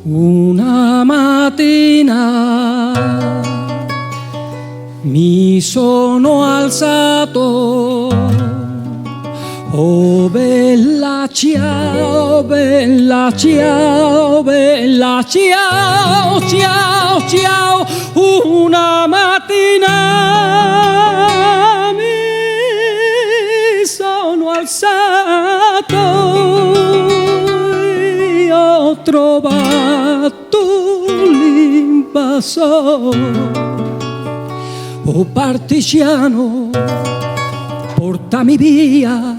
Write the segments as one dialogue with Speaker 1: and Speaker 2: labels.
Speaker 1: Una mattina mi sono alzato, oh bella ciao, bella ciao, bella ciao, ciao, ciao. Una mattina mi sono alzato e ho trovato l'invasore. Oh partigiano, portami via.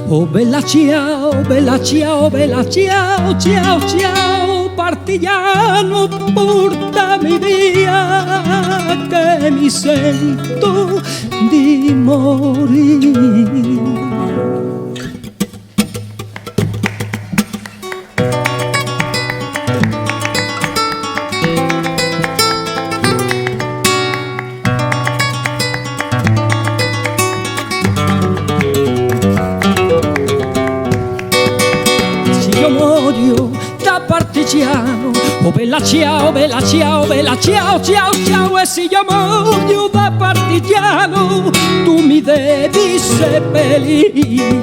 Speaker 1: Oh bella ciao, bella ciao, bella ciao, ciao, ciao. Partigiano, portami via, che mi sento di morire. Partigiano, oh bella ciao, bella ciao, bella ciao, ciao, ciao. E se io muoio da partigiano, tu mi devi seppellire,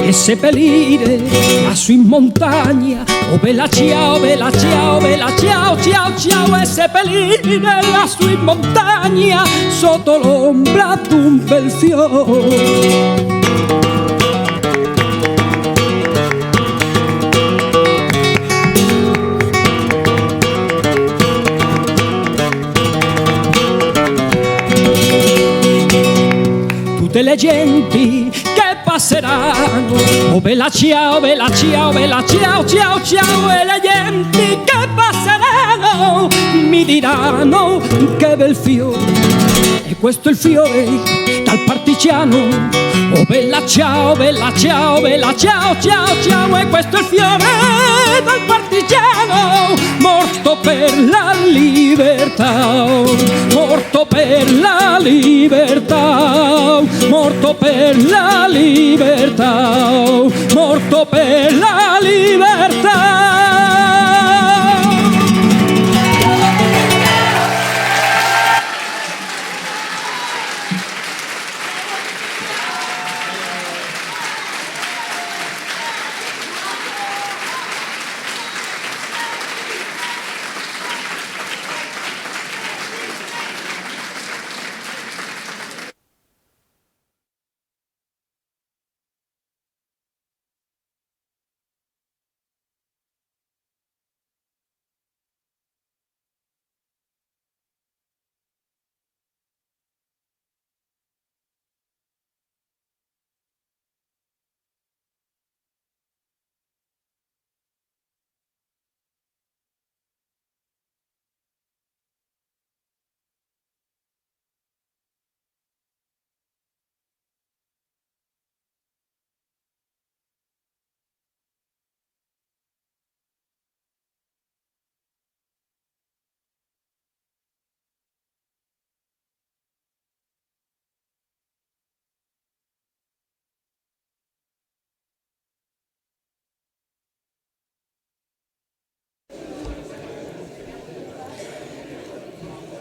Speaker 1: e seppellire lassù in montagna. Oh bella ciao, bella ciao, bella ciao, ciao, ciao. E seppellire lassù in montagna, sotto l'ombra d'un bel fiore. Le genti che passeranno, oh bella ciao, bella ciao, bella ciao, ciao, ciao. E le genti che passeranno mi diranno che bel fiore, e questo è il fiore dal partigiano. Oh bella ciao, bella ciao, bella ciao, ciao, ciao. E questo è il fiore dal partigiano, morto per la libertà, morto per la libertà, morto per la libertà, morto per la libertà.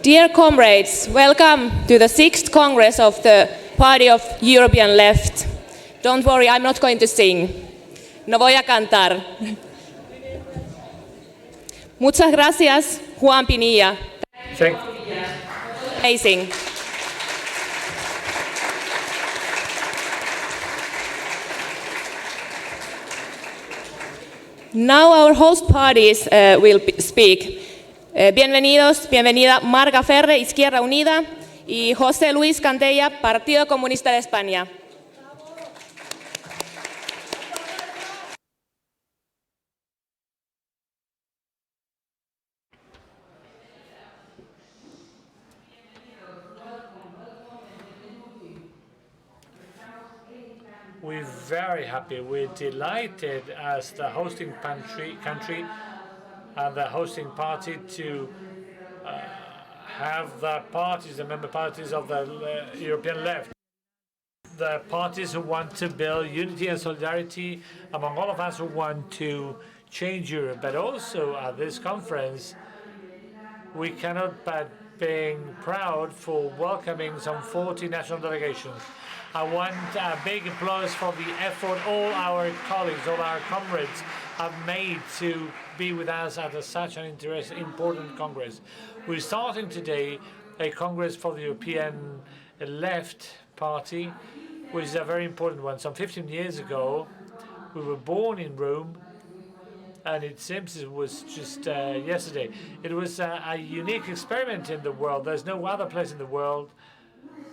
Speaker 2: Dear comrades, welcome to the 6th Congress of the Party of European Left. Don't worry, I'm not going to sing. No voy a cantar. Muchas gracias, Juan Pinilla.
Speaker 3: Thank
Speaker 2: Amazing. Now our host parties will speak. Bienvenidos, bienvenida Marga Ferre, Izquierda Unida, y José Luis Cantella, Partido Comunista de España.
Speaker 3: We're very happy. We're delighted as the hosting country and the hosting party to have the parties, the member parties of the European left. the parties who want to build unity and solidarity among all of us who want to change Europe. But also at this conference, we cannot but being proud for welcoming some 40 national delegations. I want a big applause for the effort all our colleagues, all our comrades have made to be with us at such an important Congress. We're starting today a Congress for the European Left Party, which is a very important one. Some 15 years ago, we were born in Rome, and it seems it was just yesterday. It was a unique experiment in the world. There's no other place in the world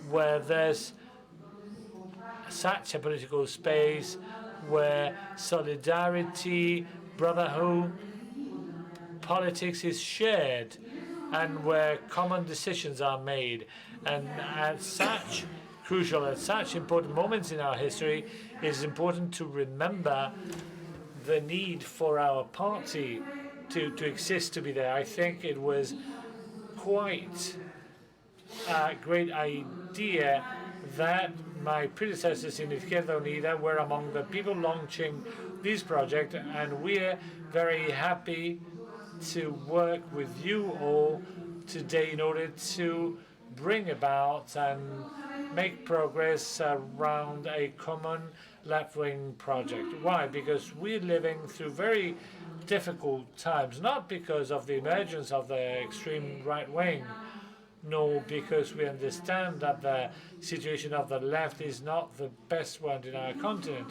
Speaker 3: where there's such a political space, where solidarity, brotherhood, politics is shared, and where common decisions are made. And at such crucial, at such important moments in our history, it is important to remember the need for our party to exist, to be there. I think it was quite a great idea that my predecessors in Izquierda Unida were among the people launching this project, and we're very happy to work with you all today in order to bring about and make progress around a common left-wing project. Why? Because we're living through very difficult times, not because of the emergence of the extreme right wing, nor because we understand that the situation of the left is not the best one in our continent.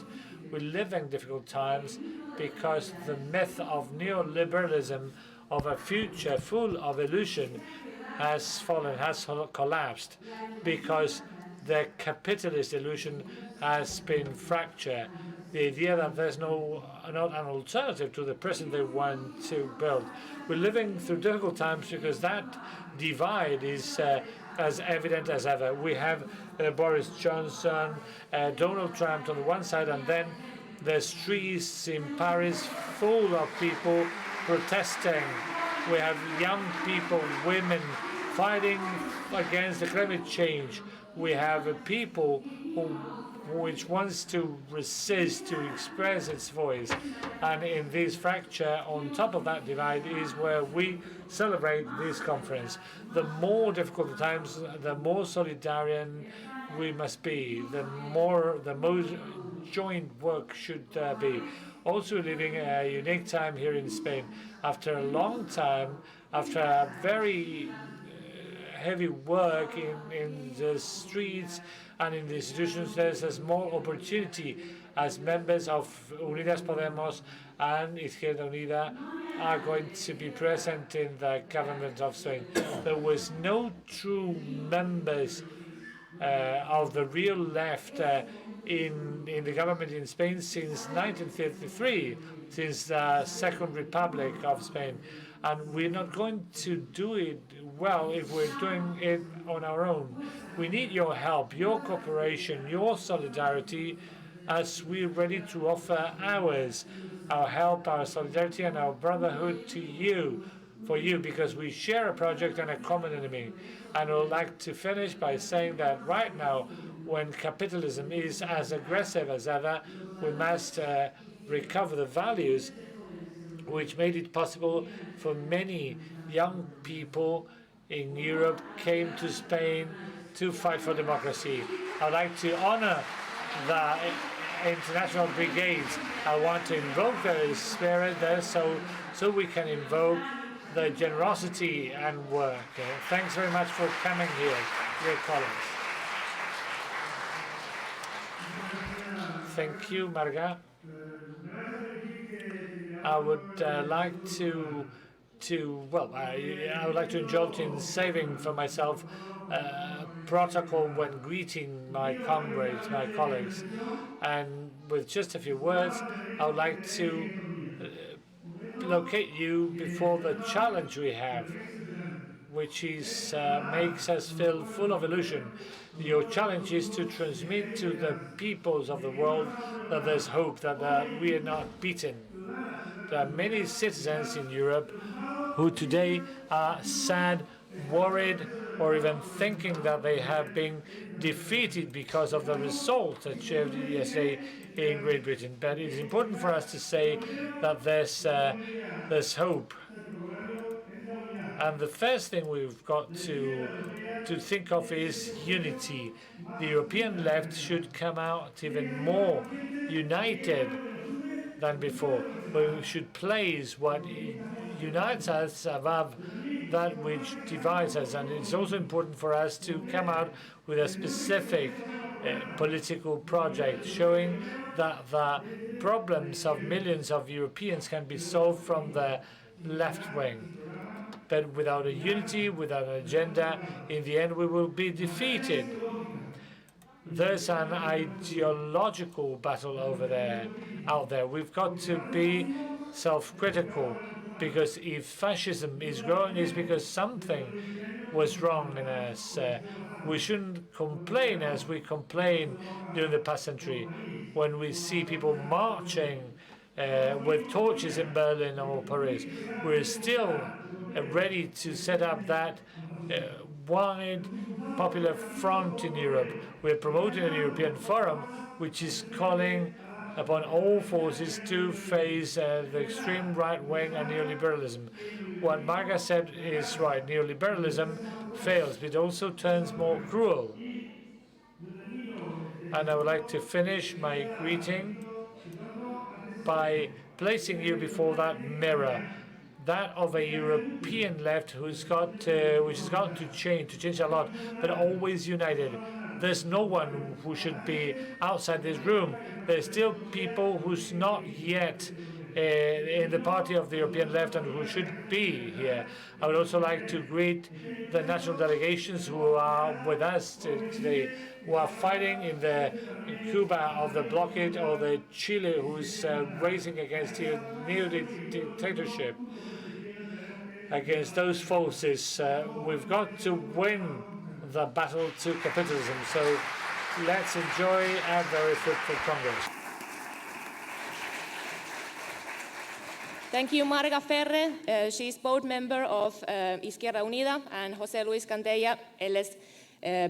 Speaker 3: We live in difficult times because the myth of neoliberalism, of a future full of illusion, has fallen, has collapsed, because the capitalist illusion has been fractured. The idea that there's not an alternative to the present they want to build. We're living through difficult times because that divide is as evident as ever. We have Boris Johnson, Donald Trump on the one side, and then the streets in Paris full of people protesting. We have young people, women fighting against the climate change. We have people which wants to resist, to express its voice. And in this fracture, on top of that divide, is where we celebrate this conference. The more difficult the times, the more solidarian we must be, the more joint work should be. Also living a unique time here in Spain. After a long time, after a very heavy work in the streets and in the institutions, there's more opportunity as members of Unidas Podemos and Izquierda Unida are going to be present in the government of Spain. There was no true members of the real left in the government in Spain since 1953, since the Second Republic of Spain. And we're not going to do it well if we're doing it on our own. We need your help, your cooperation, your solidarity, as we're ready to offer ours, our help, our solidarity, and our brotherhood to you, for you, because we share a project and a common enemy. And I would like to finish by saying that right now, when capitalism is as aggressive as ever, we must recover the values which made it possible for many young people in Europe came to Spain to fight for democracy. I'd like to honor the international brigades. I want to invoke their spirit there so we can invoke the generosity and work. Thanks very much for coming here, dear colleagues. Thank you, Marga. I would like to I would like to indulge in saving for myself protocol when greeting my comrades, my colleagues, and with just a few words, I would like to locate you before the challenge we have, which is makes us feel full of illusion. Your challenge is to transmit to the peoples of the world that there's hope, that we are not beaten. There are many citizens in Europe who today are sad, worried, or even thinking that they have been defeated because of the result achieved yesterday in Great Britain. But it is important for us to say that there's hope. And the first thing we've got to think of is unity. The European left should come out even more united than before. We should place what unites us above that which divides us. And it's also important for us to come out with a specific political project showing that the problems of millions of Europeans can be solved from the left wing. But without a unity, without an agenda, in the end we will be defeated. There's an ideological battle out there. We've got to be self-critical, because if fascism is growing, it's because something was wrong in us. We shouldn't complain as we complain during the past century when we see people marching with torches in Berlin or Paris. We're still ready to set up that wide popular front in Europe. We're promoting a European forum which is calling upon all forces to face the extreme right wing and neoliberalism. What Málaga said is right. Neoliberalism fails, but it also turns more cruel. And I would like to finish my greeting by placing you before that mirror, that of a European left which has got to change a lot, but always united. There's no one who should be outside this room. There's still people who's not yet in the party of the European left and who should be here. I would also like to greet the national delegations who are with us today, who are fighting in the Cuba of the blockade, or the Chile who's racing against the neo-dictatorship. Against those forces, we've got to win the battle to capitalism. So let's enjoy a very fruitful Congress.
Speaker 2: Thank you, Marga Ferre. She's board member of Izquierda Unida, and José Luis Cantella, él es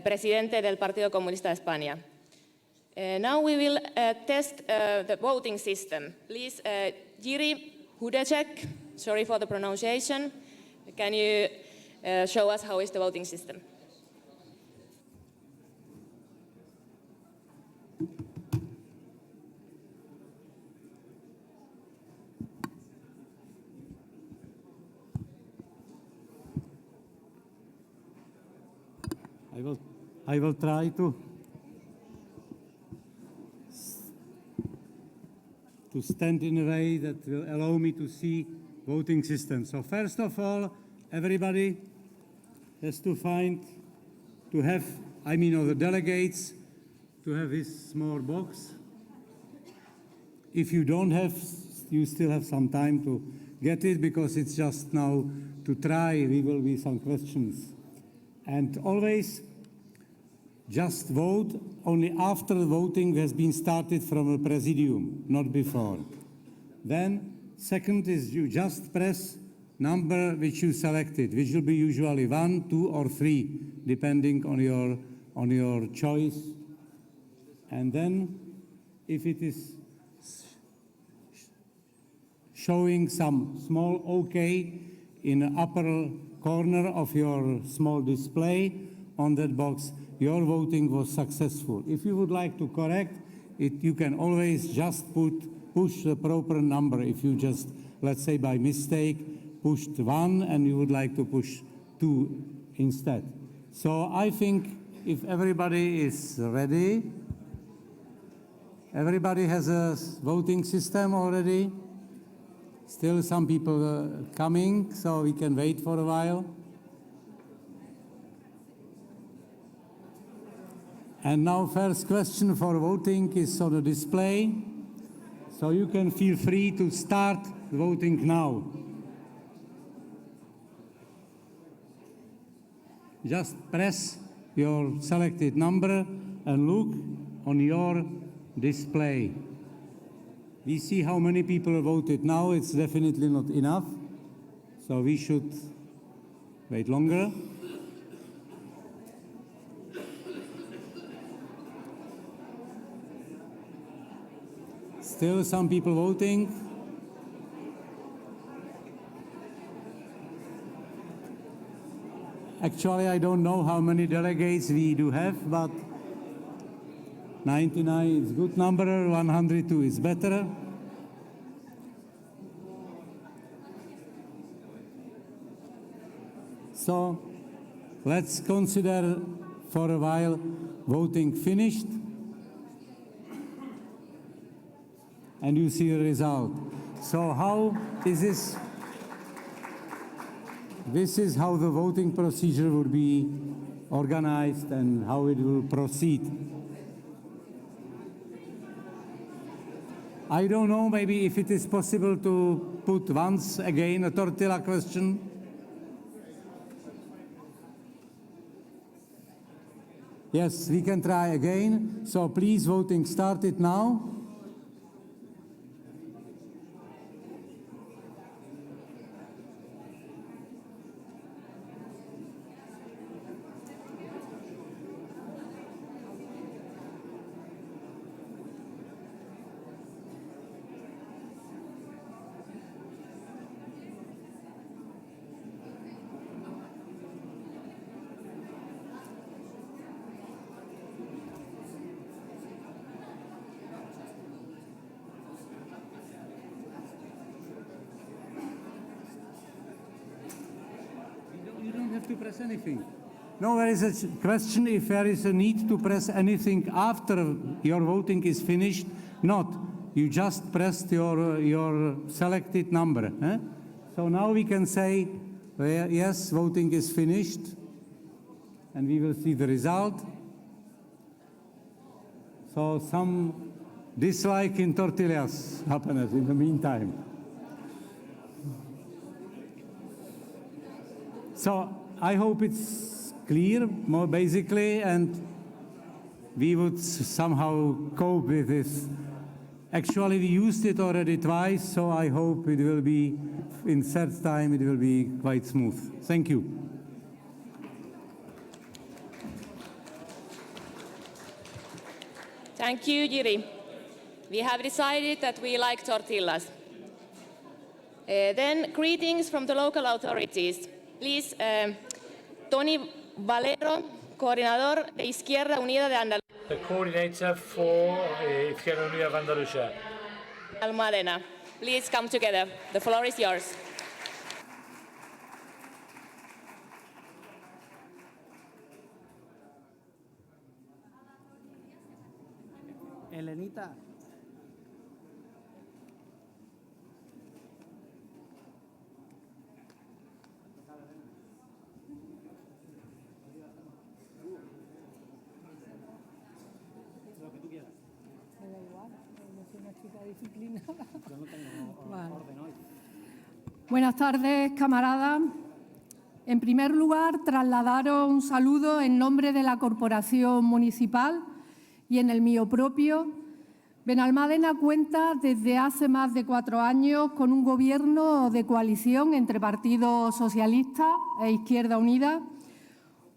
Speaker 2: presidente del Partido Comunista de España. Now we will test the voting system. Please, Jiri Hudacek, sorry for the pronunciation, can you show us how is the voting system?
Speaker 4: I will try to stand in a way that will allow me to see voting system. So first of all, everybody has to the delegates to have this small box. If you don't have, you still have some time to get it, because it's just now to try. There will be some questions. And always just vote only after voting has been started from a presidium, not before. Then, second is you just press number which you selected, which will be usually 1, 2, or 3, depending on your choice. And then, if it is showing some small OK in the upper corner of your small display on that box, your voting was successful. If you would like to correct it, you can always just push the proper number. If you just, let's say by mistake, pushed 1 and you would like to push 2 instead. So I think if everybody is ready, everybody has a voting system already. Still some people coming, so we can wait for a while. And now first question for voting is on the display. So you can feel free to start voting now. Just press your selected number and look on your display. We see how many people voted now. It's definitely not enough, so we should wait longer. Still some people voting. Actually, I don't know how many delegates we do have, but 99 is a good number, 102 is better. So let's consider for a while voting finished. And you see the result. So how is this? This is how the voting procedure will be organized and how it will proceed. I don't know, maybe if it is possible to put once again a tortilla question. Yes, we can try again. So please, voting started now. To press anything. No, there is a question if there is a need to press anything after your voting is finished. Not. You just pressed your selected number. Eh? So now we can say, yes, voting is finished. And we will see the result. So some dislike in tortillas happens in the meantime. So I hope it's clear, more basically, and we would somehow cope with this. Actually, we used it already twice, so I hope it will be, in third time, it will be quite smooth. Thank you.
Speaker 2: Thank you, Jiri. We have decided that we like tortillas. Then, greetings from the local authorities. Please, Tony Valero, coordinador de Izquierda Unida de Andalucía.
Speaker 3: The coordinator for Izquierda Unida of Andalusia.
Speaker 2: Almadena, please come together. The floor is yours.
Speaker 5: Elenita.
Speaker 6: Buenas tardes, camaradas. En primer lugar, trasladaros un saludo en nombre de la Corporación Municipal y en el mío propio. Benalmádena cuenta desde hace más de 4 años con un gobierno de coalición entre Partido Socialista e Izquierda Unida,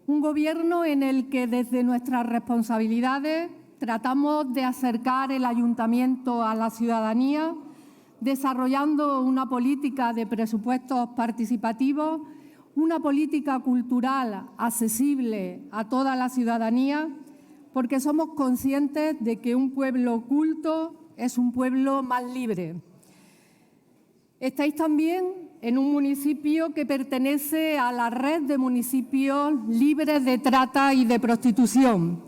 Speaker 6: un gobierno en el que desde nuestras responsabilidades tratamos de acercar el ayuntamiento a la ciudadanía, desarrollando una política de presupuestos participativos, una política cultural accesible a toda la ciudadanía, porque somos conscientes de que un pueblo culto es un pueblo más libre. Estáis también en un municipio que pertenece a la red de municipios libres de trata y de prostitución.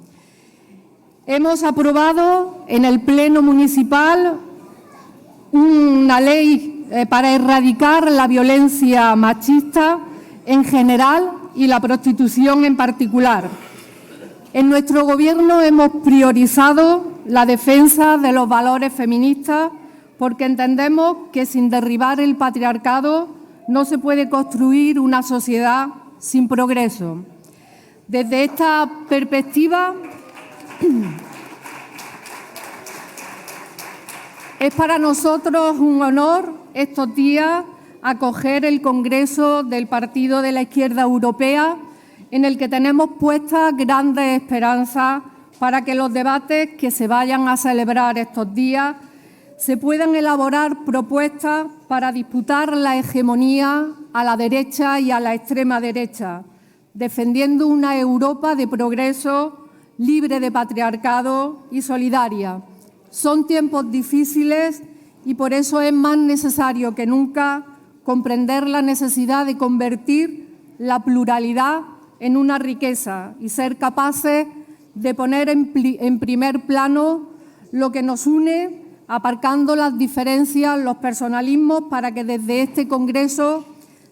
Speaker 6: Hemos aprobado en el Pleno Municipal una ley para erradicar la violencia machista en general y la prostitución en particular. En nuestro Gobierno hemos priorizado la defensa de los valores feministas porque entendemos que sin derribar el patriarcado no se puede construir una sociedad sin progreso. Desde esta perspectiva, es para nosotros un honor estos días acoger el Congreso del Partido de la Izquierda Europea, en el que tenemos puestas grandes esperanzas para que los debates que se vayan a celebrar estos días se puedan elaborar propuestas para disputar la hegemonía a la derecha y a la extrema derecha, defendiendo una Europa de progreso, libre de patriarcado y solidaria. Son tiempos difíciles y por eso es más necesario que nunca comprender la necesidad de convertir la pluralidad en una riqueza y ser capaces de poner en primer plano lo que nos une, aparcando las diferencias, los personalismos, para que desde este Congreso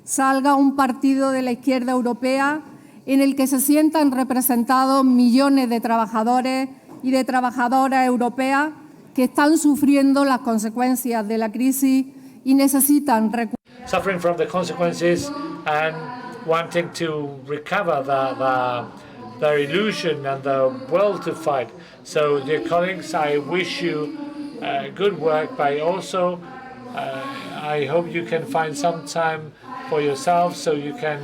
Speaker 6: salga un partido de la izquierda europea en el que se sientan representados millones de trabajadores y de trabajadoras europeas que están sufriendo las consecuencias de la crisis y necesitan recursos.
Speaker 3: Suffering from the consequences and wanting to recover their illusion and the will to fight. So, dear colleagues, I wish you good work, but also I hope you can find some time for yourself so you can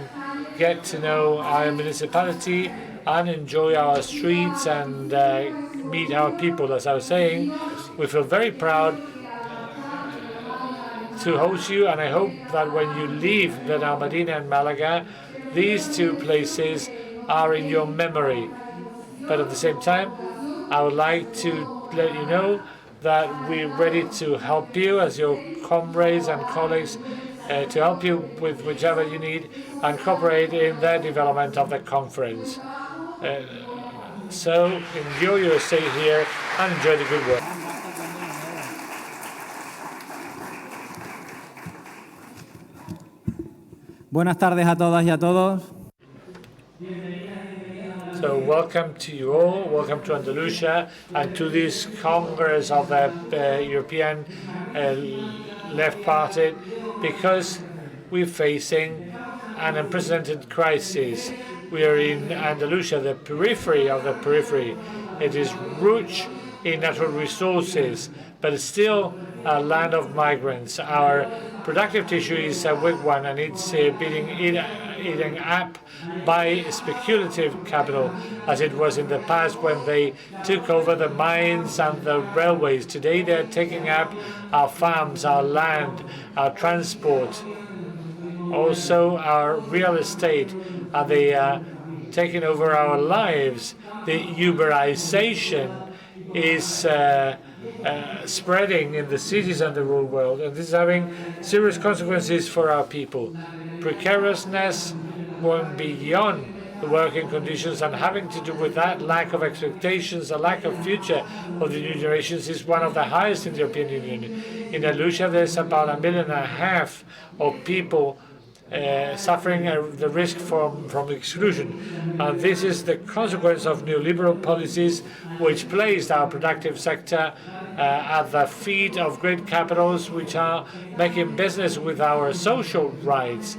Speaker 3: get to know our municipality and enjoy our streets and meet our people. As I was saying, we feel very proud to host you, and I hope that when you leave Benalmádena and Málaga, these two places are in your memory. But at the same time, I would like to let you know that we're ready to help you as your comrades and colleagues, to help you with whichever you need and cooperate in the development of the conference. So enjoy your stay here and enjoy the good work.
Speaker 5: Buenas tardes a todas y a todos.
Speaker 3: So welcome to you all, welcome to Andalusia and to this Congress of the European Left Party, because we're facing an unprecedented crisis. We are in Andalusia, the periphery of the periphery. It is rich in natural resources, but it's still a land of migrants. Our productive tissue is a weak one, and it's being eaten up by speculative capital, as it was in the past when they took over the mines and the railways. Today they're taking up our farms, our land, our transport, also our real estate, and they are taking over our lives. The Uberization is spreading in the cities and the rural world, and this is having serious consequences for our people. Precariousness going beyond the working conditions and having to do with that lack of expectations, a lack of future of the new generations is one of the highest in the European Union. In Andalusia, there's about 1.5 million of people suffering the risk from exclusion. And this is the consequence of neoliberal policies which placed our productive sector at the feet of great capitals which are making business with our social rights.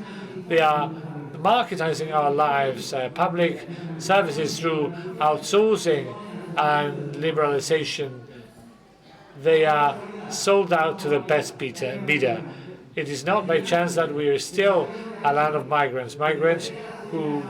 Speaker 3: They are marketizing our lives, public services through outsourcing and liberalization. They are sold out to the best bidder. It is not by chance that we are still a land of migrants who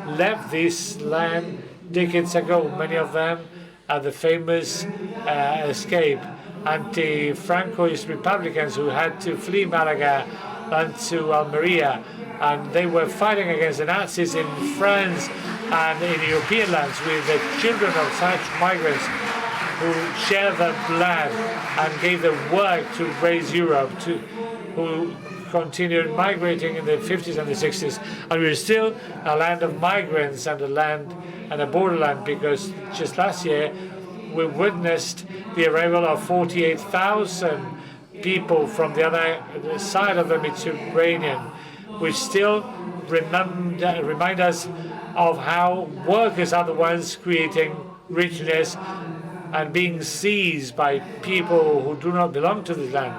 Speaker 3: left this land decades ago. Many of them are the famous escape anti-Francoist Republicans who had to flee Málaga and to Almeria, and they were fighting against the Nazis in France and in European lands with the children of such migrants who shared their blood and gave the work to raise Europe, who continued migrating in the 50s and the 60s. And we're still a land of migrants and a borderland, because just last year we witnessed the arrival of 48,000 people from the other side of the Mediterranean, which still remind us of how workers are the ones creating richness and being seized by people who do not belong to the land.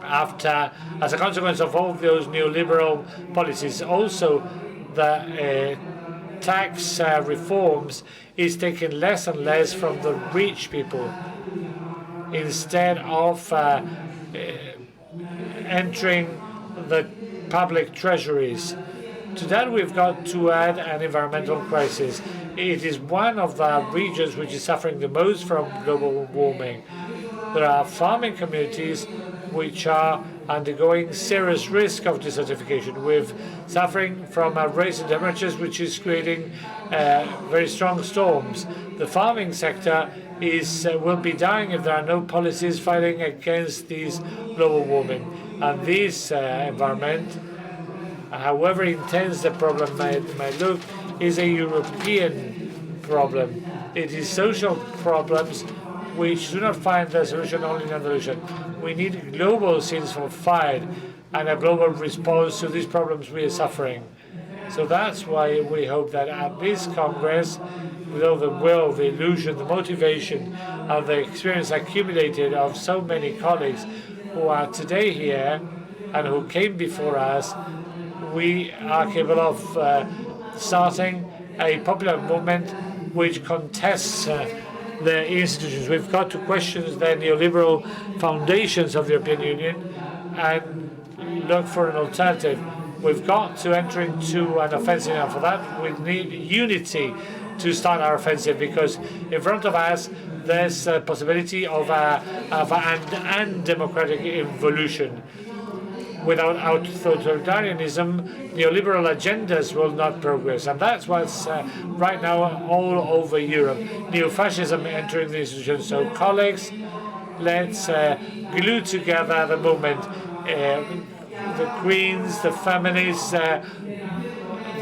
Speaker 3: As a consequence of all those neoliberal policies, also the tax reforms is taking less and less from the rich people, instead of entering the public treasuries. To that, we've got to add an environmental crisis. It is one of the regions which is suffering the most from global warming. There are farming communities which are undergoing serious risk of desertification, with suffering from a rise in temperatures which is creating very strong storms. The farming sector will be dying if there are no policies fighting against these global warming. And this environment, however intense the problem might look, is a European problem. It is social problems which do not find their solution only in Andalusia. We need global scenes for fight and a global response to these problems we are suffering. So that's why we hope that at this Congress, with all the will, the illusion, the motivation, and the experience accumulated of so many colleagues who are today here and who came before us, we are capable of starting a popular movement which contests the institutions. We've got to question the neoliberal foundations of the European Union and look for an alternative. We've got to enter into an offensive, and for that we need unity to start our offensive, because in front of us there's a possibility of an undemocratic evolution. Without authoritarianism, neoliberal agendas will not progress, and that's what's right now all over Europe. Neo-fascism entering the institutions. So, colleagues, let's glue together the movement. The Greens, the feminists, the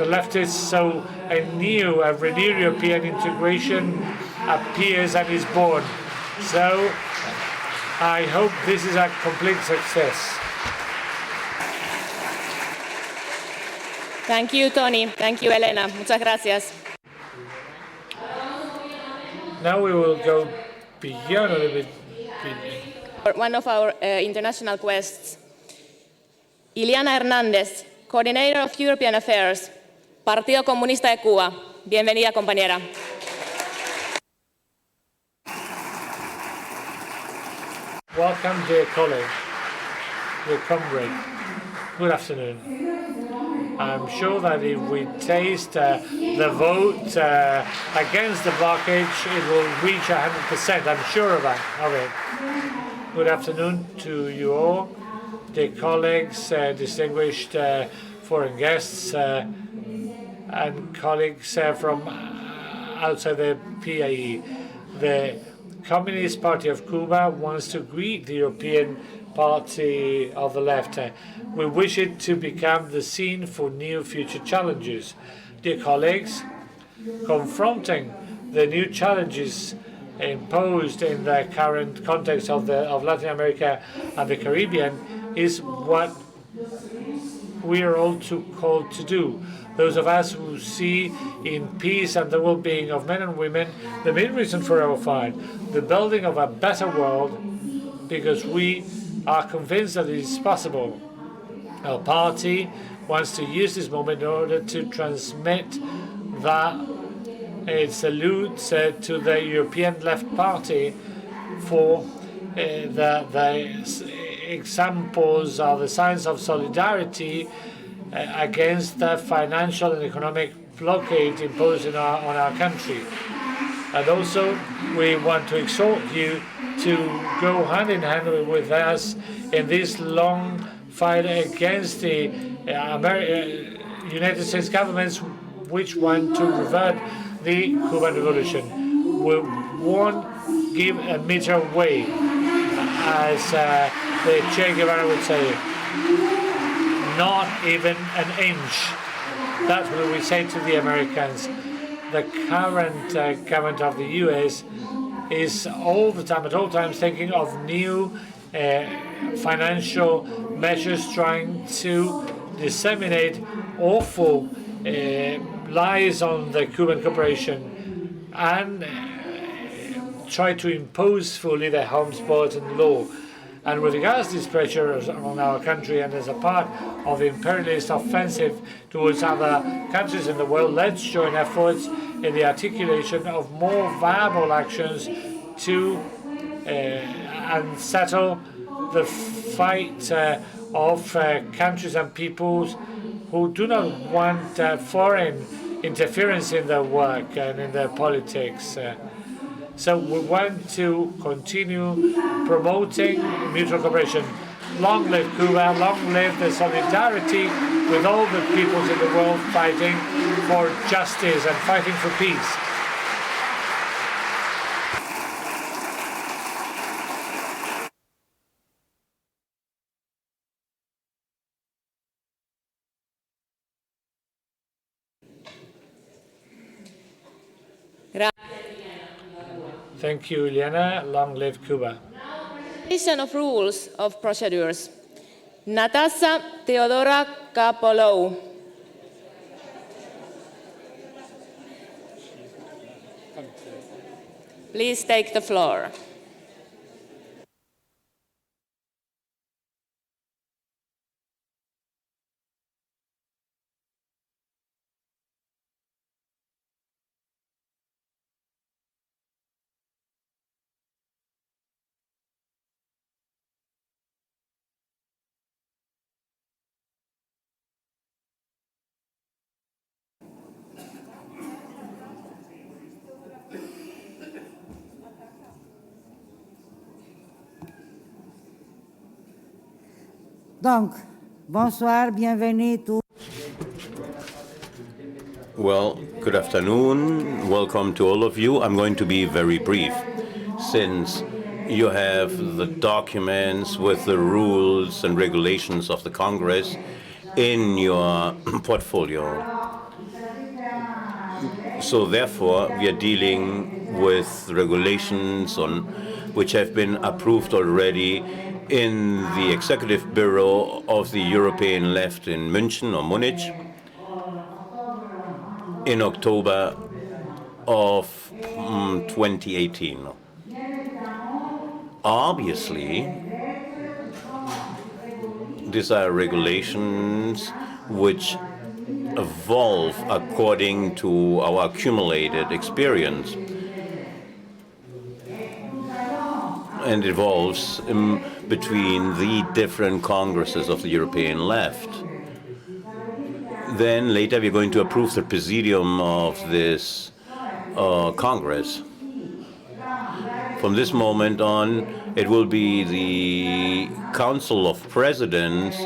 Speaker 3: leftists, so a renewed European integration appears and is born. So, I hope this is a complete success.
Speaker 2: Thank you, Tony. Thank you, Elena. Muchas gracias.
Speaker 3: Now we will go beyond a little bit.
Speaker 2: One of our international guests, Ileana Hernández, Coordinator of European Affairs, Partido Comunista de Cuba. Bienvenida, compañera.
Speaker 3: Welcome, dear colleague, dear comrade. Good afternoon. I'm sure that if we taste the vote against the blockage, it will reach 100%. I'm sure of it. Good afternoon to you all, dear colleagues, distinguished foreign guests, and colleagues from outside the PAE. The Communist Party of Cuba wants to greet the European Party of the left. We wish it to become the scene for new future challenges. Dear colleagues, confronting the new challenges imposed in the current context of Latin America and the Caribbean is what we are all called to do. Those of us who see in peace and the well-being of men and women the main reason for our fight, the building of a better world, because we are convinced that it is possible. Our party wants to use this moment in order to transmit that it salutes to the European Left Party for the examples or the signs of solidarity against the financial and economic blockade imposed on our country. And also, we want to exhort you to go hand in hand with us in this long fight against the United States governments which want to revert the Cuban Revolution. We won't give a meter away, as the Che Guevara would say, not even an inch. That's what we say to the Americans. The current government of the US is all the time, at all times, thinking of new financial measures, trying to disseminate awful lies on the Cuban corporation and try to impose fully the Helms-Burton law. And with regards to this pressure on our country and as a part of the imperialist offensive towards other countries in the world, let's join efforts in the articulation of more viable actions to unsettle the fight of countries and peoples who do not want foreign interference in their work and in their politics. So we want to continue promoting mutual cooperation. Long live Cuba, long live the solidarity with all the peoples in the world fighting for justice and fighting for peace. Thank you, Ileana. Long live Cuba.
Speaker 2: Of rules of procedures. Natasha Theodora Kapolou. Please take the floor.
Speaker 7: Donc, bonsoir, bienvenue tous.
Speaker 8: Well, good afternoon. Welcome to all of you. I'm going to be very brief, since you have the documents with the rules and regulations of the Congress in your portfolio. So therefore, we are dealing with regulations on which have been approved already in the Executive Bureau of the European Left in München or Munich in October of 2018. Obviously, these are regulations which evolve according to our accumulated experience and evolves between the different congresses of the European left. Then later we're going to approve the presidium of this Congress. From this moment on, it will be the Council of Presidents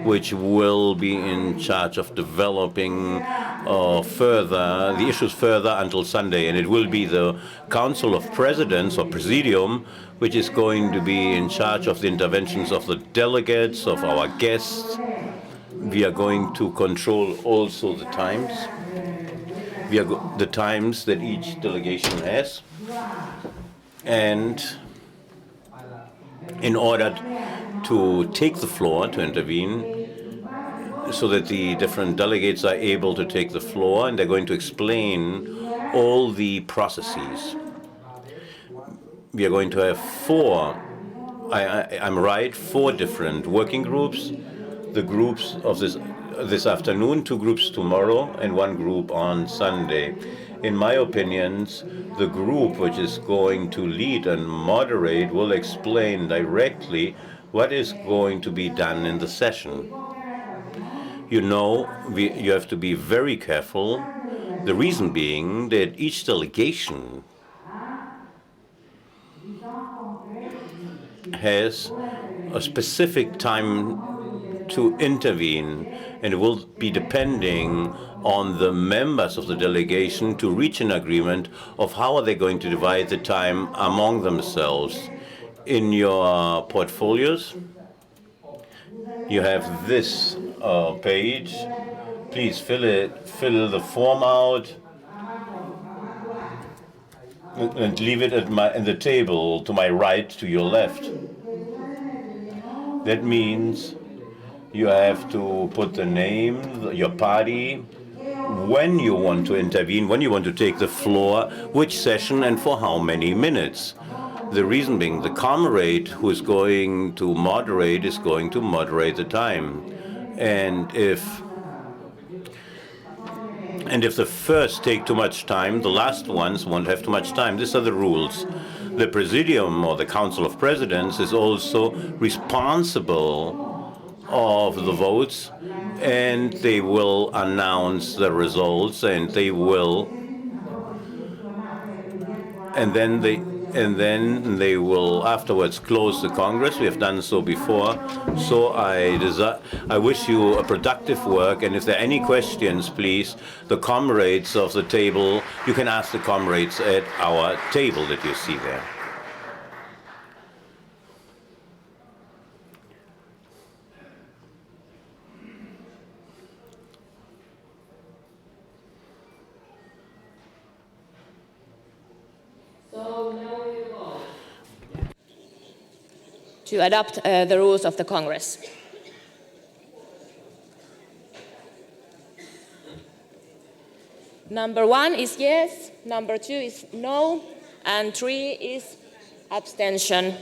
Speaker 8: which will be in charge of developing further the issues further until Sunday, and it will be the Council of Presidents or Presidium which is going to be in charge of the interventions of the delegates, of our guests. We are going to control also the times. The times that each delegation has. And in order to take the floor, to intervene, so that the different delegates are able to take the floor, and they're going to explain all the processes. We are going to have I'm right, four different working groups. The groups of this afternoon, 2 groups tomorrow, and 1 group on Sunday. In my opinions, the group which is going to lead and moderate will explain directly what is going to be done in the session. You know, you have to be very careful. The reason being that each delegation has a specific time to intervene, and it will be depending on the members of the delegation to reach an agreement of how are they going to divide the time among themselves. In your portfolios, you have this page. Please fill the form out, and leave it in the table to my right, to your left. That means you have to put the name, your party, when you want to intervene, when you want to take the floor, which session, and for how many minutes. The reason being, the comrade who is going to moderate is going to moderate the time. And if the first take too much time, the last ones won't have too much time. These are the rules. The Presidium, or the Council of Presidents, is also responsible of the votes, and they will announce the results, and they will and then they will afterwards close the Congress. We have done so before. So I wish you a productive work, and if there are any questions, please, the comrades of the table, you can ask the comrades at our table that you see there.
Speaker 2: To adopt the rules of the Congress. Number 1 is yes, number 2 is no, and 3 is abstention.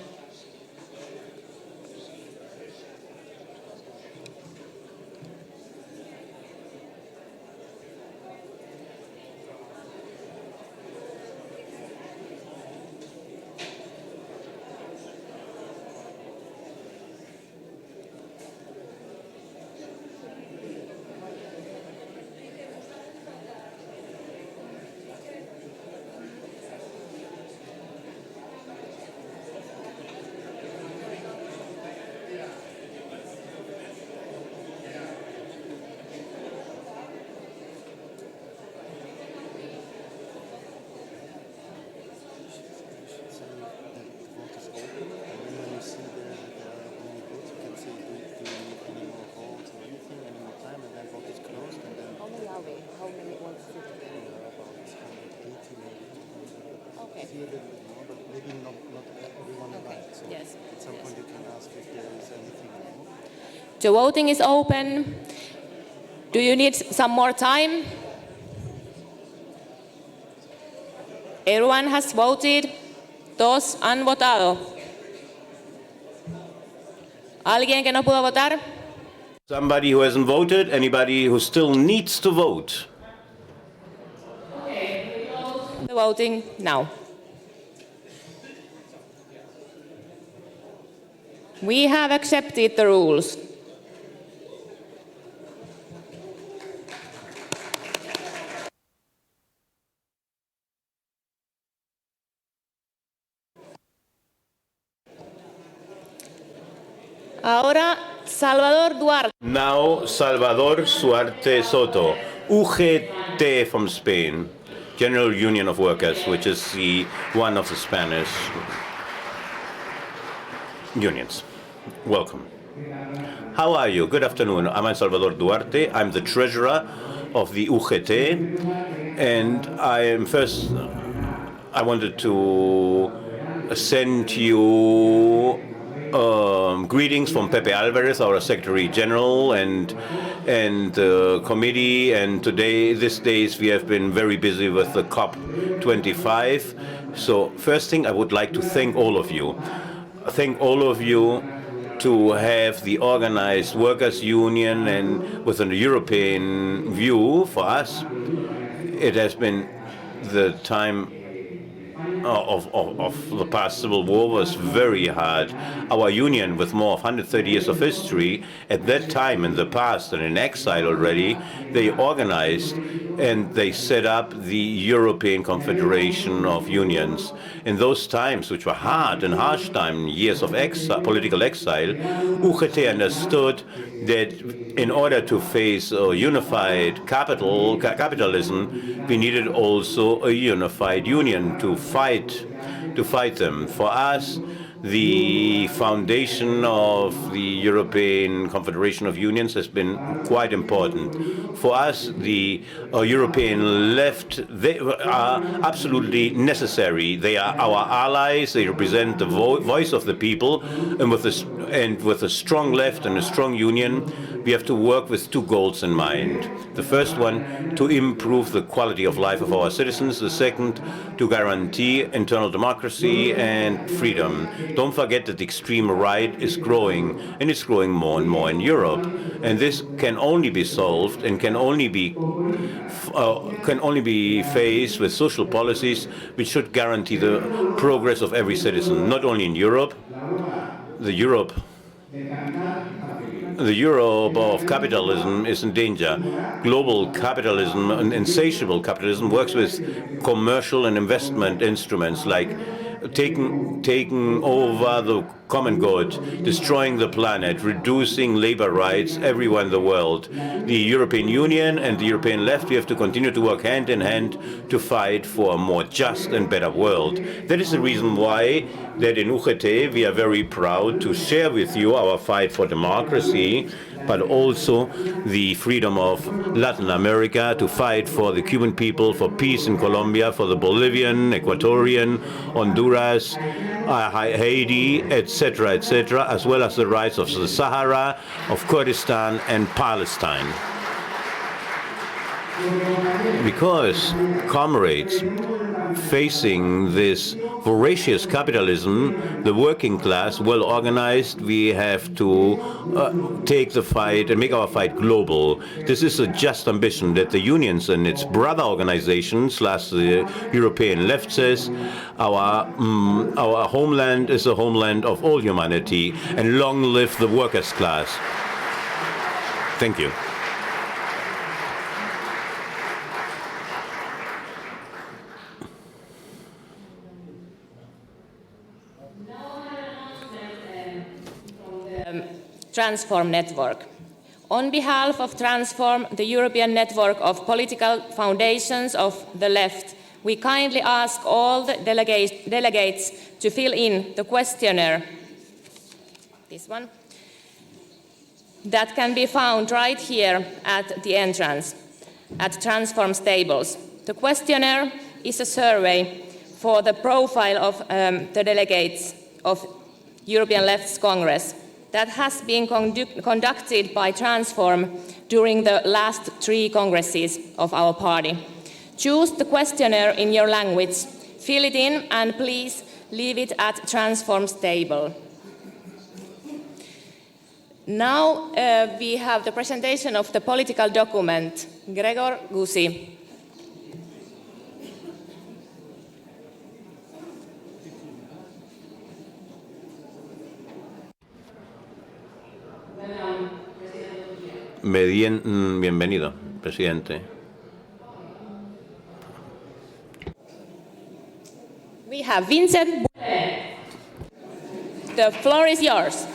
Speaker 2: Yes. At some point you can ask if there is anything more. The voting is open. Do you need some more time? Everyone has voted. Todos han votado. ¿Alguien que no pudo votar?
Speaker 8: Somebody who hasn't voted? Anybody who still needs to vote?
Speaker 2: The voting now. We have accepted the rules. Ahora, Salvador Duarte.
Speaker 8: Now, Salvador Duarte Soto, UGT from Spain, General Union of Workers, which is one of the Spanish unions. Welcome. How are you? Good afternoon. I'm Salvador Duarte. I'm the treasurer of the UGT, and I wanted to send you greetings from Pepe Alvarez, our Secretary General, and the committee. And these days, we have been very busy with the COP25. So first thing, I would like to thank all of you. Thank all of you to have the organized workers' union, and with a European view for us, it has been the time of the past civil war was very hard. Our union, with more of 130 years of history, at that time in the past and in exile already, they organized and they set up the European Confederation of Unions. In those times, which were hard and harsh times, years of political exile, UGT understood that in order to face a unified capitalism, we needed also a unified union to fight them. For us, the foundation of the European Confederation of Unions has been quite important. For us, the European left, they are absolutely necessary. They are our allies. They represent the voice of the people. And with a strong left and a strong union, we have to work with two goals in mind. The first one, to improve the quality of life of our citizens. The second, to guarantee internal democracy and freedom. Don't forget that the extreme right is growing, and it's growing more and more in Europe. And this can only be solved and can only be faced with social policies which should guarantee the progress of every citizen, not only in Europe. The Europe of capitalism is in danger. Global capitalism and insatiable capitalism works with commercial and investment instruments like taking over the common good, destroying the planet, reducing labor rights everywhere in the world. The European Union and the European left, we have to continue to work hand in hand to fight for a more just and better world. That is the reason why that in UGT we are very proud to share with you our fight for democracy, but also the freedom of Latin America, to fight for the Cuban people, for peace in Colombia, for the Bolivian, Ecuadorian, Honduras, Haiti, etc., etc., as well as the rights of the Sahara, of Kurdistan and Palestine. Because, comrades, facing this voracious capitalism, the working class, well organized, we have to take the fight and make our fight global. This is a just ambition that the unions and its brother organizations, plus the European left says, our homeland is a homeland of all humanity, and long live the workers' class. Thank you.
Speaker 2: Transform Network. On behalf of Transform, the European network of political foundations of the left, we kindly ask all the delegates to fill in the questionnaire, this one, that can be found right here at the entrance, at Transform's tables. The questionnaire is a survey for the profile of the delegates of European Left's Congress that has been conducted by Transform during the last 3 congresses of our party. Choose the questionnaire in your language, fill it in, and please leave it at Transform's table. Now we have the presentation of the political document. Gregor Gysi.
Speaker 8: Bienvenido, presidente.
Speaker 2: We have Vincent. The floor is yours.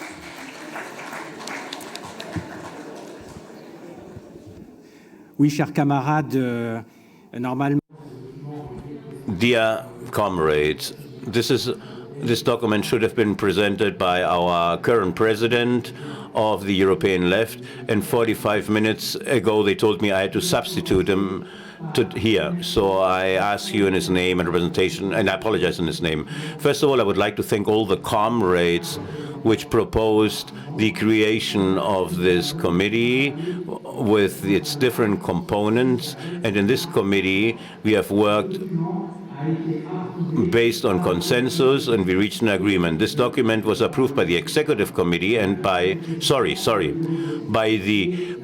Speaker 5: Oui, chers camarades, normalement.
Speaker 8: Dear comrades, this document should have been presented by our current president of the European left, and 45 minutes ago they told me I had to substitute him here. So I ask you in his name and representation, and I apologize in his name. First of all, I would like to thank all the comrades which proposed the creation of this committee with its different components. And in this committee, we have worked based on consensus, and we reached an agreement. This document was approved by the Executive Committee and by the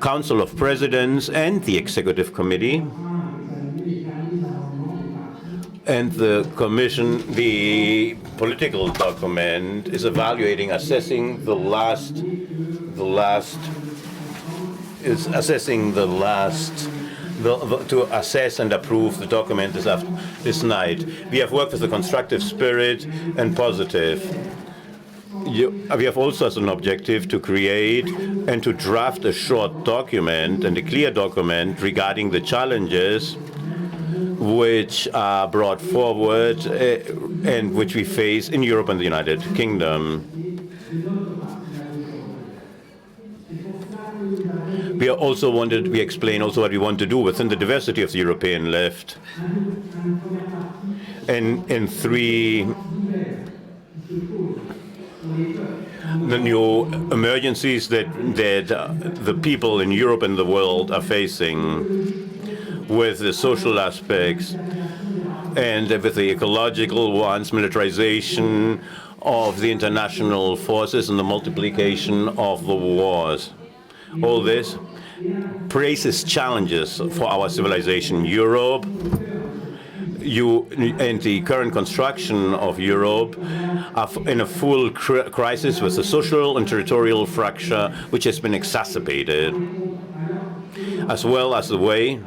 Speaker 8: Council of Presidents and the Executive Committee. And the Commission, the political document, is evaluating, assessing to assess and approve the document this night. We have worked with a constructive spirit and positive. We have also as an objective to create and to draft a short document and a clear document regarding the challenges which are brought forward and which we face in Europe and the United Kingdom. We explain also what we want to do within the diversity of the European left. And in 3, the new emergencies that the people in Europe and the world are facing, with the social aspects and with the ecological ones, militarization of the international forces and the multiplication of the wars. All this raises challenges for our civilization. Europe and the current construction of Europe are in a full crisis with a social and territorial fracture which has been exacerbated, as well as the way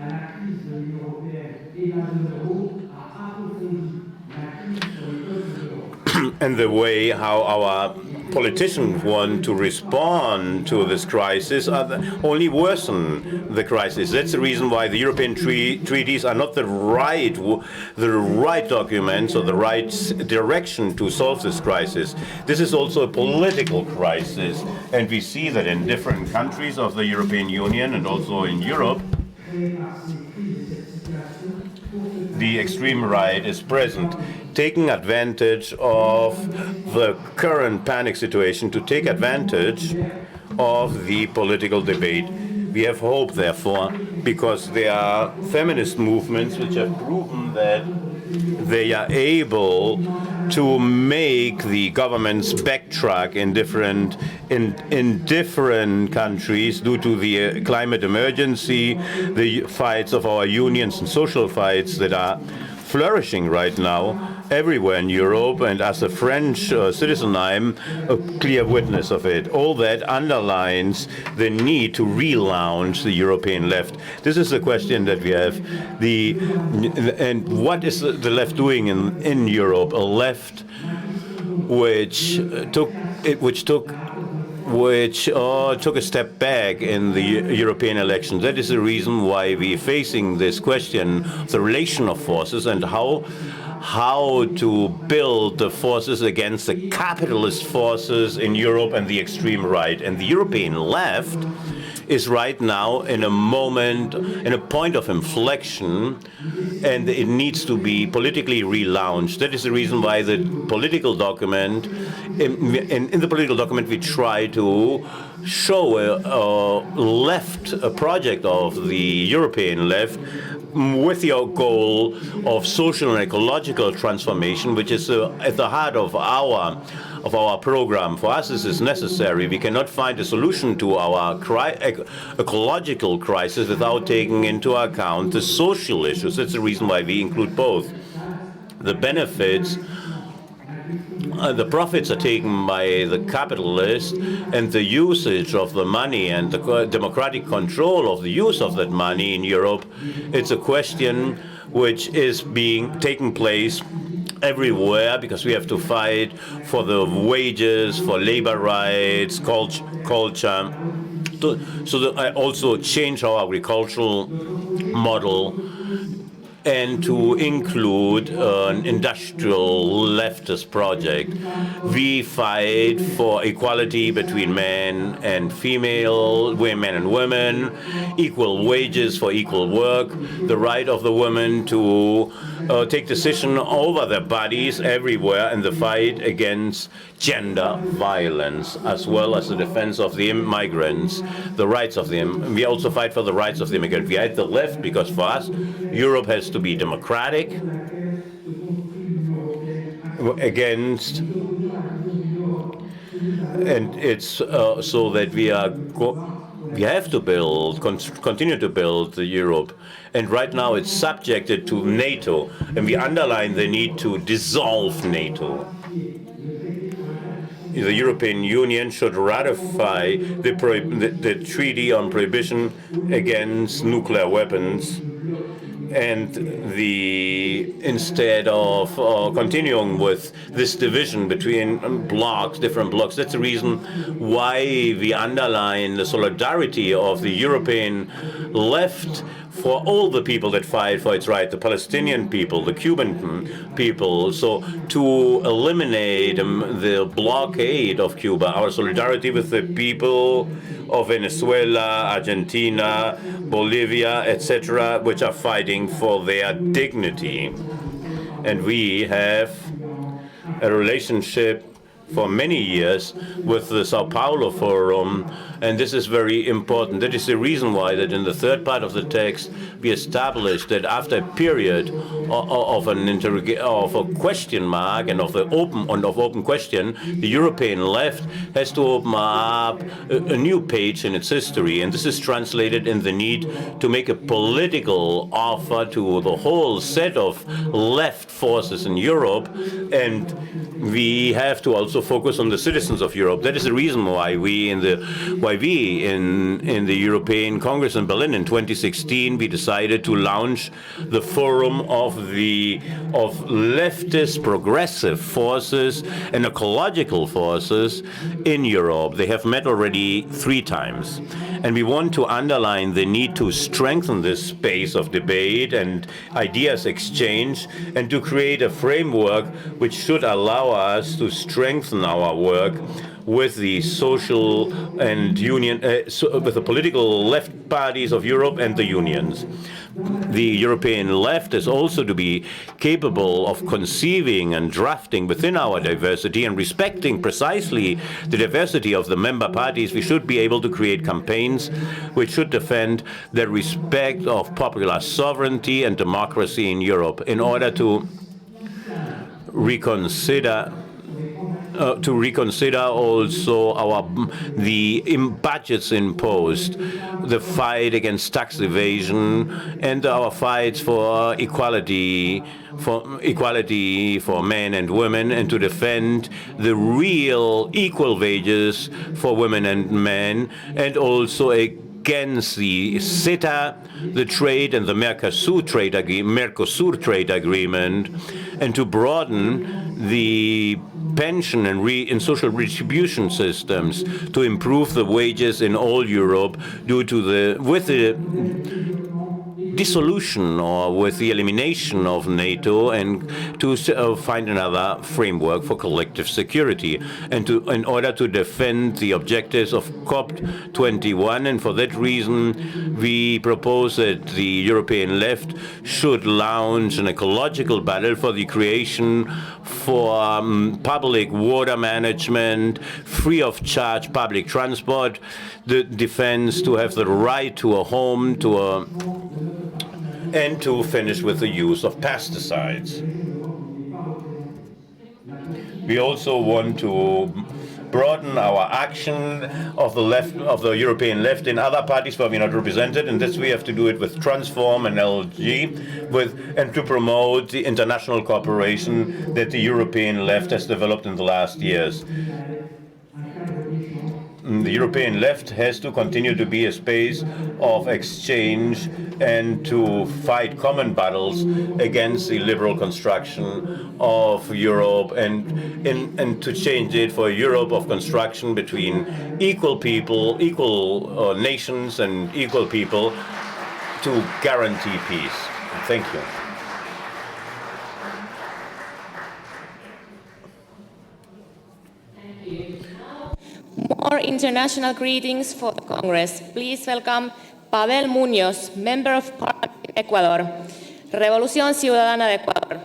Speaker 8: and the way how our politicians want to respond to this crisis only worsen the crisis. That's the reason why the European treaties are not the right documents or the right direction to solve this crisis. This is also a political crisis, and we see that in different countries of the European Union and also in Europe, the extreme right is present, taking advantage of the current panic situation to take advantage of the political debate. We have hope, therefore, because there are feminist movements which have proven that they are able to make the governments backtrack in different countries due to the climate emergency, the fights of our unions and social fights that are flourishing right now everywhere in Europe, and as a French citizen, I'm a clear witness of it. All that underlines the need to relaunch the European left. This is the question that we have. And what is the left doing in Europe? A left which took a step back in the European elections. That is the reason why we're facing this question, the relation of forces, and how to build the forces against the capitalist forces in Europe and the extreme right. And the European left is right now in a point of inflection, and it needs to be politically relaunched. That is the reason why the political document, in the political document, we try to show a project of the European left with the goal of social and ecological transformation, which is at the heart of our program. For us, this is necessary. We cannot find a solution to our ecological crisis without taking into account the social issues. That's the reason why we include both. The benefits, the profits are taken by the capitalists, and the usage of the money and the democratic control of the use of that money in Europe, it's a question which is taking place everywhere, because we have to fight for the wages, for labor rights, culture. So that I also change our agricultural model and to include an industrial leftist project. We fight for equality between men and female, men and women, equal wages for equal work, the right of the women to take decision over their bodies everywhere, and the fight against gender violence, as well as the defense of the migrants, the rights of them. We also fight for the rights of the immigrant. We are at the left because for us, Europe has to be democratic, and it's so that we have to continue to build Europe. And right now it's subjected to NATO, and we underline the need to dissolve NATO. The European Union should ratify the Treaty on Prohibition against Nuclear Weapons, and instead of continuing with this division between different blocks. That's the reason why we underline the solidarity of the European left for all the people that fight for its right, the Palestinian people, the Cuban people, so to eliminate the blockade of Cuba, our solidarity with the people of Venezuela, Argentina, Bolivia, etc., which are fighting for their dignity. And we have a relationship for many years with the Sao Paulo Forum And this is very important. That is the reason why that in the third part of the text we established that after a period of a question mark and of open question, the European left has to open up a new page in its history. And this is translated in the need to make a political offer to the whole set of left forces in Europe, and we have to also focus on the citizens of Europe. That is the reason why we in the European Congress in Berlin in 2016 we decided to launch the Forum of leftist progressive forces and ecological forces in Europe. They have met already 3 times, and we want to underline the need to strengthen this space of debate and ideas exchange, and to create a framework which should allow us to strengthen our work with the social and with the political left parties of Europe and the unions. The European left is also to be capable of conceiving and drafting within our diversity and respecting precisely the diversity of the member parties. We should be able to create campaigns which should defend the respect of popular sovereignty and democracy in Europe in order to reconsider also the budgets imposed, the fight against tax evasion, and our fights for equality for men and women, and to defend the real equal wages for women and men, and also against the CETA, the trade and the Mercosur trade agreement, and to broaden the pension and social retribution systems, to improve the wages in all Europe with the dissolution or with the elimination of NATO, and to find another framework for collective security, and in order to defend the objectives of COP21. And for that reason, we propose that the European left should launch an ecological battle for the creation for public water management, free of charge public transport, the defense to have the right to a home, and to finish with the use of pesticides. We also want to broaden our action of the European left in other parties where we're not represented, and this we have to do it with Transform and LG, and to promote the international cooperation that the European left has developed in the last years. The European left has to continue to be a space of exchange and to fight common battles against the liberal construction of Europe, and to change it for a Europe of construction between equal people, equal nations and equal people, to guarantee peace. Thank you.
Speaker 2: More international greetings for the Congress. Please welcome Pavel Muñoz, Member of Parliament in Ecuador, Revolución Ciudadana de Ecuador.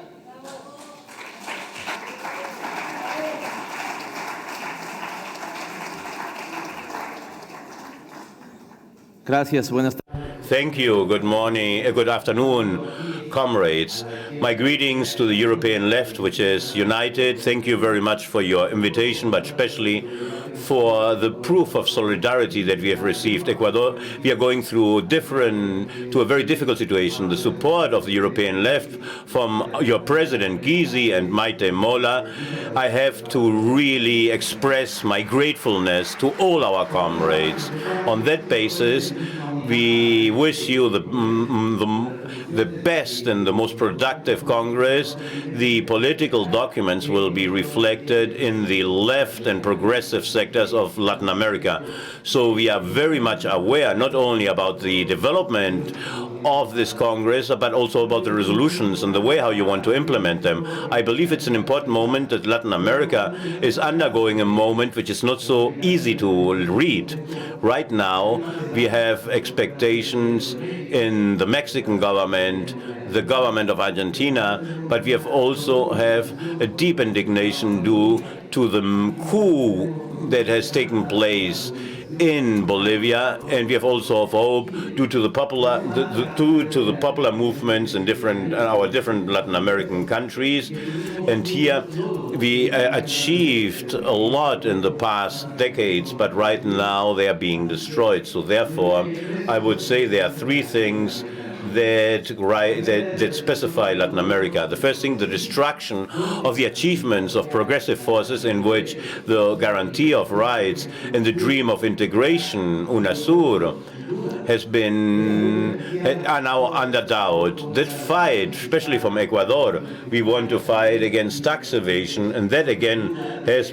Speaker 5: Gracias. Buenas tardes.
Speaker 8: Thank you. Good morning, good afternoon, comrades. My greetings to the European left, which is united. Thank you very much for your invitation, but especially for the proof of solidarity that we have received. Ecuador, we are going through a very difficult situation. The support of the European left from your President Gysi and Maite Mola, I have to really express my gratefulness to all our comrades. On that basis, we wish you the best and the most productive Congress. The political documents will be reflected in the left and progressive sectors of Latin America. So we are very much aware not only about the development of this Congress, but also about the resolutions and the way how you want to implement them. I believe it's an important moment that Latin America is undergoing a moment which is not so easy to read. Right now, we have expectations in the Mexican government, the government of Argentina, but we also have a deep indignation due to the coup that has taken place in Bolivia, and we have also of hope due to the popular movements in our different Latin American countries. And here we achieved a lot in the past decades, but right now they are being destroyed. So therefore, I would say there are three things that specify Latin America. The first thing, the destruction of the achievements of progressive forces in which the guarantee of rights and the dream of integration, UNASUR, are now under doubt. That fight, especially from Ecuador, we want to fight against tax evasion, and that again has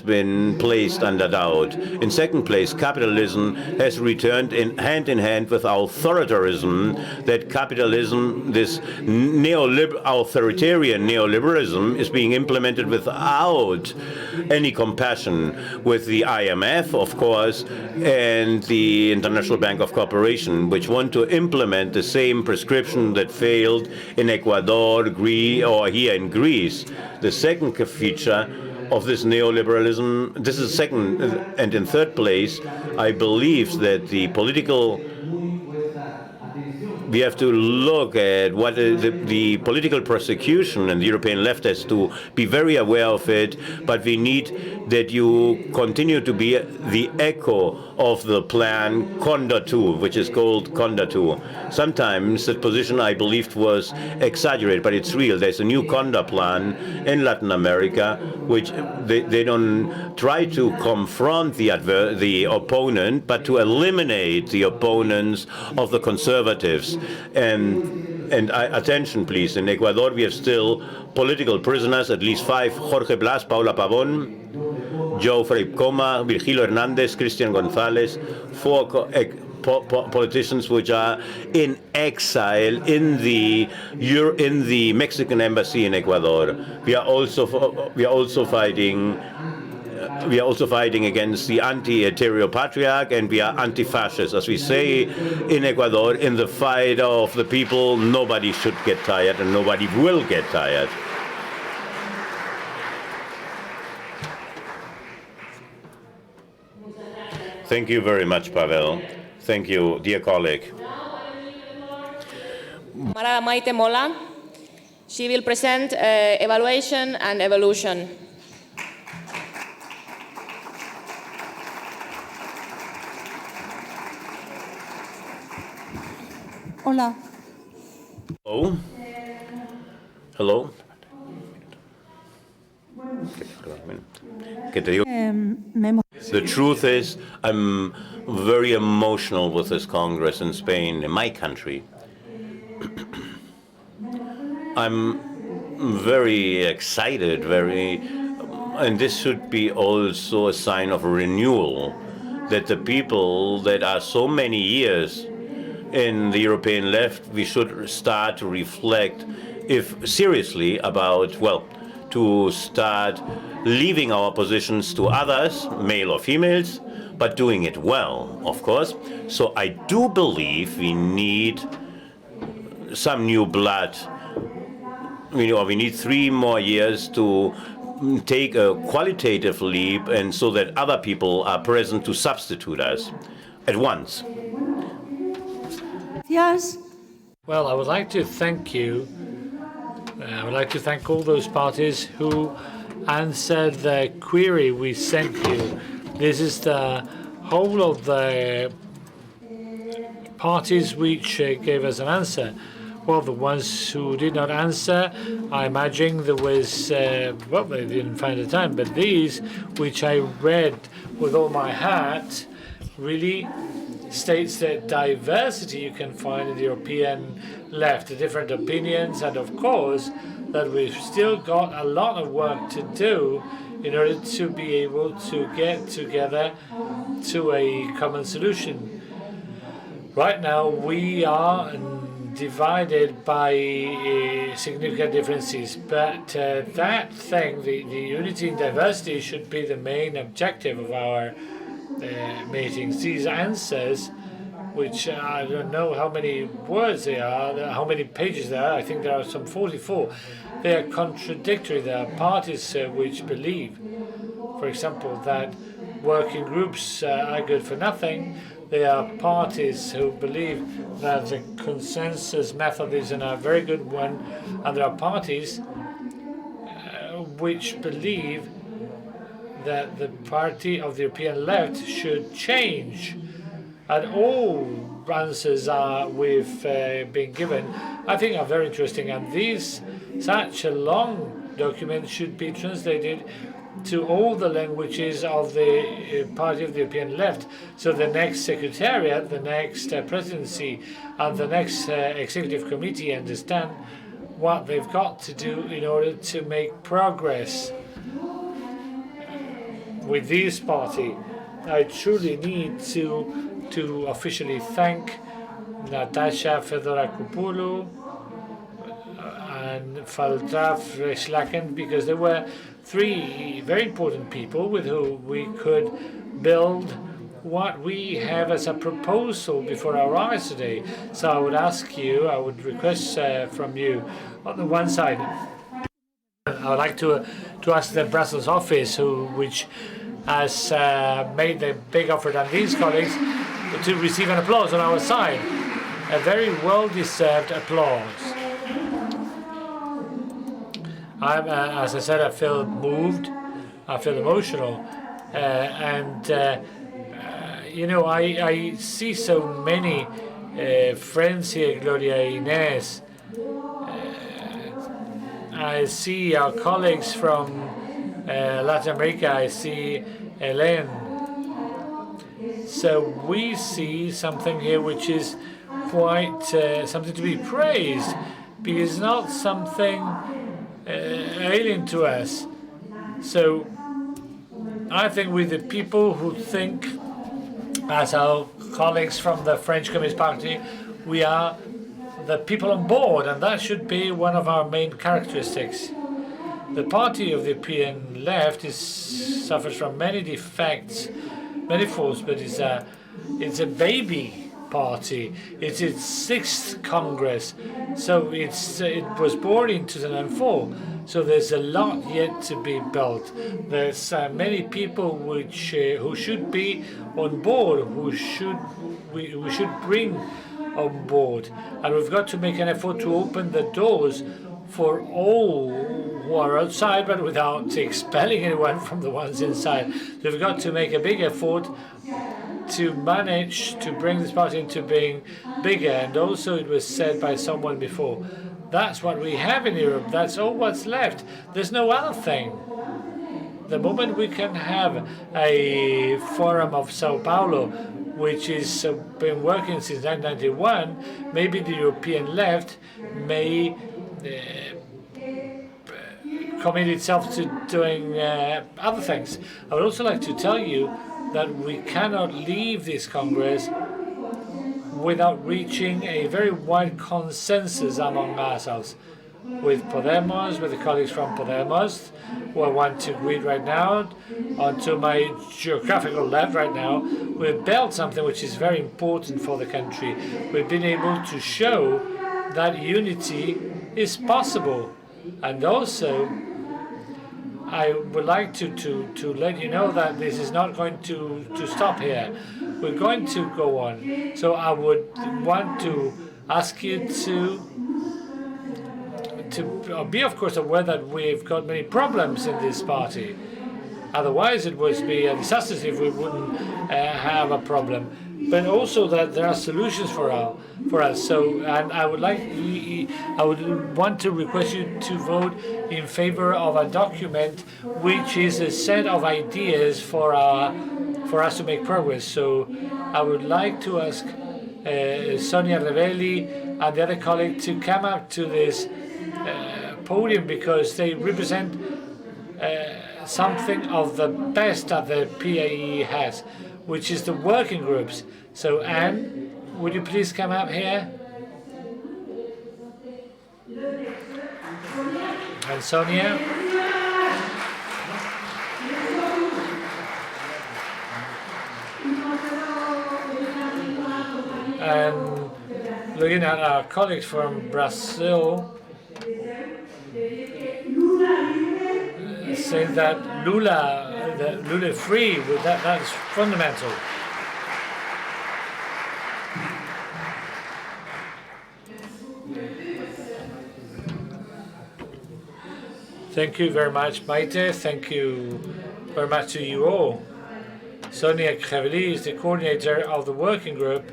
Speaker 8: been placed under doubt. In second place, capitalism has returned in hand with authoritarianism. That capitalism, this authoritarian neoliberalism, is being implemented without any compassion, with the IMF, of course, and the International Bank of Cooperation, which want to implement the same prescription that failed in Ecuador, or here in Greece. The second feature of this neoliberalism, this is second, and in third place, I believe that we have to look at what the political persecution, and the European left has to be very aware of it, but we need that you continue to be the echo of the plan Condor 2, which is called Condor 2. Sometimes that position I believed was exaggerated, but it's real. There's a new Condor plan in Latin America, which they don't try to confront the opponent, but to eliminate the opponents of the conservatives. And attention, please. In Ecuador, we have still political prisoners, at least 5: Jorge Blas, Paula Pavón, Joe Frei Coma, Virgilio Hernandez, Cristian González, 4 politicians which are in exile in the Mexican embassy in Ecuador. We are also fighting against the anti-Eterio patriarch, and we are anti-fascist. As we say in Ecuador, in the fight of the people, nobody should get tired, and nobody will get tired. Thank you very much, Pavel. Thank you, dear colleague.
Speaker 2: Mara Maite Mola. She will present evaluation and evolution.
Speaker 6: Hola.
Speaker 8: Hello. Hello. The truth is, I'm very emotional with this Congress in Spain, in my country. I'm very excited, and this should be also a sign of renewal, that the people that are so many years in the European left, we should start to reflect seriously about, to start leaving our positions to others, male or females, but doing it well, of course. So I do believe we need some new blood. We need 3 more years to take a qualitative leap, and so that other people are present to substitute us at once.
Speaker 6: Yes.
Speaker 3: Well, I would like to thank you. I would like to thank all those parties who answered the query we sent you. This is the whole of the parties which gave us an answer. Well, the ones who did not answer, I imagine there was, they didn't find the time, but these, which I read with all my heart, really states that diversity you can find in the European left, the different opinions, and of course that we've still got a lot of work to do in order to be able to get together to a common solution. Right now we are divided by significant differences, but that thing, the unity and diversity, should be the main objective of our meetings. These answers, which I don't know how many words they are, how many pages there are, I think there are some 44. They are contradictory. There are parties which believe, for example, that working groups are good for nothing. They are parties who believe that the consensus method is a very good one, and there are parties which believe that the party of the European left should change. And all answers we've been given, I think, are very interesting. And such a long document should be translated to all the languages of the party of the European left. So the next secretariat, the next presidency, and the next executive committee understand what they've got to do in order to make progress with this party. I truly need to officially thank Natasha Fedorakopoulou and Faltraf Schlacken, because they were three very important people with whom we could build what we have as a proposal before our eyes today. So I would request from you, on the one side, I would like to ask the Brussels office, which has made the big effort, and these colleagues, to receive an applause on our side, a very well-deserved applause. As I said, I feel moved, I feel emotional, I see so many friends here, Gloria, Inés. I see our colleagues from Latin America. I see Hélène. So we see something here which is quite something to be praised, because it's not something alien to us. So I think with the people who think as our colleagues from the French Communist Party, we are the people on board, and that should be one of our main characteristics. The party of the European left suffers from many defects, many faults, but it's a baby party. It's its 6th Congress, so it was born in 2004. So there's a lot yet to be built. There's many people who should be on board, we should bring on board, and we've got to make an effort to open the doors for all who are outside, but without expelling anyone from the ones inside. So we've got to make a big effort to manage to bring this party into being bigger. And also, it was said by someone before, that's what we have in Europe. That's all what's left. There's no other thing. The moment we can have a Forum of Sao Paulo, which has been working since 1991, maybe the European left may commit itself to doing other things. I would also like to tell you that we cannot leave this Congress without reaching a very wide consensus among ourselves, with Podemos, with the colleagues from Podemos, who I want to greet right now, onto my geographical left right now. We've built something which is very important for the country. We've been able to show that unity is possible. And also, I would like to let you know that this is not going to stop here. We're going to go on. So I would want to ask you to be, of course, aware that we've got many problems in this party. Otherwise, it would be a disaster if we wouldn't have a problem. But also that there are solutions for us. So, and I would want to request you to vote in favor of a document which is a set of ideas for us to make progress. So, I would like to ask Sonia Revelli and the other colleague to come up to this podium, because they represent something of the best that the PAE has, which is the working groups. So Anne, would you please come up here? And Sonia. And looking at our colleagues from Brazil, saying that Lula the Lula free. That's fundamental. Thank you very much, Maite. Thank you very much to you all. Sonia Crevelli is the coordinator of the working group,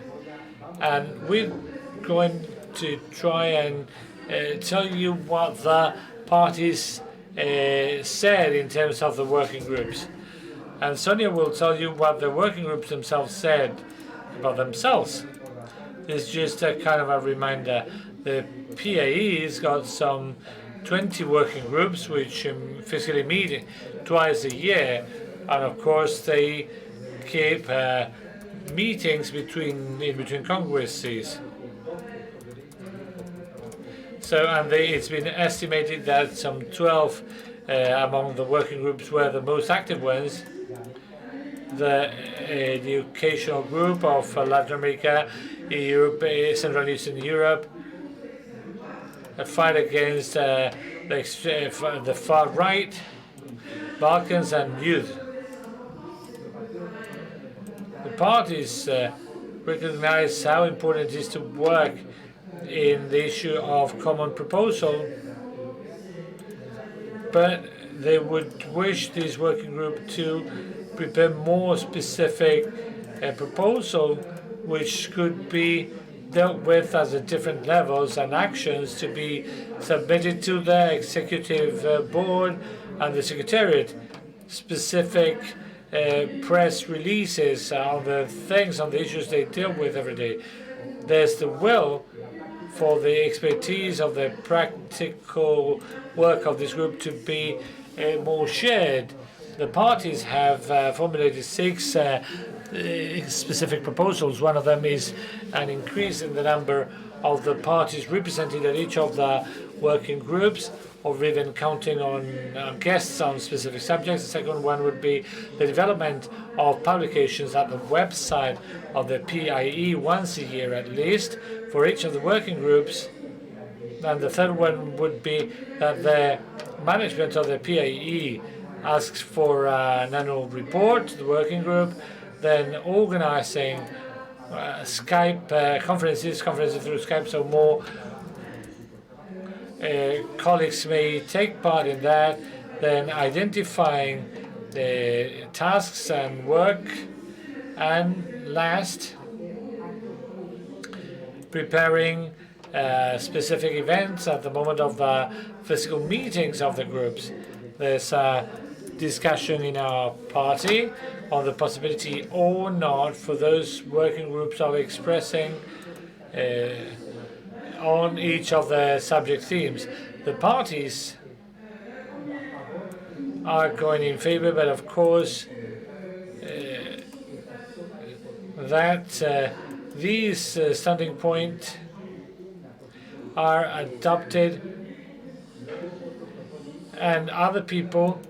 Speaker 3: and we're going to try and tell you what the parties said in terms of the working groups. And Sonia will tell you what the working groups themselves said about themselves. It's just a kind of a reminder. The PAE's got some 20 working groups which physically meet twice a year, and of course they keep meetings in between congresses. So, and it's been estimated that some 12 among the working groups were the most active ones. The educational group of Latin America, Europe, Central and Eastern Europe, a fight against the far right, Balkans and youth. The parties recognize how important it is to work in the issue of common proposal, but they would wish this working group to prepare more specific proposal which could be dealt with at the different levels and actions to be submitted to the executive board and the secretariat. Specific press releases on the things, on the issues they deal with every day. There's the will for the expertise of the practical work of this group to be more shared. The parties have formulated 6 specific proposals. One of them is an increase in the number of the parties represented at each of the working groups, or even counting on guests on specific subjects. The second one would be the development of publications at the website of the PIE once a year at least for each of the working groups. And the third one would be that the management of the PIE asks for an annual report to the working group, then organizing Skype conferences through Skype, so more colleagues may take part in that, then identifying the tasks and work, and last, preparing specific events at the moment of the physical meetings of the groups. There's a discussion in our party on the possibility or not for those working groups of expressing on each of the subject themes. The parties are going in favor, but of course that these standing points are adopted, and other people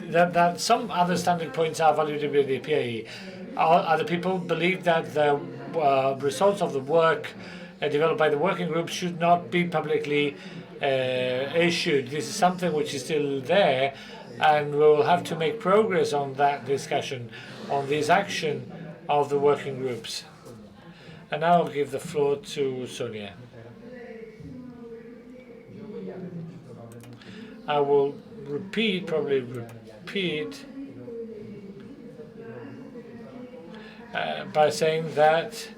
Speaker 3: that some other standing points are valued by the PAE. Other people believe that the results of the work developed by the working group should not be publicly issued. This is something which is still there, and we will have to make progress on that discussion, on this action of the working groups. And now I'll give the floor to Sonia. I will probably repeat by saying that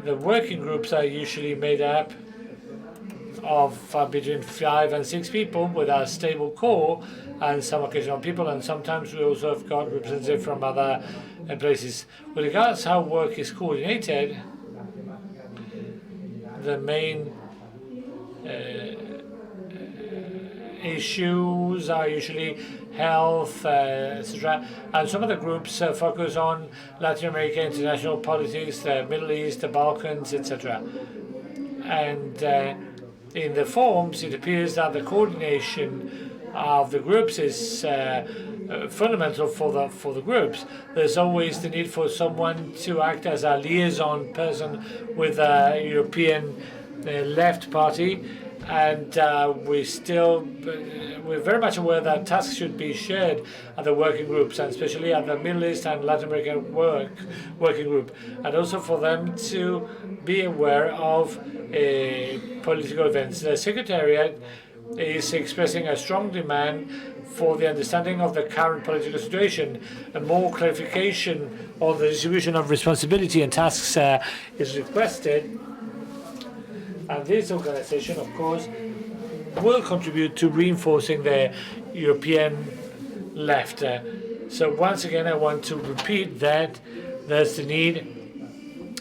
Speaker 3: the working groups are usually made up of between 5 and 6 people with a stable core and some occasional people, and sometimes we also have got representatives from other places. With regards how work is coordinated, the main issues are usually health, etc. And some of the groups focus on Latin America, international politics, the Middle East, the Balkans, etc. And in the forms, it appears that the coordination of the groups is fundamental for the groups. There's always the need for someone to act as a liaison person with a European left party, And we're very much aware that tasks should be shared at the working groups, and especially at the Middle East and Latin American working group, and also for them to be aware of political events. The Secretariat is expressing a strong demand for the understanding of the current political situation, and more clarification on the distribution of responsibility and tasks is requested. And this organization, of course, will contribute to reinforcing the European left. So once again, I want to repeat that there's the need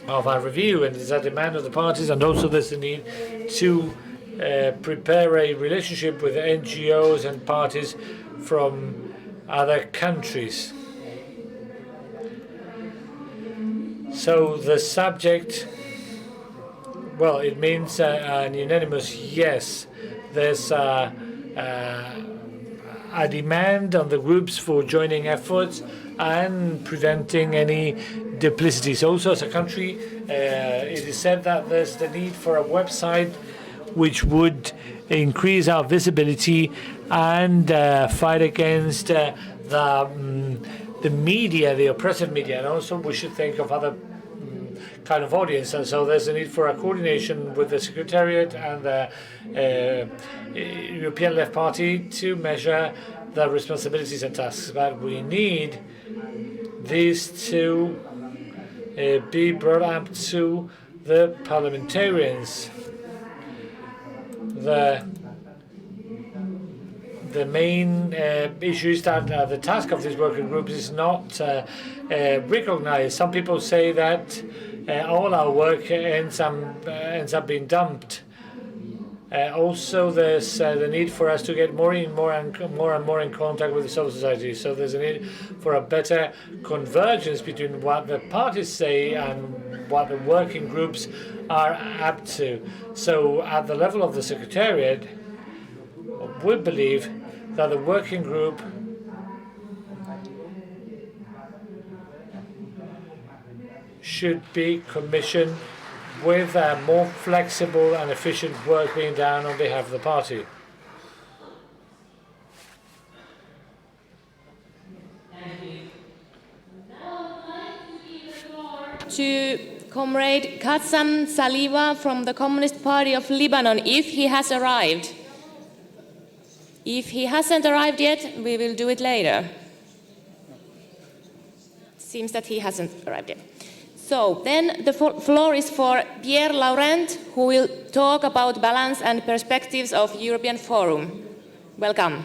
Speaker 3: of a review, and there's a demand of the parties, and also there's the need to prepare a relationship with NGOs and parties from other countries. So the subject, well, it means an unanimous yes. There's a demand on the groups for joining efforts and preventing any duplicities. Also, as a country, it is said that there's the need for a website which would increase our visibility and fight against the media, the oppressive media. And also, we should think of other kind of audience, and so there's a need for a coordination with the Secretariat and the European Left Party to measure the responsibilities and tasks. But we need these to be brought up to the parliamentarians. The main issue is that the task of these working groups is not recognized. Some people say that all our work ends up being dumped. Also, there's the need for us to get more and more in contact with the civil society. So there's a need for a better convergence between what the parties say and what the working groups are up to. So at the level of the Secretariat, we believe that the working group should be commissioned with more flexible and efficient work being done on behalf of the party.
Speaker 2: To Comrade Qassam Saliba from the Communist Party of Lebanon, if he has arrived. If he hasn't arrived yet, we will do it later. Seems that he hasn't arrived yet. So then the floor is for Pierre Laurent, who will talk about balance and perspectives of European Forum. Welcome.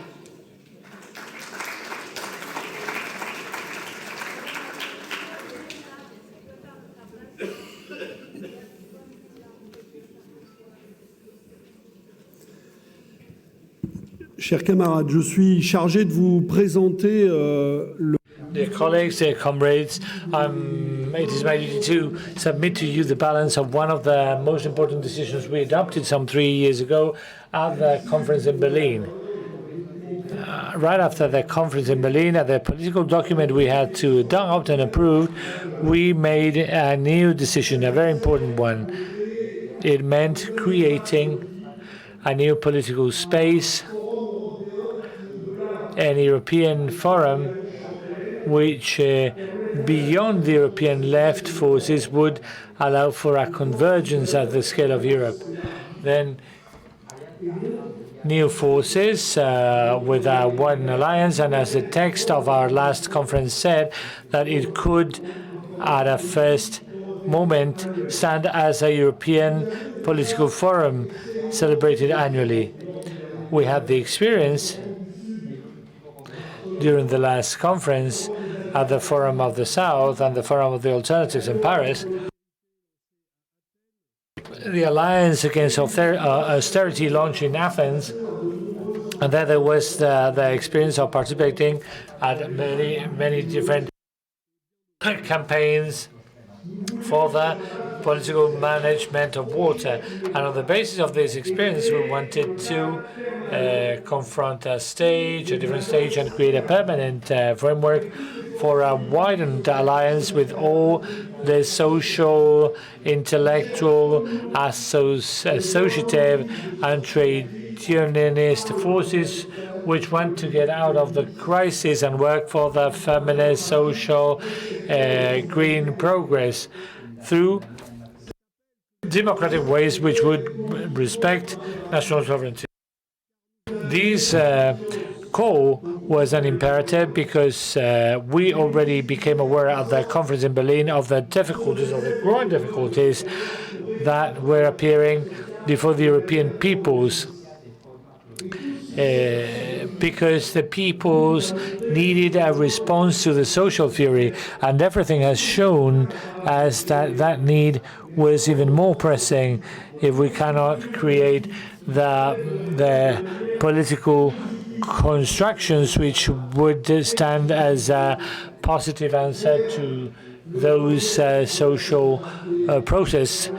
Speaker 9: Chers camarades, je suis chargé de vous présenter le...
Speaker 3: Dear colleagues, dear comrades, it is my duty to submit to you the balance of one of the most important decisions we adopted some 3 years ago at the conference in Berlin. Right after the conference in Berlin, at the political document we had to adopt and approve, we made a new decision, a very important one. It meant creating a new political space, an European forum which, beyond the European left forces, would allow for a convergence at the scale of Europe. Then new forces with a one alliance, and as the text of our last conference said, that it could, at a first moment, stand as a European political forum celebrated annually. We had the experience during the last conference at the Forum of the South and the Forum of the Alternatives in Paris. The Alliance Against Austerity launched in Athens, and then there was the experience of participating at many different campaigns for the political management of water. And on the basis of this experience, we wanted to confront a different stage, and create a permanent framework for a widened alliance with all the social, intellectual, associative, and trade unionist forces which want to get out of the crisis and work for the feminist, social, green progress through democratic ways which would respect national sovereignty. This call was an imperative because we already became aware at the conference in Berlin of the difficulties, of the growing difficulties that were appearing before the European peoples, because the peoples needed a response to the social theory, and everything has shown us that that need was even more pressing if we cannot create the political constructions which would stand as a positive answer to those social protests.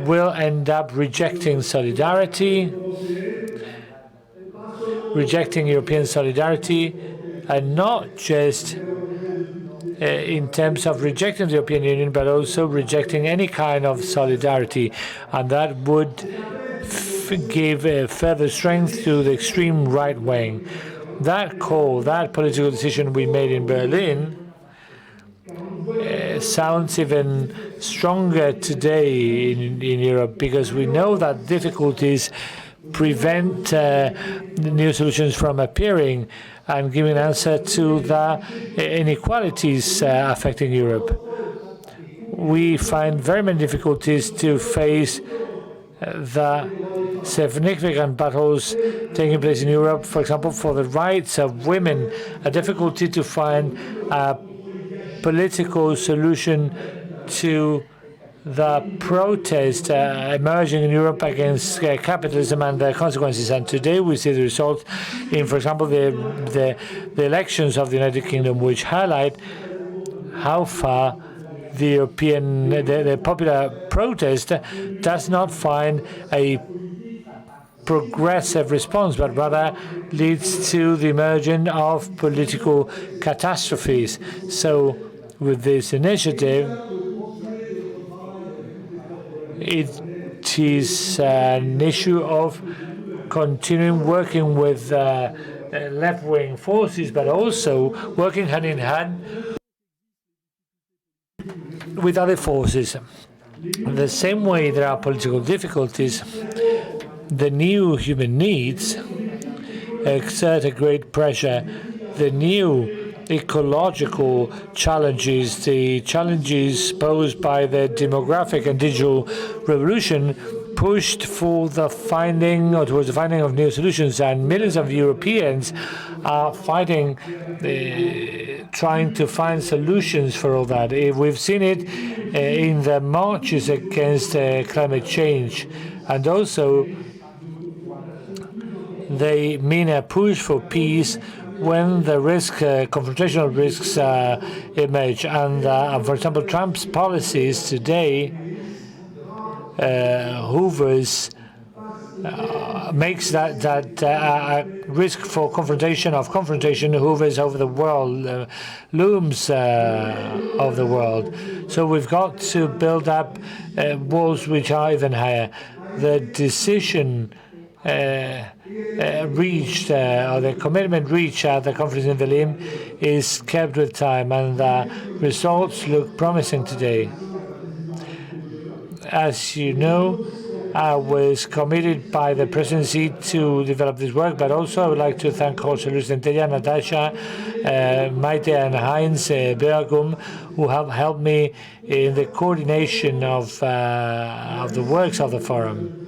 Speaker 3: Will end up rejecting solidarity, rejecting European solidarity, and not just in terms of rejecting the European Union, but also rejecting any kind of solidarity. And that would give further strength to the extreme right wing. That call, that political decision we made in Berlin, sounds even stronger today in Europe, because we know that difficulties prevent new solutions from appearing and giving an answer to the inequalities affecting Europe. We find very many difficulties to face the significant battles taking place in Europe, for example, for the rights of women, a difficulty to find a political solution to the protest emerging in Europe against capitalism and the consequences. And today we see the result in, for example, the elections of the United Kingdom, which highlight how far the popular protest does not find a progressive response, but rather leads to the emergence of political catastrophes. So with this initiative, it is an issue of continuing working with left-wing forces, but also working hand in hand with other forces. The same way there are political difficulties, the new human needs exert a great pressure. The new ecological challenges, the challenges posed by the demographic and digital revolution, pushed for the finding, or towards the finding of new solutions, and millions of Europeans are fighting, trying to find solutions for all that. We've seen it in the marches against climate change, and also they mean a push for peace when the confrontational risks emerge. And for example, Trump's policies today makes that risk for confrontation hovers over the world, looms of the world. So we've got to build up walls which are even higher. The decision reached, or the commitment reached at the conference in Berlin is kept with time, and the results look promising today. As you know, I was committed by the presidency to develop this work, but also I would like to thank José Luis Centella, Natasha, Maite and Heinz Bergum, who have helped me in the coordination of the works of the forum.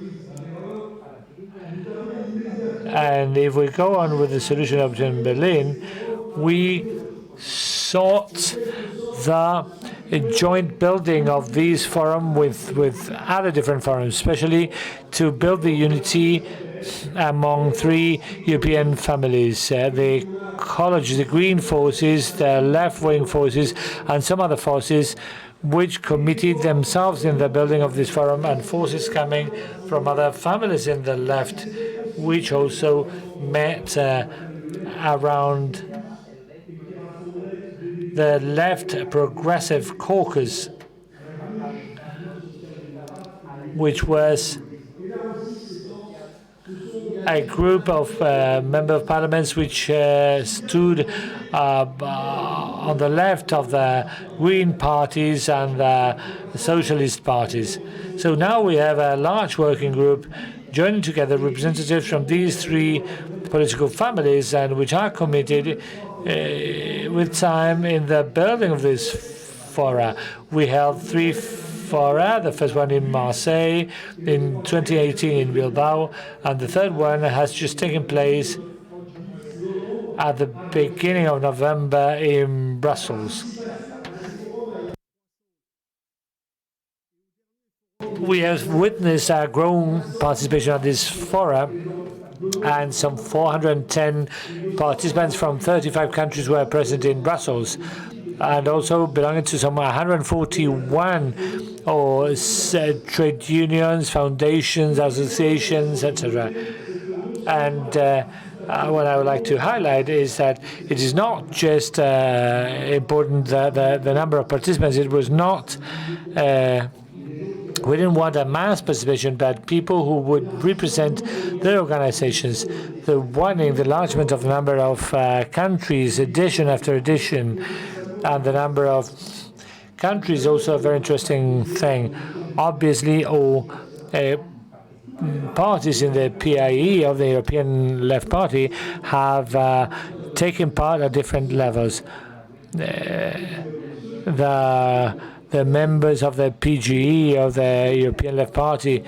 Speaker 3: And if we go on with the solution up in Berlin, we sought the joint building of these forums with other different forums, especially to build the unity among three European families, the ecologists, the green forces, the left-wing forces, and some other forces which committed themselves in the building of this forum, and forces coming from other families in the left, which also met around the Left Progressive Caucus, which was a group of member of parliaments which stood on the left of the Green parties and the Socialist parties. So now we have a large working group joining together representatives from these three political families, and which are committed with time in the building of this fora. We held three fora, the first one in Marseille, in 2018 in Bilbao, and the third one has just taken place at the beginning of November in Brussels. We have witnessed a growing participation at this forum, and some 410 participants from 35 countries were present in Brussels, and also belonging to some 141 trade unions, foundations, associations, etc. And what I would like to highlight is that it is not just important the number of participants. It was not we didn't want a mass participation, but people who would represent their organizations. The widening, the enlargement of the number of countries, edition after edition, and the number of countries also a very interesting thing. Obviously, all parties in the PIE of the European Left Party have taken part at different levels. The members of the PGE of the European Left Party,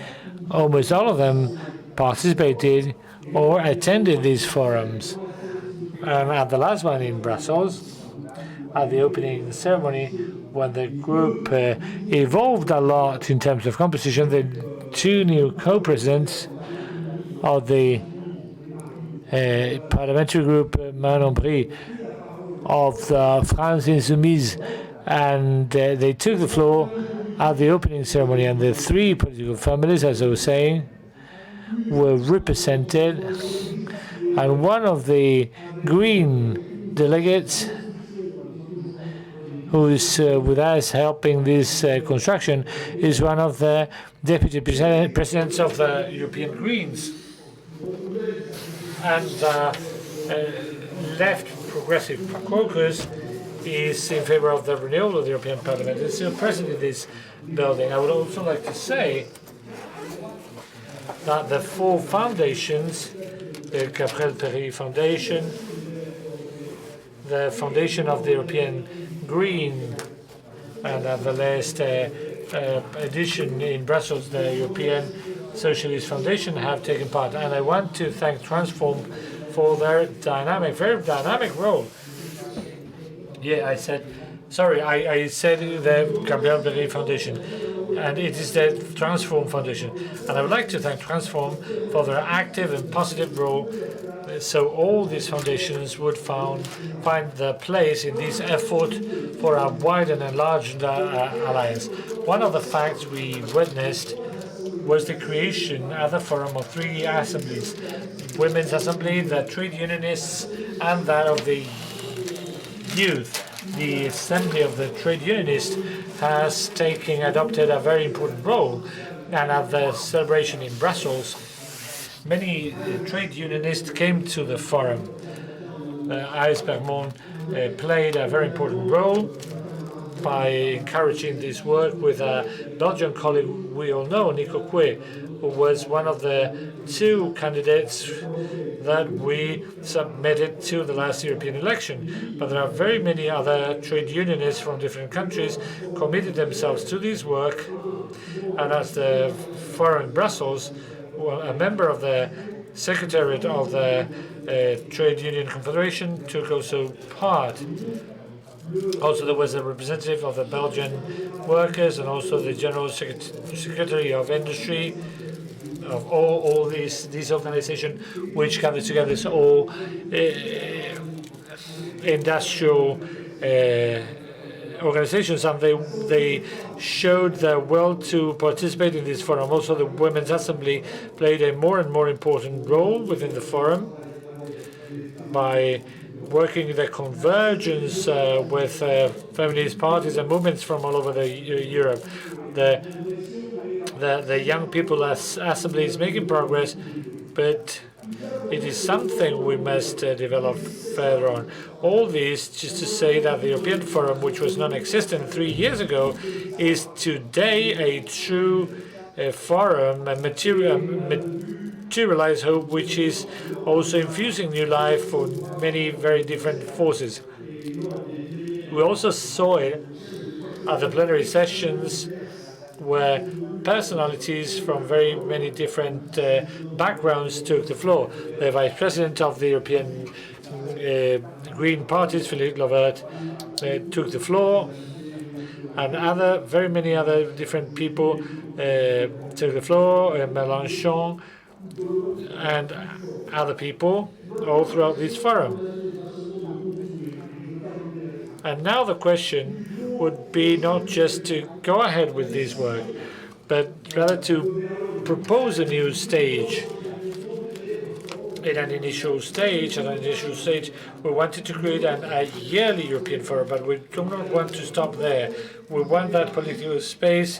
Speaker 3: almost all of them participated or attended these forums. And at the last one in Brussels, at the opening ceremony, when the group evolved a lot in terms of composition, the two new co-presidents of the parliamentary group, Manon Brie, of the France Insoumise, and they took the floor at the opening ceremony, and the three political families, as I was saying, were represented, and one of the Green delegates who is with us helping this construction is one of the deputy presidents of the European Greens. And the Left Progressive Caucus is in favor of the renewal of the European Parliament. It's still present in this building. I would also like to say that the four foundations, the Gabriel Péry Foundation, the Foundation of the European Green, and at the last edition in Brussels, the European Socialist Foundation have taken part. And I want to thank Transform for their very dynamic role. Yeah, I said the Gabriel Péry Foundation, and it is the Transform Foundation. And I would like to thank Transform for their active and positive role, so all these foundations would find their place in this effort for a wide and enlarged alliance. One of the facts we witnessed was the creation at the forum of three assemblies: Women's Assembly, the Trade Unionists, and that of the Youth. The Assembly of the Trade Unionists has adopted a very important role, and at the celebration in Brussels, many trade unionists came to the forum. Iris Bergmont played a very important role by encouraging this work with a Belgian colleague we all know, Nico Coué, who was one of the two candidates that we submitted to the last European election. But there are very many other trade unionists from different countries committed themselves to this work. And as the forum in Brussels, a member of the Secretariat of the Trade Union Confederation took also part. Also, there was a representative of the Belgian workers and also the General Secretary of Industry, of all these organizations, which gather together all industrial organizations, and they showed their will to participate in this forum. Also, the Women's Assembly played a more and more important role within the forum by working the convergence with feminist parties and movements from all over Europe. The Young People Assembly is making progress, but it is something we must develop further on. All this just to say that the European Forum, which was non-existent 3 years ago, is today a true forum, a materialized hope, which is also infusing new life for many very different forces. We also saw it at the plenary sessions where personalities from very many different backgrounds took the floor. The Vice President of the European Green Parties, Philippe Lovert, took the floor, and very many other different people took the floor, Mélenchon and other people, all throughout this forum. And now the question would be not just to go ahead with this work, but rather to propose a new stage. At an initial stage, we wanted to create a yearly European Forum, but we do not want to stop there. We want that political space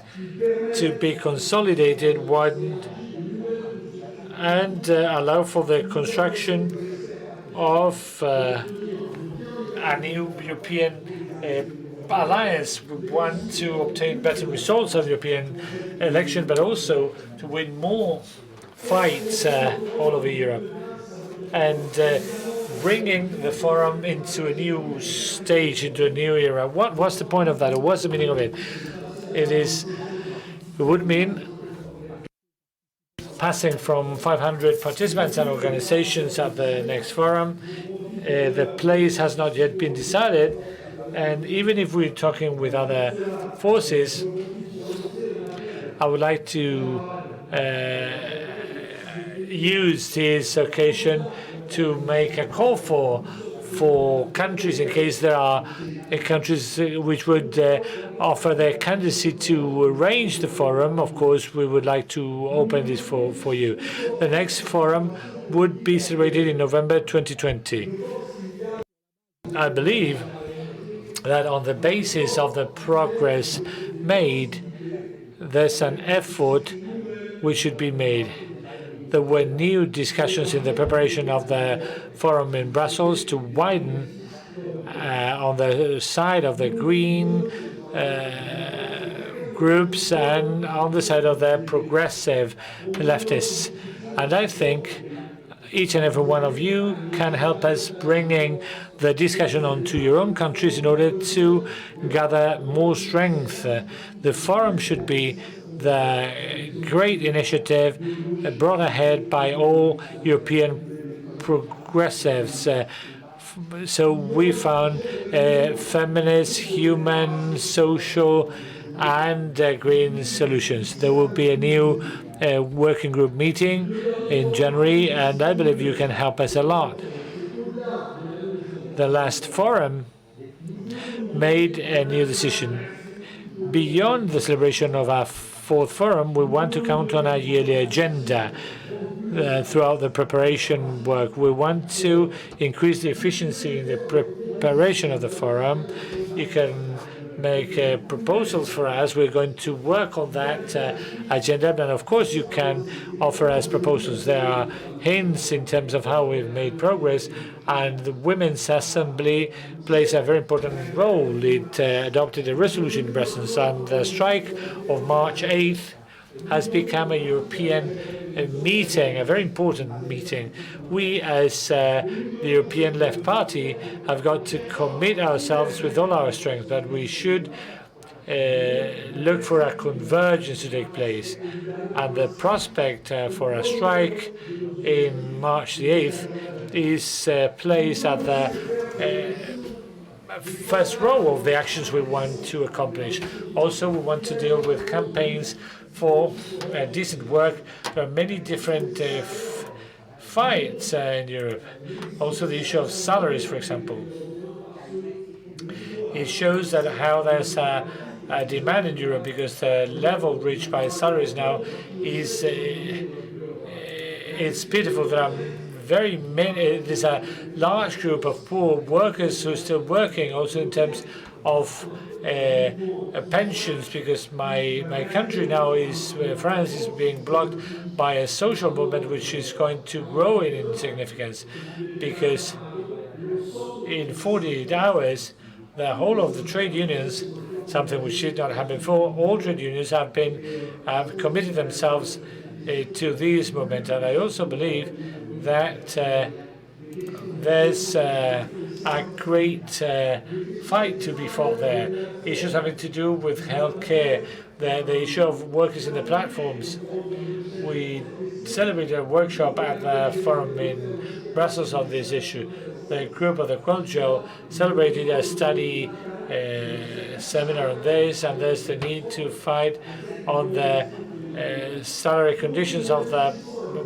Speaker 3: to be consolidated, widened, and allow for the construction of a new European alliance. We want to obtain better results of the European election, but also to win more fights all over Europe. And bringing the forum into a new stage, into a new era. What's the point of that, or what's the meaning of it? It would mean passing from 500 participants and organizations at the next forum. The place has not yet been decided, and even if we're talking with other forces, I would like to use this occasion to make a call for countries, in case there are countries which would offer their candidacy to arrange the forum. Of course, we would like to open this for you. The next forum would be celebrated in November 2020. I believe that on the basis of the progress made, there's an effort which should be made. There were new discussions in the preparation of the forum in Brussels to widen on the side of the green groups and on the side of the progressive leftists. And I think each and every one of you can help us bringing the discussion onto your own countries in order to gather more strength. The forum should be the great initiative brought ahead by all European progressives. So we found feminist, human, social, and green solutions. There will be a new working group meeting in January, and I believe you can help us a lot. The last forum made a new decision. Beyond the celebration of our fourth forum, we want to count on our yearly agenda throughout the preparation work. We want to increase the efficiency in the preparation of the forum. You can make proposals for us. We're going to work on that agenda, and of course you can offer us proposals. There are hints in terms of how we've made progress, and the Women's Assembly plays a very important role. It adopted a resolution in Brussels, and the strike of March 8th has become a European meeting, a very important meeting. We, as the European Left Party, have got to commit ourselves with all our strength, but we should look for a convergence to take place. And the prospect for a strike in March the 8th is placed at the first row of the actions we want to accomplish. Also, we want to deal with campaigns for decent work. There are many different fights in Europe. Also, the issue of salaries, for example. It shows that how there's a demand in Europe, because the level reached by salaries now is it's pitiful. There are there's a large group of poor workers who are still working, also in terms of pensions, because my country now France is being blocked by a social movement which is going to grow in significance, because in 48 hours the whole of the trade unions, something which did not happen before, all trade unions have committed themselves to this movement. And I also believe that there's a great fight to be fought there. Issues having to do with healthcare, the issue of workers in the platforms. We celebrated a workshop at the forum in Brussels on this issue. The group of the Qualjo celebrated a study seminar on this, and there's the need to fight on the salary conditions of the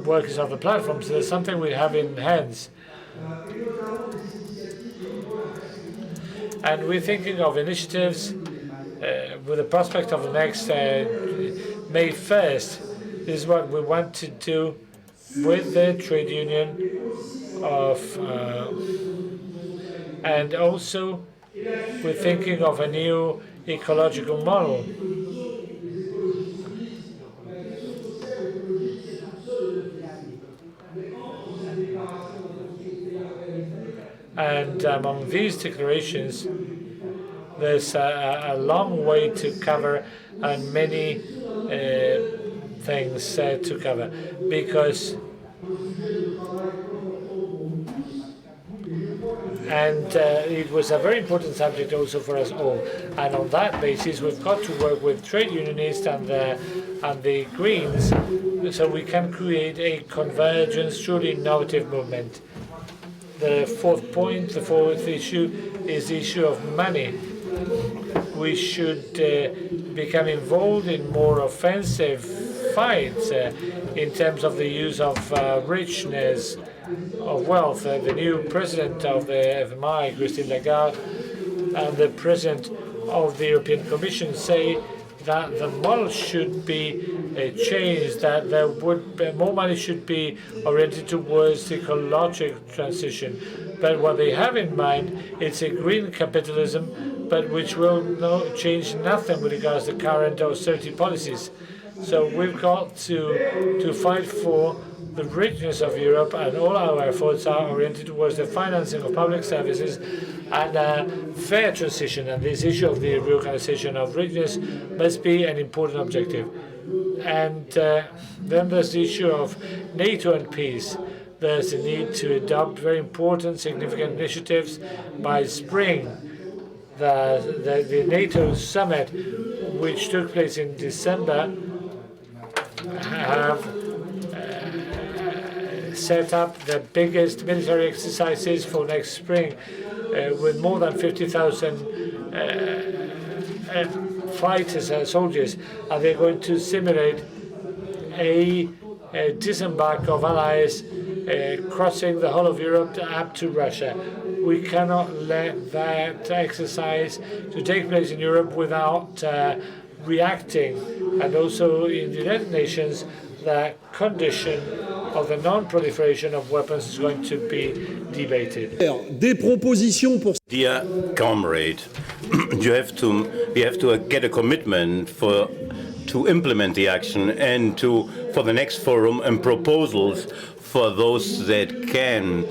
Speaker 3: workers of the platforms. So there's something we have in hands. And we're thinking of initiatives with the prospect of the next May 1st. This is what we want to do with the trade union and also we're thinking of a new ecological model. And among these declarations, there's a long way to cover and many things to cover, because it was a very important subject also for us all. And on that basis, we've got to work with trade unionists and the Greens, so we can create a convergence, truly innovative movement. The fourth point, the fourth issue, is the issue of money. We should become involved in more offensive fights in terms of the use of richness, of wealth. The new president of the FMI, Christine Lagarde, and the president of the European Commission say that the model should be changed, that more money should be oriented towards ecological transition. But what they have in mind, it's a green capitalism, but which will change nothing with regards to current austerity policies. So we've got to fight for the richness of Europe, and all our efforts are oriented towards the financing of public services and a fair transition. And this issue of the reorganization of richness must be an important objective. And then there's the issue of NATO and peace. There's the need to adopt very important, significant initiatives by spring. The NATO summit, which took place in December, have set up the biggest military exercises for next spring, with more than 50,000 fighters and soldiers, and they're going to simulate a disembark of allies crossing the whole of Europe up to Russia. We cannot let that exercise to take place in Europe without reacting. And also in the United Nations, the condition of the non-proliferation of weapons is going to be debated.
Speaker 8: Dear comrade, we have to get a commitment to implement the action and for the next forum and proposals for those that can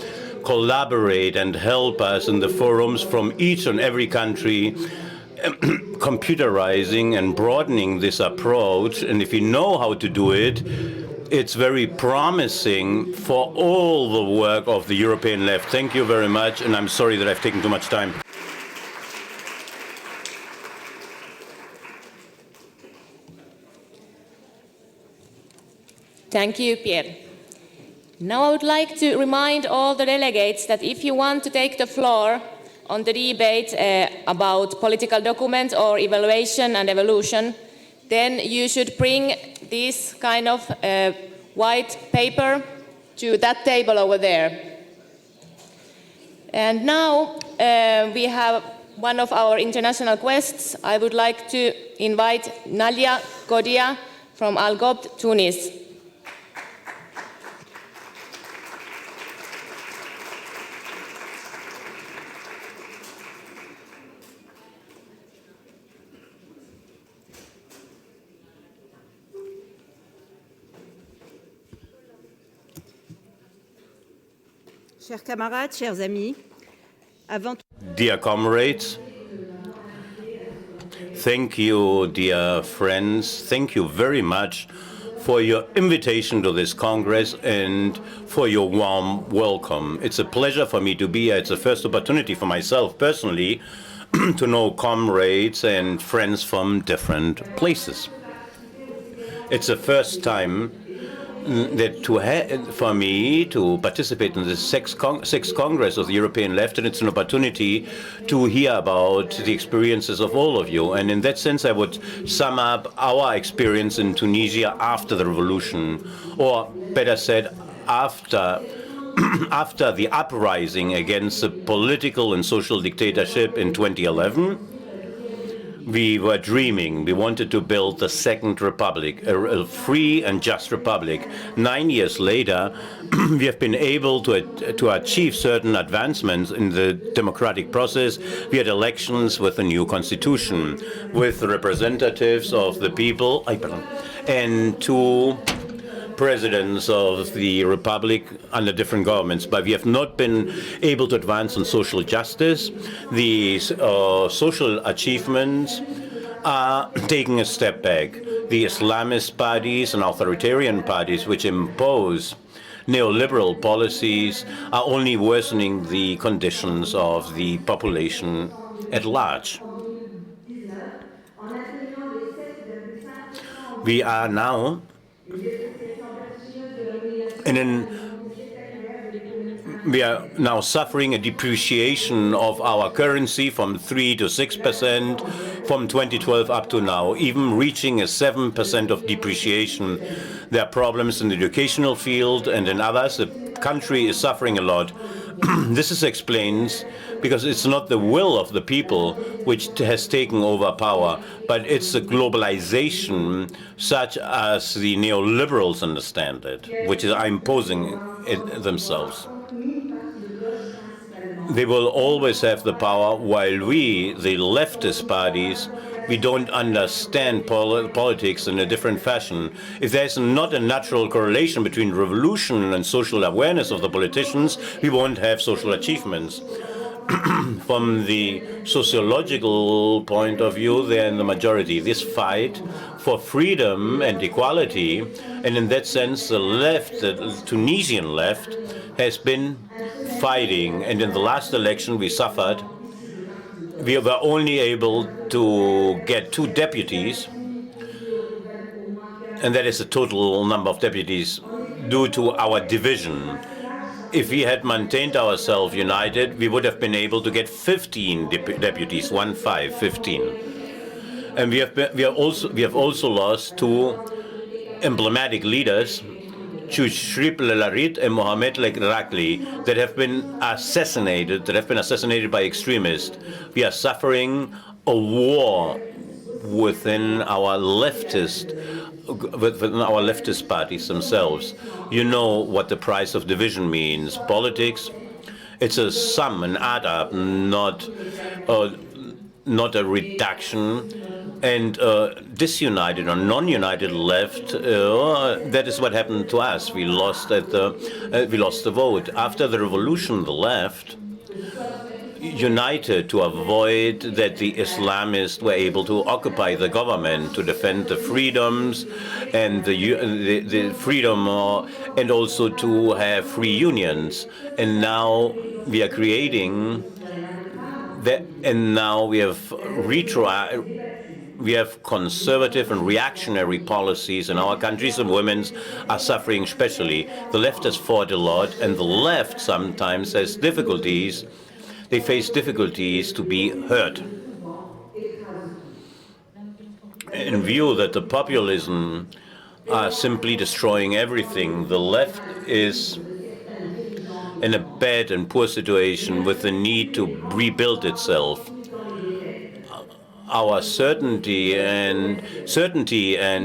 Speaker 8: collaborate and help us in the forums from each and every country, computerizing and broadening this approach. And if you know how to do it, it's very promising for all the work of the European left. Thank you very much, and I'm sorry that I've taken too much time.
Speaker 2: Thank you, Pierre. Now I would like to remind all the delegates that if you want to take the floor on the debate about political documents or evaluation and evolution, then you should bring this kind of white paper to that table over there. And now we have one of our international guests. I would like to invite Nalia Kodia from Al Ghobt, Tunis.
Speaker 10: Chers camarades, chers amis, avant
Speaker 8: Dear comrades, thank you, dear friends. Thank you very much for your invitation to this Congress and for your warm welcome. It's a pleasure for me to be here. It's a first opportunity for myself personally to know comrades and friends from different places. It's the first time that for me to participate in the sixth Congress of the European Left, and it's an opportunity to hear about the experiences of all of you. And in that sense, I would sum up our experience in Tunisia after the revolution, or better said, after after the uprising against the political and social dictatorship in 2011. We were dreaming. We wanted to build the second republic, a free and just republic. 9 years later, we have been able to achieve certain advancements in the democratic process. We had elections with a new constitution, with representatives of the people, and two presidents of the republic under different governments, but we have not been able to advance on social justice. The social achievements are taking a step back. The Islamist parties and authoritarian parties which impose neoliberal policies are only worsening the conditions of the population at large. We are now we are now suffering a depreciation of our currency from 3 to 6% from 2012 up to now, even reaching a 7% of depreciation. There are problems in the educational field and in others. The country is suffering a lot. This is explained because it's not the will of the people which has taken over power, but it's a globalization such as the neoliberals understand it, which is imposing it themselves. They will always have the power, while we, the leftist parties, we don't understand politics in a different fashion. If there's not a natural correlation between revolution and social awareness of the politicians, we won't have social achievements. From the sociological point of view, they're in the majority. This fight for freedom and equality, and in that sense, the left, the Tunisian left, has been fighting. And in the last election, we suffered. We were only able to get 2 deputies, and that is the total number of deputies due to our division. If we had maintained ourselves united, we would have been able to get 15 deputies, 15. And we have also lost 2 emblematic leaders, Chushrip Lelarit and Mohamed Rakli, that have been assassinated by extremists. We are suffering a war within our leftist parties themselves. You know what the price of division means. Politics, it's a sum, an add up, not a reduction. And disunited or non-united left, that is what happened to us. We lost the vote. After the revolution, the left united to avoid that the Islamists were able to occupy the government, to defend the freedoms and the freedom, and also to have free unions. And now we are creating that, and now we have conservative and reactionary policies in our countries, and women are suffering especially. The left has fought a lot, and the left sometimes has difficulties. They face difficulties to be heard. In view that the populism are simply destroying everything, the left is in a bad and poor situation with the need to rebuild itself. Our certainty and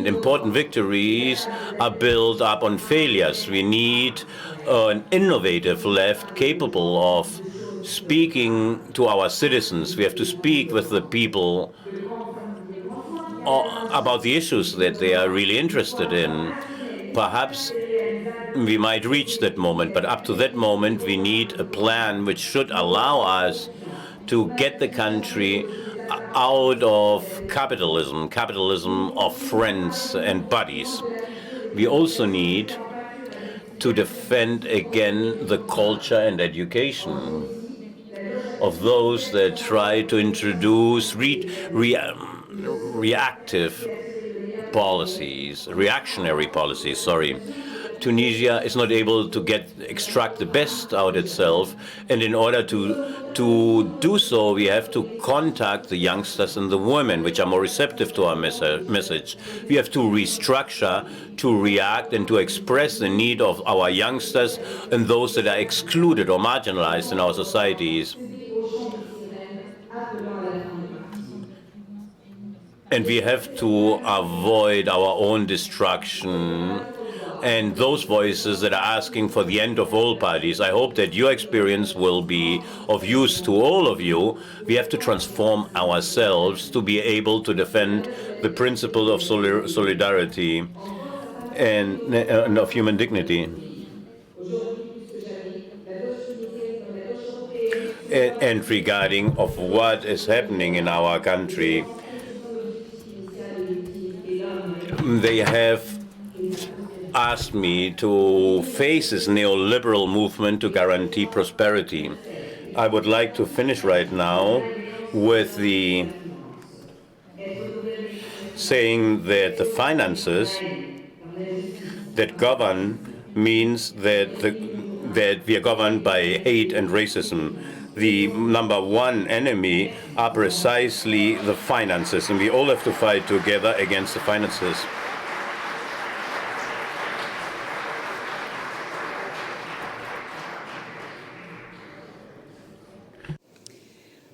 Speaker 8: important victories are built up on failures. We need an innovative left capable of speaking to our citizens. We have to speak with the people about the issues that they are really interested in. Perhaps we might reach that moment, but up to that moment, we need a plan which should allow us to get the country out of capitalism of friends and buddies. We also need to defend again the culture and education of those that try to introduce reactionary policies, Tunisia is not able to extract the best out itself, and in order to do so, we have to contact the youngsters and the women, which are more receptive to our message. We have to restructure, to react, and to express the need of our youngsters and those that are excluded or marginalized in our societies. And we have to avoid our own destruction and those voices that are asking for the end of all parties. I hope that your experience will be of use to all of you. We have to transform ourselves to be able to defend the principle of solidarity and of human dignity. And regarding of what is happening in our country, they have asked me to face this neoliberal movement to guarantee prosperity. I would like to finish right now with the saying that the finances that govern means that we are governed by hate and racism. The number one enemy are precisely the finances, and we all have to fight together against the finances.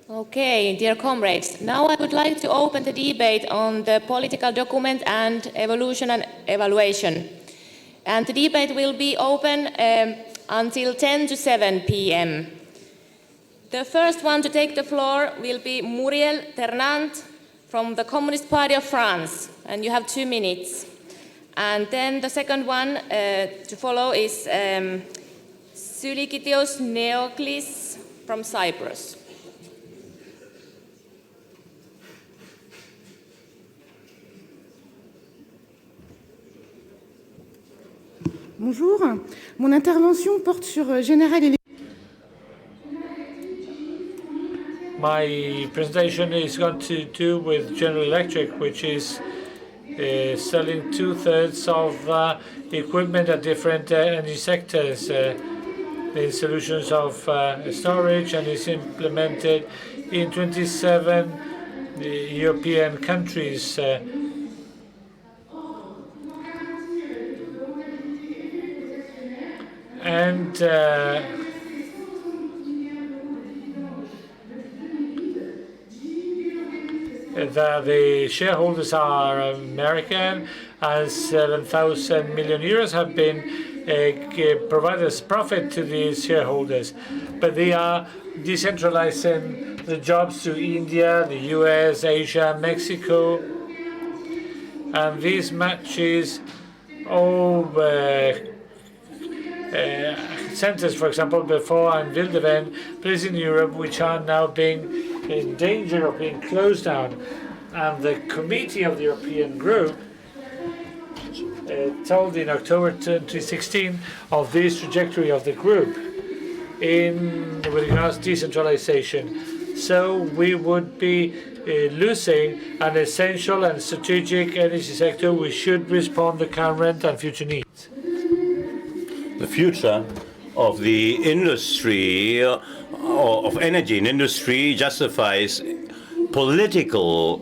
Speaker 2: Okay, dear comrades, now I would like to open the debate on the political document and evolution and evaluation. And the debate will be open until 10 to 7 p.m. The first one to take the floor will be Muriel Ternant from the Communist Party of France, and you have 2 minutes. And then the second one to follow is Sylikitios Neoklis from Cyprus.
Speaker 11: Bonjour, mon intervention porte sur General Electric.
Speaker 3: My presentation is going to do with General Electric, which is selling 2/3 of equipment at different energy sectors in solutions of storage, and is implemented in 27 European countries. And the shareholders are American, and 7,000 million euros have been provided as profit to these shareholders. But they are decentralizing the jobs to India, the US, Asia, Mexico, and this matches all centers, for example, before and Wildeven, places in Europe, which are now being in danger of being closed down. And the committee of the European group told in October 2016 of this trajectory of the group with regards to decentralization. So we would be losing an essential and strategic energy sector. We should respond to current and future needs.
Speaker 8: The future of the industry, of energy and industry, justifies political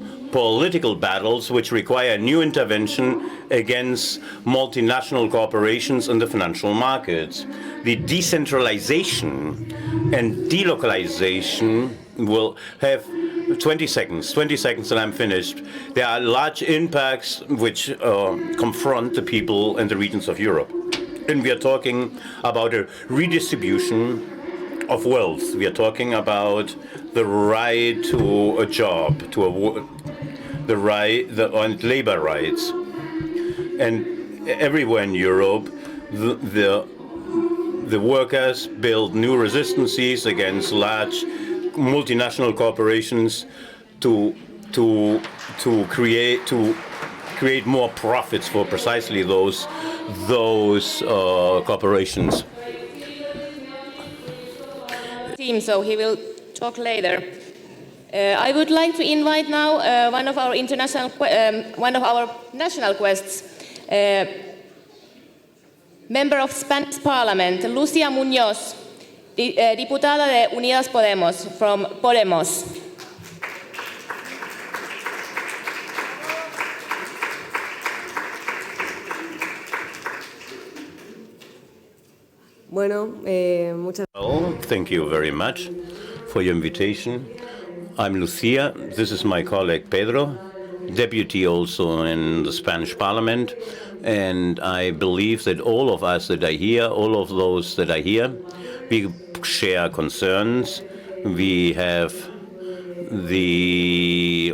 Speaker 8: battles which require new intervention against multinational corporations in the financial markets. The decentralization and delocalization will have 20 seconds and I'm finished. There are large impacts which confront the people in the regions of Europe. And we are talking about a redistribution of wealth. We are talking about the right to a job, and labor rights. And everywhere in Europe, the workers build new resistances against large multinational corporations to create more profits for precisely those corporations.
Speaker 2: So he will talk later. I would like to invite now one of our national guests, member of Spanish Parliament, Lucia Muñoz, diputada de Unidas Podemos, from Podemos.
Speaker 8: Well, thank you very much for your invitation. I'm Lucia. This is my colleague Pedro, deputy also in the Spanish Parliament. And I believe that all of us that are here, all of those that are here, we share concerns. We have we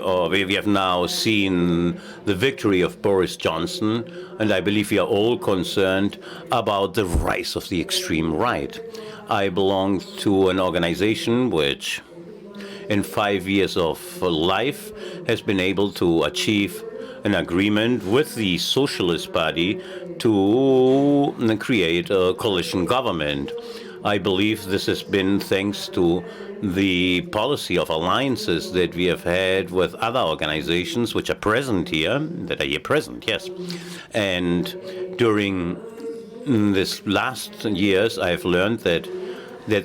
Speaker 8: have now seen the victory of Boris Johnson, and I believe we are all concerned about the rise of the extreme right. I belong to an organization which, in 5 years of life, has been able to achieve an agreement with the Socialist Party to create a coalition government. I believe this has been thanks to the policy of alliances that we have had with other organizations which are present here, yes. And during this last years, I've learned that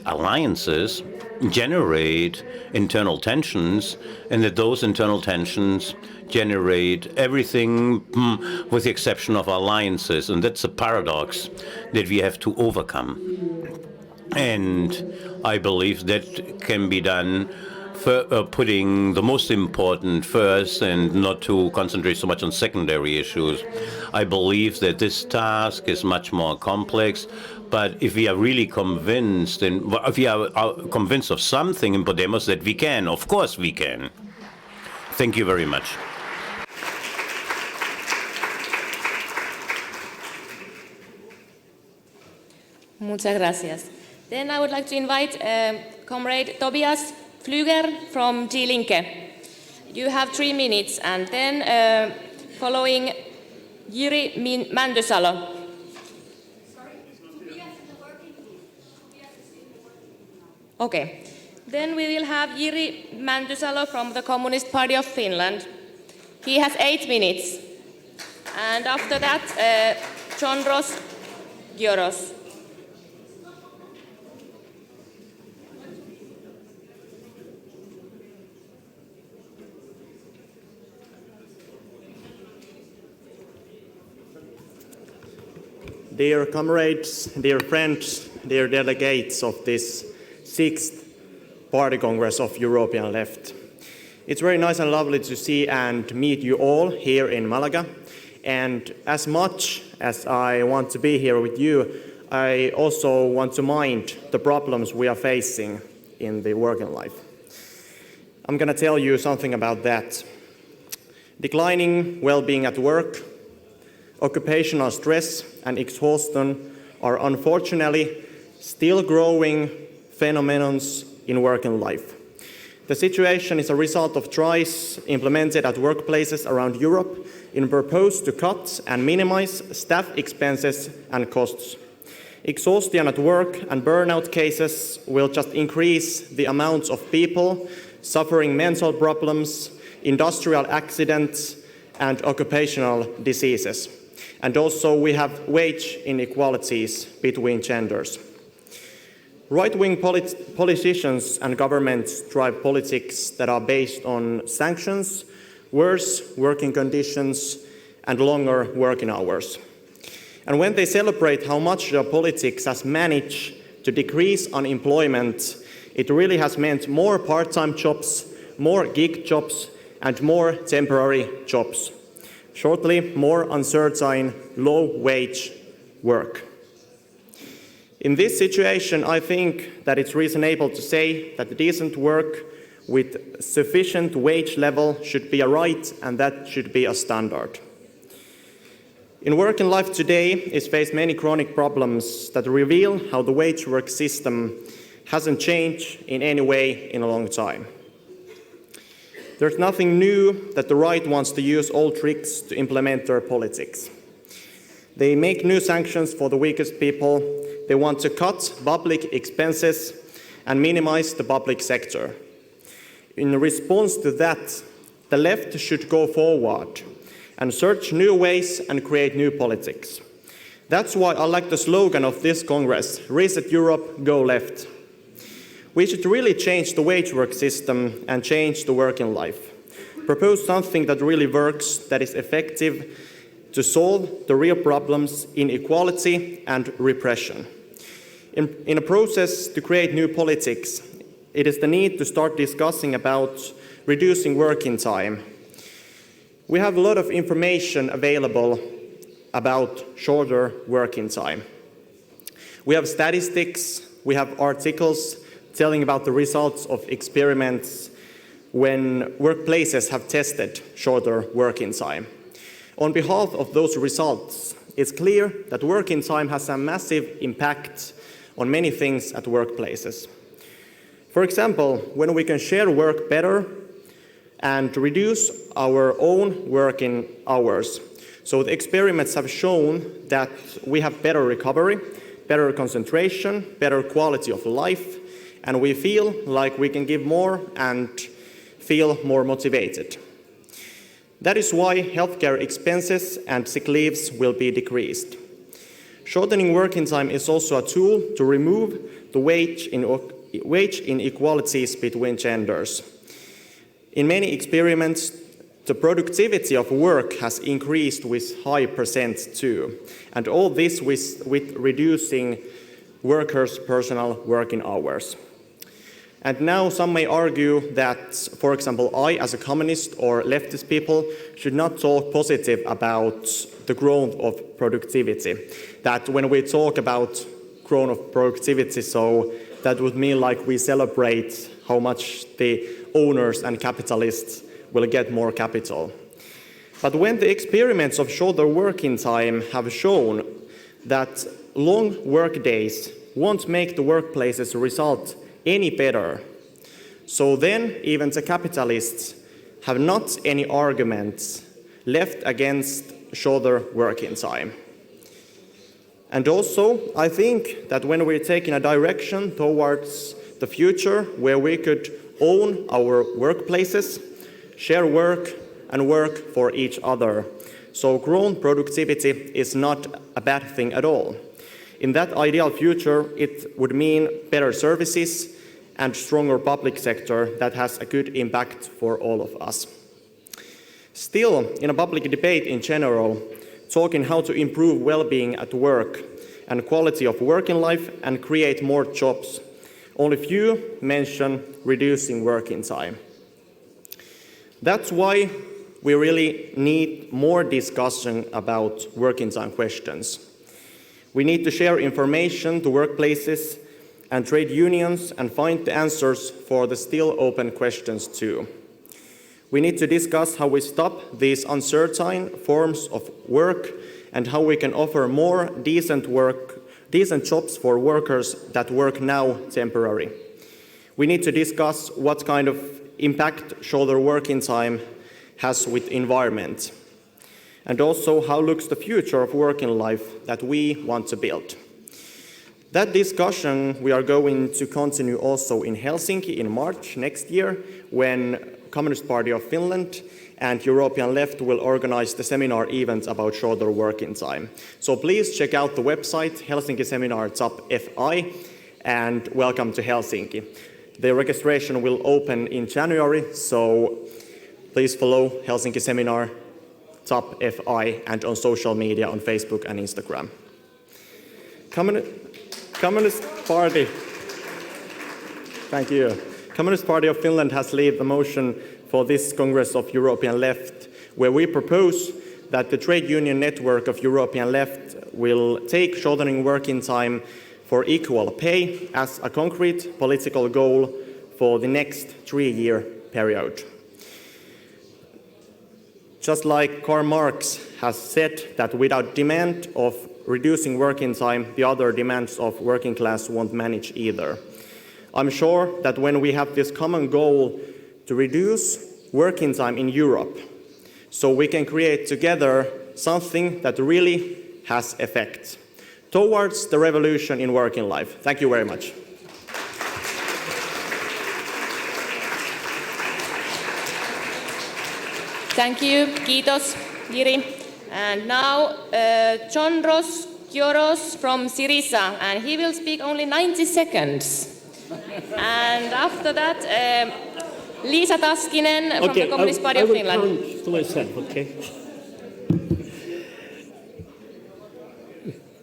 Speaker 8: alliances generate internal tensions, and that those internal tensions generate everything with the exception of alliances. And that's a paradox that we have to overcome. And I believe that can be done for putting the most important first and not to concentrate so much on secondary issues. I believe that this task is much more complex, but if we are really convinced, and if we are convinced of something in Podemos that we can, of course we can. Thank you very much.
Speaker 2: Muchas gracias. Then I would like to invite Comrade Tobias Flüger from Die Linke. You have 3 minutes, and then following Jiri Mändysalo. Okay. Then we will have Jiri Mändysalo from the Communist Party of Finland. He has 8 minutes. And after that, Chondros Gyoros.
Speaker 12: Dear comrades, dear friends, dear delegates of this 6th Party Congress of European Left. It's very nice and lovely to see and meet you all here in Málaga. And as much as I want to be here with you, I also want to mind the problems we are facing in the working life. I'm going to tell you something about that. Declining well-being at work, occupational stress and exhaustion are unfortunately still growing phenomena in working life. The situation is a result of tries implemented at workplaces around Europe in purpose to cut and minimize staff expenses and costs. Exhaustion at work and burnout cases will just increase the amounts of people suffering mental problems, industrial accidents, and occupational diseases. And also we have wage inequalities between genders. Right-wing politicians and governments drive politics that are based on sanctions, worse working conditions, and longer working hours. And when they celebrate how much their politics has managed to decrease unemployment, it really has meant more part-time jobs, more gig jobs, and more temporary jobs. Shortly, more uncertain, low-wage work. In this situation, I think that it's reasonable to say that decent work with sufficient wage level should be a right, and that should be a standard. In working life today is faced many chronic problems that reveal how the wage work system hasn't changed in any way in a long time. There's nothing new that the right wants to use old tricks to implement their politics. They make new sanctions for the weakest people. They want to cut public expenses and minimize the public sector. In response to that, the left should go forward and search new ways and create new politics. That's why I like the slogan of this Congress, Reset Europe, Go Left. We should really change the wage work system and change the working life. Propose something that really works, that is effective to solve the real problems, inequality and repression. In a process to create new politics, it is the need to start discussing about reducing working time. We have a lot of information available about shorter working time. We have statistics, we have articles telling about the results of experiments when workplaces have tested shorter working time. On behalf of those results, it's clear that working time has a massive impact on many things at workplaces. For example, when we can share work better and reduce our own working hours. So the experiments have shown that we have better recovery, better concentration, better quality of life, and we feel like we can give more and feel more motivated. That is why healthcare expenses and sick leaves will be decreased. Shortening working time is also a tool to remove the wage inequalities between genders. In many experiments, the productivity of work has increased with high percent too, and all this with reducing workers' personal working hours. And now some may argue that, for example, I, as a communist or leftist people, should not talk positive about the growth of productivity. That when we talk about growth of productivity, so that would mean like we celebrate how much the owners and capitalists will get more capital. But when the experiments of shorter working time have shown that long work days won't make the workplace's result any better, so then even the capitalists have not any arguments left against shorter working time. And also, I think that when we're taking a direction towards the future where we could own our workplaces, share work, and work for each other, so grown productivity is not a bad thing at all. In that ideal future, it would mean better services and stronger public sector that has a good impact for all of us. Still, in a public debate in general, talking how to improve well-being at work and quality of working life and create more jobs, only few mention reducing working time. That's why we really need more discussion about working time questions. We need to share information to workplaces and trade unions and find the answers for the still open questions too. We need to discuss how we stop these uncertain forms of work and how we can offer more decent jobs for workers that work now temporary. We need to discuss what kind of impact shorter working time has with environment, and also how looks the future of working life that we want to build. That discussion we are going to continue also in Helsinki in March next year, when Communist Party of Finland and European Left will organize the seminar event about shorter working time. So please check out the website, Helsinki Seminar Top FI, and welcome to Helsinki. The registration will open in January, so please follow Helsinki Seminar Top FI and on social media on Facebook and Instagram. Communist Party. Thank you. Communist Party of Finland has led the motion for this Congress of European Left, where we propose that the trade union network of European Left will take shortening working time for equal pay as a concrete political goal for the next 3-year period. just like Karl Marx has said that without demand of reducing working time, the other demands of working class won't manage either. I'm sure that when we have this common goal to reduce working time in Europe, so we can create together something that really has effect towards the revolution in working life. Thank you very much.
Speaker 2: Thank you, kiitos, Jiri. And now, Chondros Kioros from Syriza, and he will speak only 90 seconds. And after that, Liisa Taskinen from the Communist Party of Finland.
Speaker 13: I will count to myself, okay?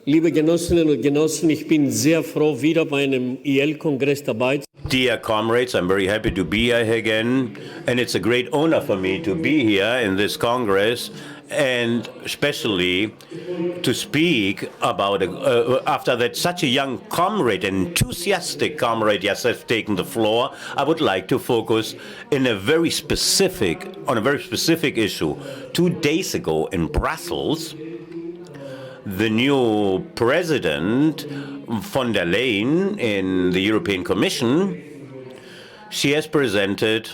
Speaker 13: Liebe Genossinnen und Genossen, ich bin sehr froh, wieder bei einem IL-Kongress dabei zu sein.
Speaker 8: Dear comrades, I'm very happy to be here again, and it's a great honor for me to be here in this Congress, and especially to speak about, after that such a young comrade, enthusiastic comrade just has taken the floor, I would like to focus on a very specific issue. 2 days ago in Brussels, the new president, von der Leyen, in the European Commission, she has presented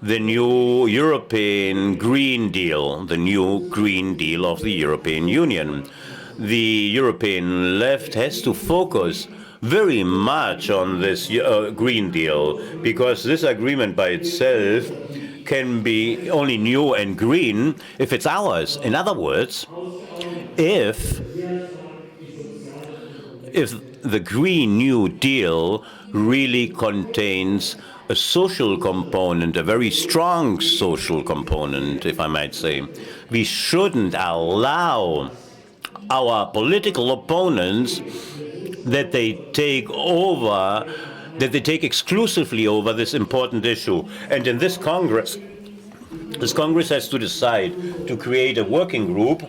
Speaker 8: the new European Green Deal, the new Green Deal of the European Union. The European left has to focus very much on this Green Deal, because this agreement by itself can be only new and green if it's ours. In other words, if the Green New Deal really contains a social component, a very strong social component, if I might say, we shouldn't allow our political opponents that they take exclusively over this important issue. And in this Congress has to decide to create a working group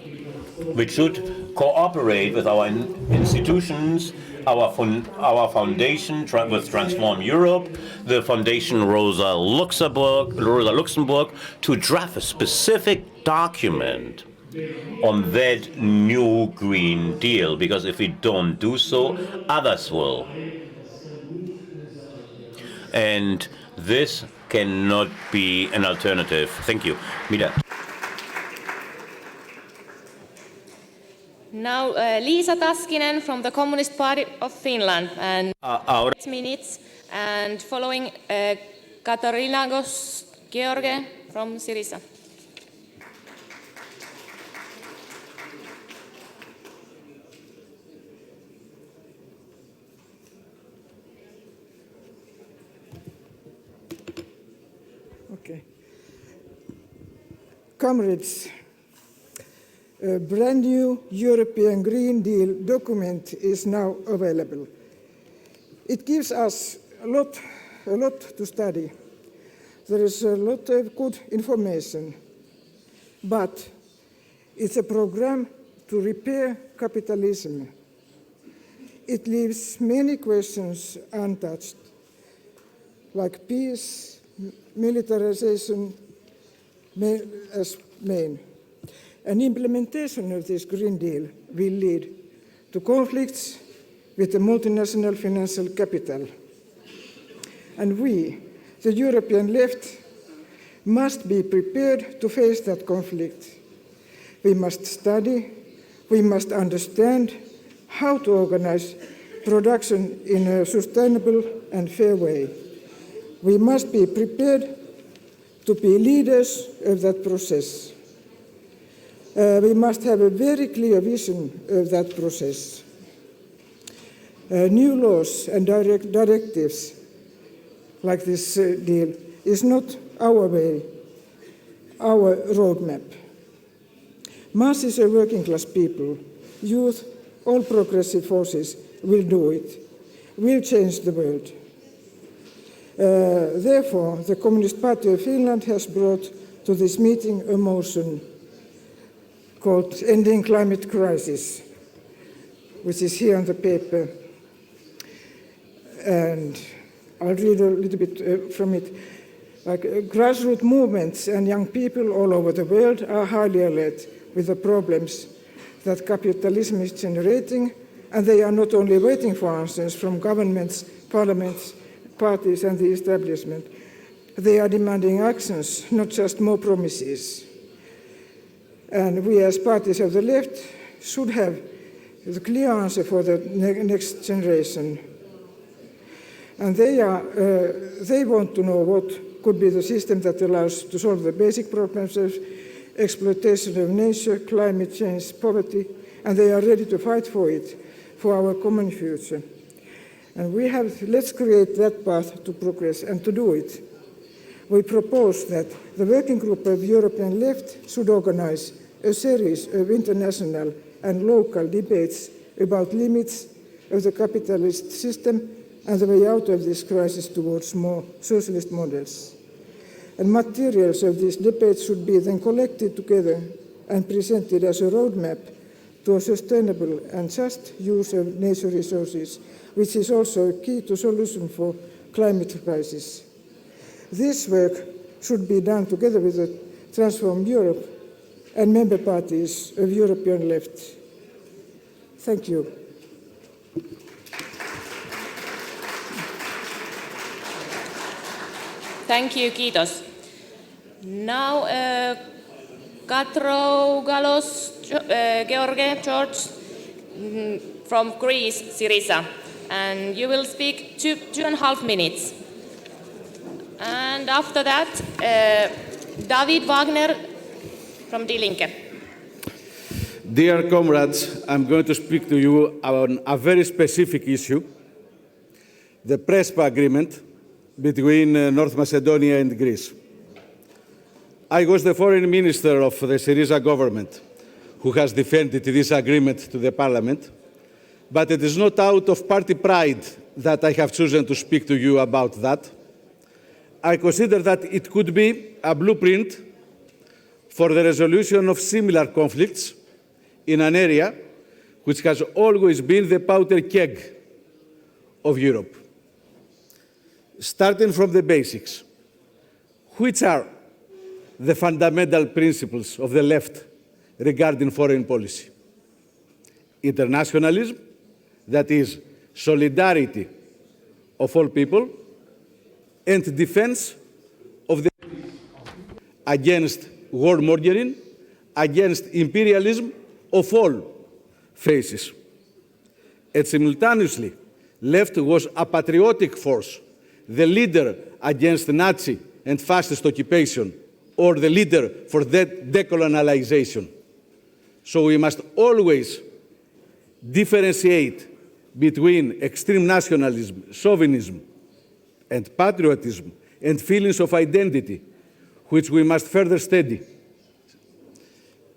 Speaker 8: which should cooperate with our institutions, our foundation with Transform Europe, the Foundation Rosa Luxemburg, to draft a specific document on that new Green Deal, because if we don't do so, others will. And this cannot be an alternative. Thank you. Mida.
Speaker 2: Now, Liisa Taskinen from the Communist Party of Finland, and 8 minutes, and following Katarinagos George from Syriza.
Speaker 14: Okay. Comrades, a brand new European Green Deal document is now available. It gives us a lot to study. There is a lot of good information, but it's a program to repair capitalism. It leaves many questions untouched, like peace, militarization as main. An implementation of this Green Deal will lead to conflicts with the multinational financial capital. And we, the European left, must be prepared to face that conflict. We must study, we must understand how to organize production in a sustainable and fair way. We must be prepared to be leaders of that process. We must have a very clear vision of that process. New laws and directives like this deal is not our way, our roadmap. Masses of working class people, youth, all progressive forces will do it, will change the world. Therefore, the Communist Party of Finland has brought to this meeting a motion called Ending Climate Crisis, which is here on the paper. And I'll read a little bit from it. Like grassroots movements and young people all over the world are highly alert with the problems that capitalism is generating, and they are not only waiting for answers from governments, parliaments, parties and the establishment. They are demanding actions, not just more promises. And we as parties of the left should have the clear answer for the next generation. And they want to know what could be the system that allows to solve the basic problems of exploitation of nature, climate change, poverty, and they are ready to fight for it, for our common future. And let's create that path to progress, and to do it, we propose that the working group of European left should organize a series of international and local debates about limits of the capitalist system and the way out of this crisis towards more socialist models. And materials of these debates should be then collected together and presented as a roadmap to a sustainable and just use of nature resources, which is also a key to solution for climate crisis. This work should be done together with the Transform Europe and member parties of European left. Thank you.
Speaker 2: Thank you, kiitos. Now, Katrougalos George from Greece, Syriza, and you will speak 2.5 minutes. And after that, David Wagner from Die Linke.
Speaker 5: Dear comrades, I'm going to speak to you on a very specific issue, the Prespa agreement between North Macedonia and Greece. I was the foreign minister of the Syriza government who has defended this agreement to the parliament, but it is not out of party pride that I have chosen to speak to you about that. I consider that it could be a blueprint for the resolution of similar conflicts in an area which has always been the powder keg of Europe. Starting from the basics, which are the fundamental principles of the left regarding foreign policy? Internationalism, that is, solidarity of all people, and defense of the against warmongering, against imperialism of all faces. And simultaneously, left was a patriotic force, the leader against Nazi and fascist occupation, or the leader for decolonialization. So we must always differentiate between extreme nationalism, chauvinism, and patriotism, and feelings of identity, which we must further study.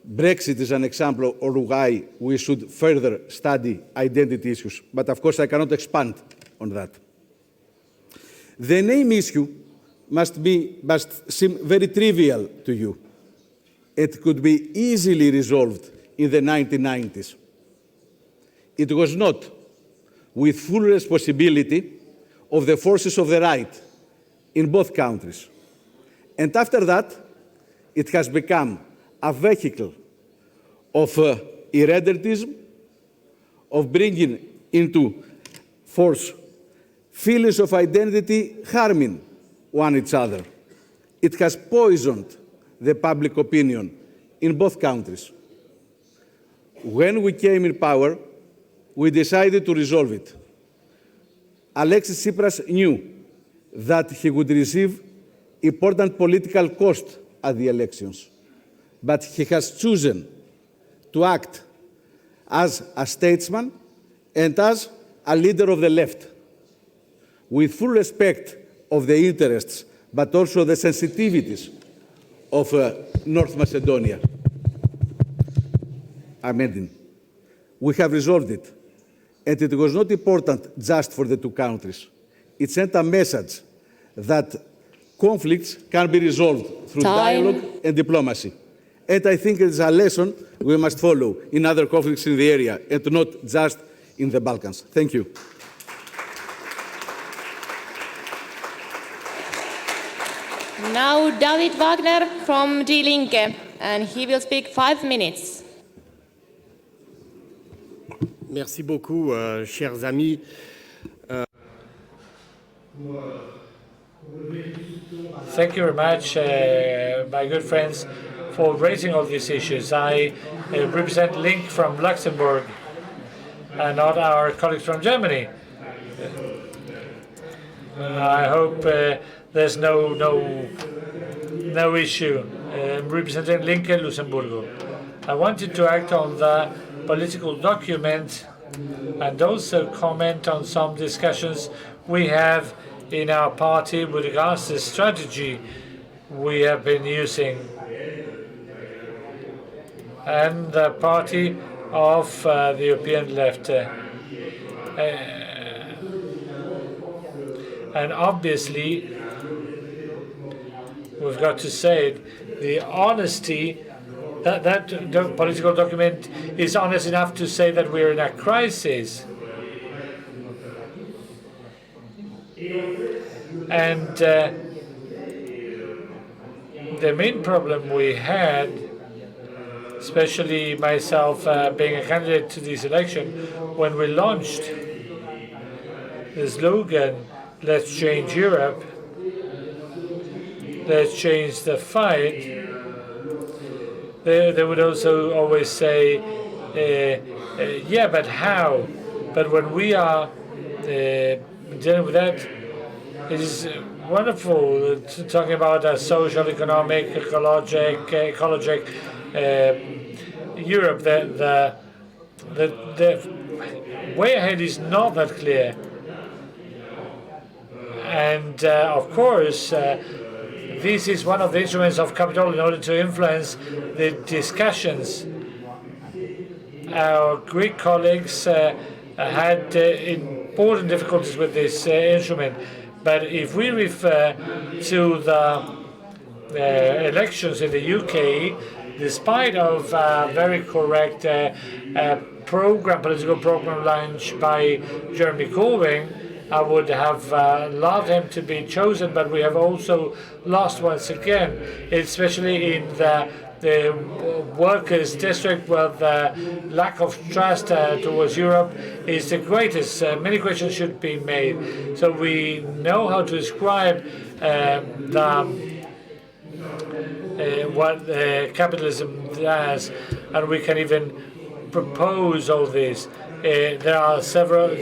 Speaker 5: Brexit is an example of why we should further study identity issues, but of course I cannot expand on that. The name issue must seem very trivial to you. It could be easily resolved in the 1990s. It was not, with full responsibility of the forces of the right in both countries. And after that, it has become a vehicle of irredentism, of bringing into force feelings of identity harming one each other. It has poisoned the public opinion in both countries. When we came in power, we decided to resolve it. Alexis Tsipras knew that he would receive important political cost at the elections, but he has chosen to act as a statesman and as a leader of the left, with full respect of the interests, but also the sensitivities of North Macedonia. Amending. We have resolved it, and it was not important just for the two countries. It sent a message that conflicts can be resolved through dialogue and diplomacy. And I think it is a lesson we must follow in other conflicts in the area, and not just in the Balkans. Thank you.
Speaker 2: Now David Wagner from Die Linke, and he will speak 5 minutes.
Speaker 15: Merci beaucoup, chers amis.
Speaker 3: Thank you very much, my good friends, for raising all these issues. I represent Link from Luxembourg and not our colleagues from Germany. I hope there's no issue. Representing Linke Luxembourg. I wanted to act on the political document and also comment on some discussions we have in our party with regards to the strategy we have been using and the party of the European left. And obviously, we've got to say it, the honesty, that the political document is honest enough to say that we're in a crisis. And the main problem we had, especially myself being a candidate to this election, when we launched the slogan, "Let's change Europe, let's change the fight," they would also always say, yeah, but how? But when we are dealing with that, it is wonderful talking about a social, economic, ecologic Europe. The way ahead is not that clear. And of course, this is one of the instruments of capital in order to influence the discussions. Our Greek colleagues had important difficulties with this instrument. But if we refer to the elections in the UK, despite of very correct political program launched by Jeremy Corbyn, I would have loved him to be chosen, but we have also lost once again, especially in the workers' district, where the lack of trust towards Europe is the greatest. Many questions should be made. So we know how to describe what capitalism does, and we can even propose all this. There are several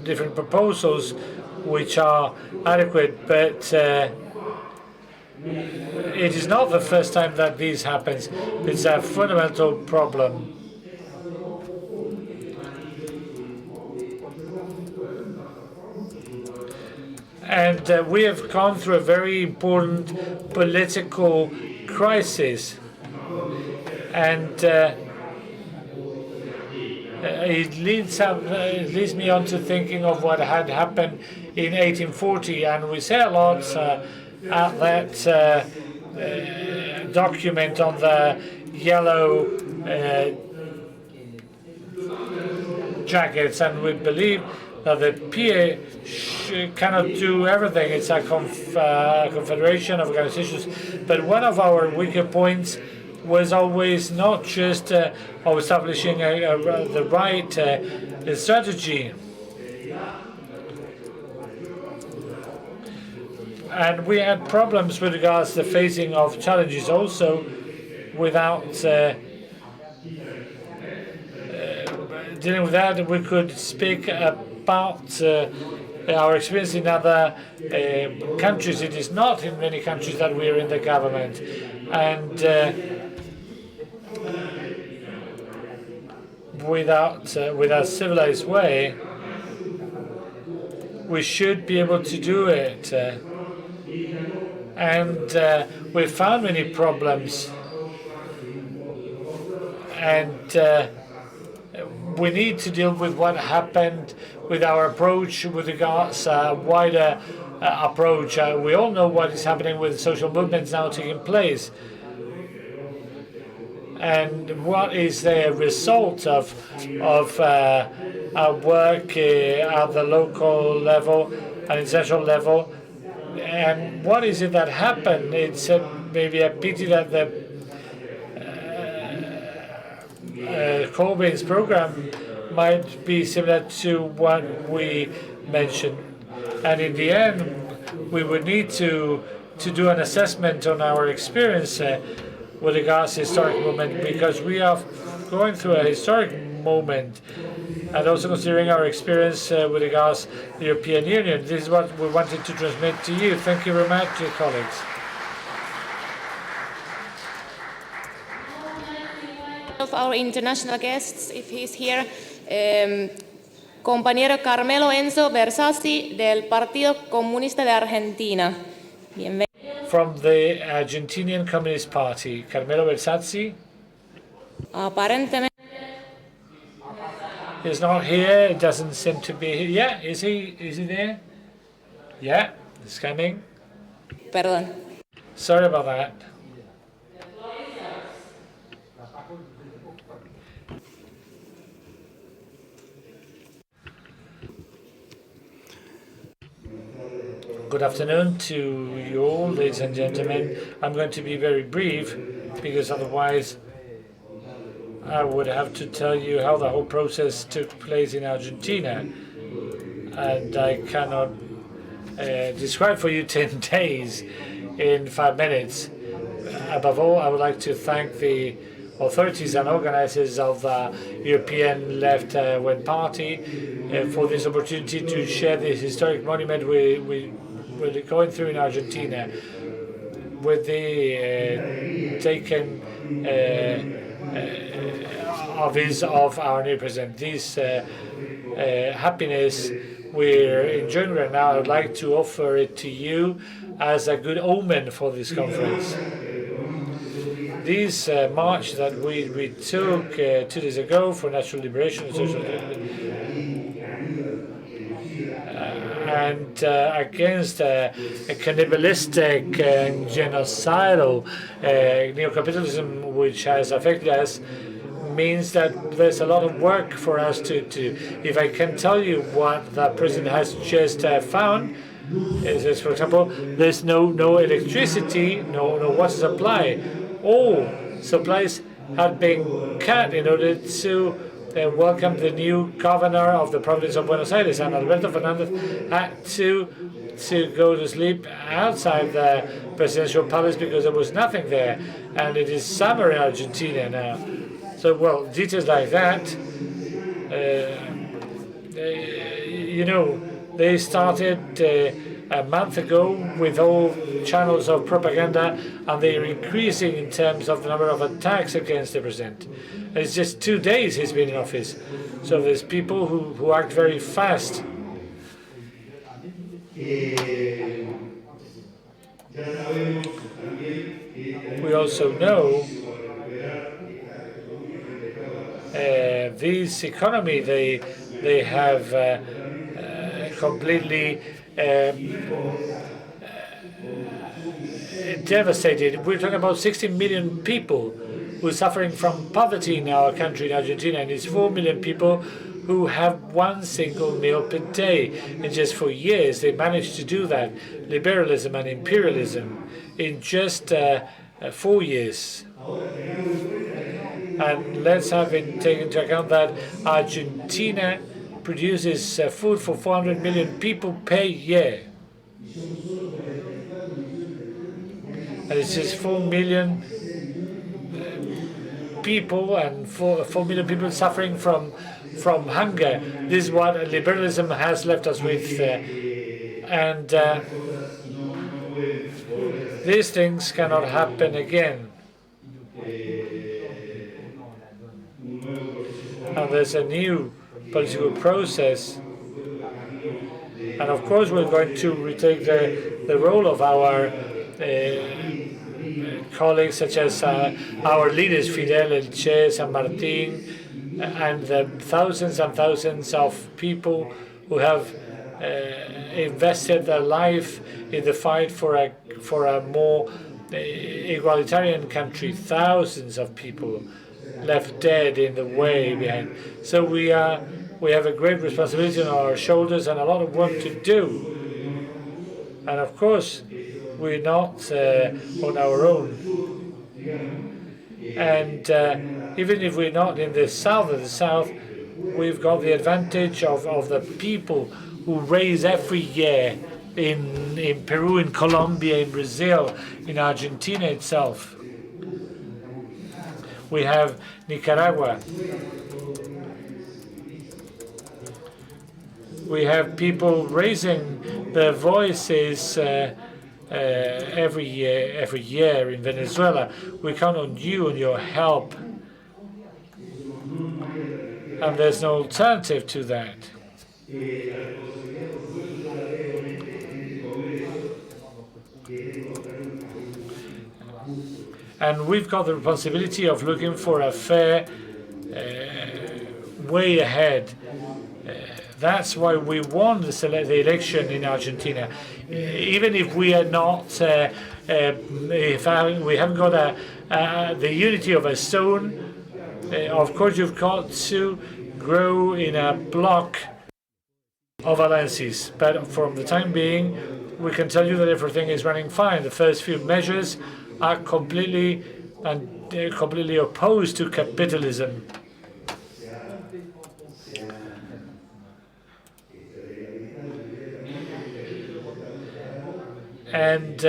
Speaker 3: different proposals which are adequate, but it is not the first time that this happens. It's a fundamental problem. And we have gone through a very important political crisis. And it leads me on to thinking of what had happened in 1840. And we say a lot at that document on the yellow jackets, and we believe that the PA cannot do everything. It's a confederation of organizations, but one of our weaker points was always not just of establishing the right strategy. And we had problems with regards to the facing of challenges also without dealing with that. We could speak about our experience in other countries. It is not in many countries that we are in the government. And with a civilized way, we should be able to do it. And we found many problems, and we need to deal with what happened with our approach with regards to wider approach. We all know what is happening with social movements now taking place, and what is the result of our work at the local level and international level. And what is it that happened? It's maybe a pity that the Corbyn's program might be similar to what we mentioned. And in the end, we would need to do an assessment on our experience with regards to historic movement, because we are going through a historic moment, and also considering our experience with regards to the European Union. This is what we wanted to transmit to you. Thank you very much, dear colleagues.
Speaker 2: Of our international guests, if he's here, compañero Carmelo Enzo Versassi del Partido Comunista de Argentina. Bienvenido.
Speaker 3: From the Argentinian Communist Party, Carmelo Versazzi.
Speaker 2: Aparentemente.
Speaker 3: He's not here. It doesn't seem to be here. Yeah, is he? Is he there? Yeah, he's coming.
Speaker 2: Perdón.
Speaker 3: Sorry about that. Good afternoon to you all, ladies and gentlemen. I'm going to be very brief, because otherwise I would have to tell you how the whole process took place in Argentina, and I cannot describe for you 10 days in 5 minutes. Above all, I would like to thank the authorities and organizers of the European left-wing party for this opportunity to share this historic monument we're going through in Argentina with the taken office of our new president. This happiness we're enjoying right now, I would like to offer it to you as a good omen for this conference. This march that we took 2 days ago for national liberation and social and against a cannibalistic and genocidal neocapitalism which has affected us, means that there's a lot of work for us to do. If I can tell you what the president has just found, is, for example, there's no electricity, no water supply. All supplies had been cut in order to welcome the new governor of the province of Buenos Aires, and Alberto Fernandez had to go to sleep outside the presidential palace because there was nothing there, and it is summer in Argentina now. So, well, details like that, you know, they started a month ago with all channels of propaganda, and they are increasing in terms of the number of attacks against the president. It's just 2 days he's been in office. So there's people who act very fast. We also know this economy, they have completely devastated. We're talking about 16 million people who are suffering from poverty in our country, in Argentina, and it's 4 million people who have one single meal per day. And just for years, they managed to do that. Liberalism and imperialism in just 4 years. And let's have it taken into account that Argentina produces food for 400 million people per year. And it's just 4 million people, and 4 million people suffering from hunger. This is what liberalism has left us with. And these things cannot happen again. And there's a new political process. And of course, we're going to retake the role of our colleagues, such as our leaders, Fidel, El Che, San Martin, and the thousands and thousands of people who have invested their life in the fight for a more egalitarian country. Thousands of people left dead in the way behind. So we have a great responsibility on our shoulders and a lot of work to do. And of course, We're not on our own. And even if we're not in the south, we've got the advantage of the people who raise every year in Peru, in Colombia, in Brazil, in Argentina itself. We have Nicaragua. We have people raising their voices every year in Venezuela. We count on you and your help. And there's no alternative to that. And we've got the responsibility of looking for a fair way ahead. That's why we won the election in Argentina. Even if we are not, if we haven't got the unity of a stone, of course you've got to grow in a block of alliances. But from the time being, we can tell you that everything is running fine. The first few measures are completely opposed to capitalism. And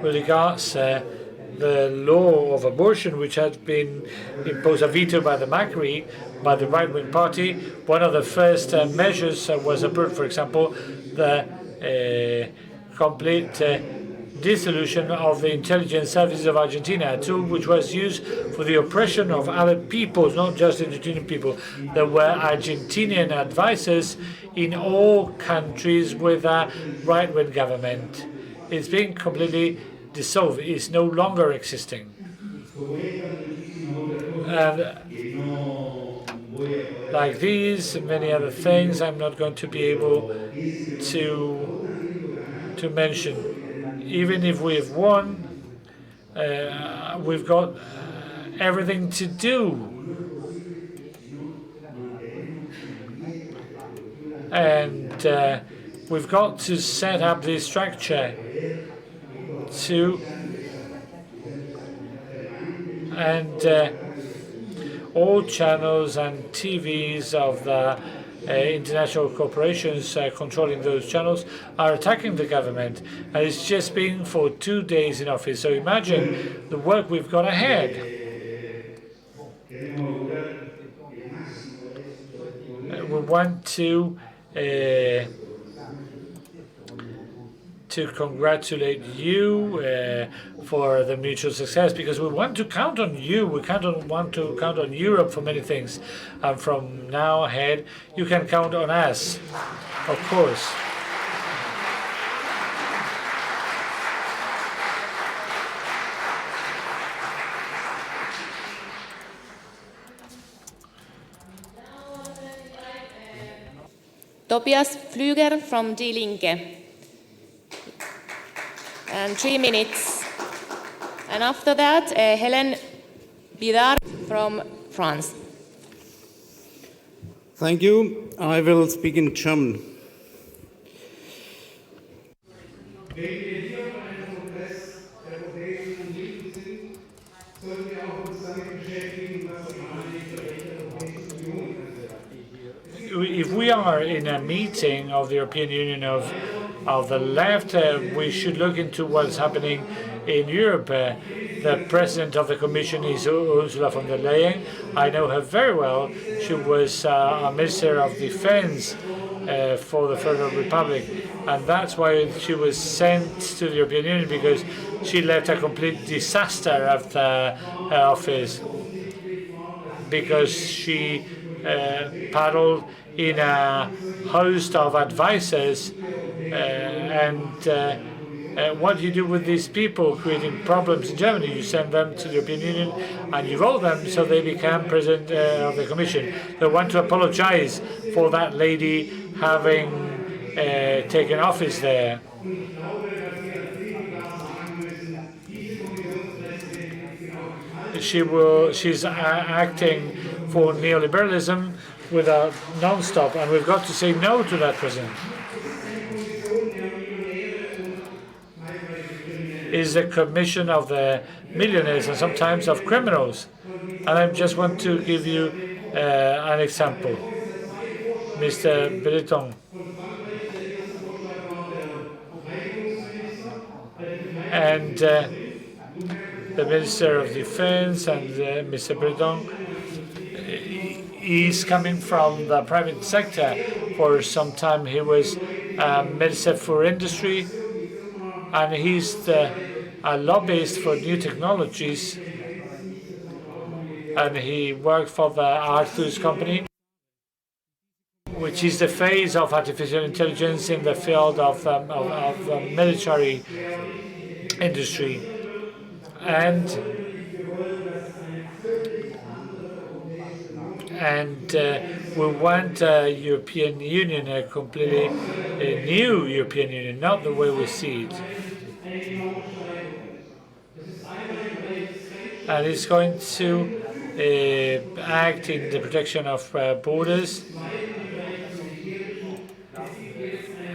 Speaker 3: with regards the law of abortion, which has been imposed a veto by the Macri, by the right-wing party, one of the first measures was approved, for example, the complete dissolution of the intelligence services of Argentina, a tool which was used for the oppression of other peoples, not just Argentinian people. There were Argentinian advisors in all countries with a right-wing government. It's been completely dissolved. It's no longer existing. And like these and many other things, I'm not going to be able to mention. Even if we've won, we've got everything to do. And we've got to set up this structure and all channels and TVs of the international corporations controlling those channels are attacking the government, and it's just been for 2 days in office. So imagine the work we've got ahead. We want to congratulate you for the mutual success, because we want to count on you. We want to count on Europe for many things. And from now ahead, you can count on us, of course.
Speaker 2: Tobias Flüger from Die Linke. And 3 minutes. And after that, Hélène Bidard from France.
Speaker 16: Thank you. I will speak in German.
Speaker 3: If we are in a meeting of the European Union of the left, we should look into what's happening in Europe. The president of the Commission is Ursula von der Leyen. I know her very well. She was a Minister of Defense for the Federal Republic, and that's why she was sent to the European Union, because she left a complete disaster of her office, because she paddled in a host of advisors, what do you do with these people creating problems in Germany? You send them to the European Union and you vote them so they become president of the Commission. They want to apologize for that lady having taken office there. She's acting for neoliberalism without non-stop, and we've got to say no to that president. is the commission of the millionaires and sometimes of criminals. And I just want to give you an example. Mr. Breton and the Minister of Defense and Mr. Breton is coming from the private sector. For some time he was Minister for Industry, and he's a lobbyist for new technologies, and he worked for the Arthur's company, which is the phase of artificial intelligence in the field of military industry. And we want a European Union, a completely new European Union, not the way we see it. And it's going to act in the protection of borders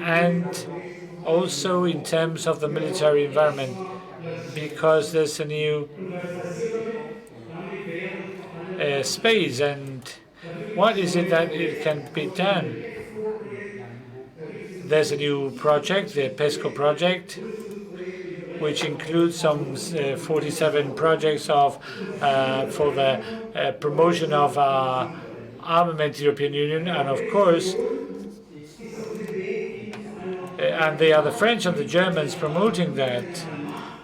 Speaker 3: and also in terms of the military environment, because there's a new space. And what is it that it can be done? There's a new project, the PESCO project, which includes some 47 projects of for the promotion of armament European Union, and of course, and they are the French and the Germans promoting that.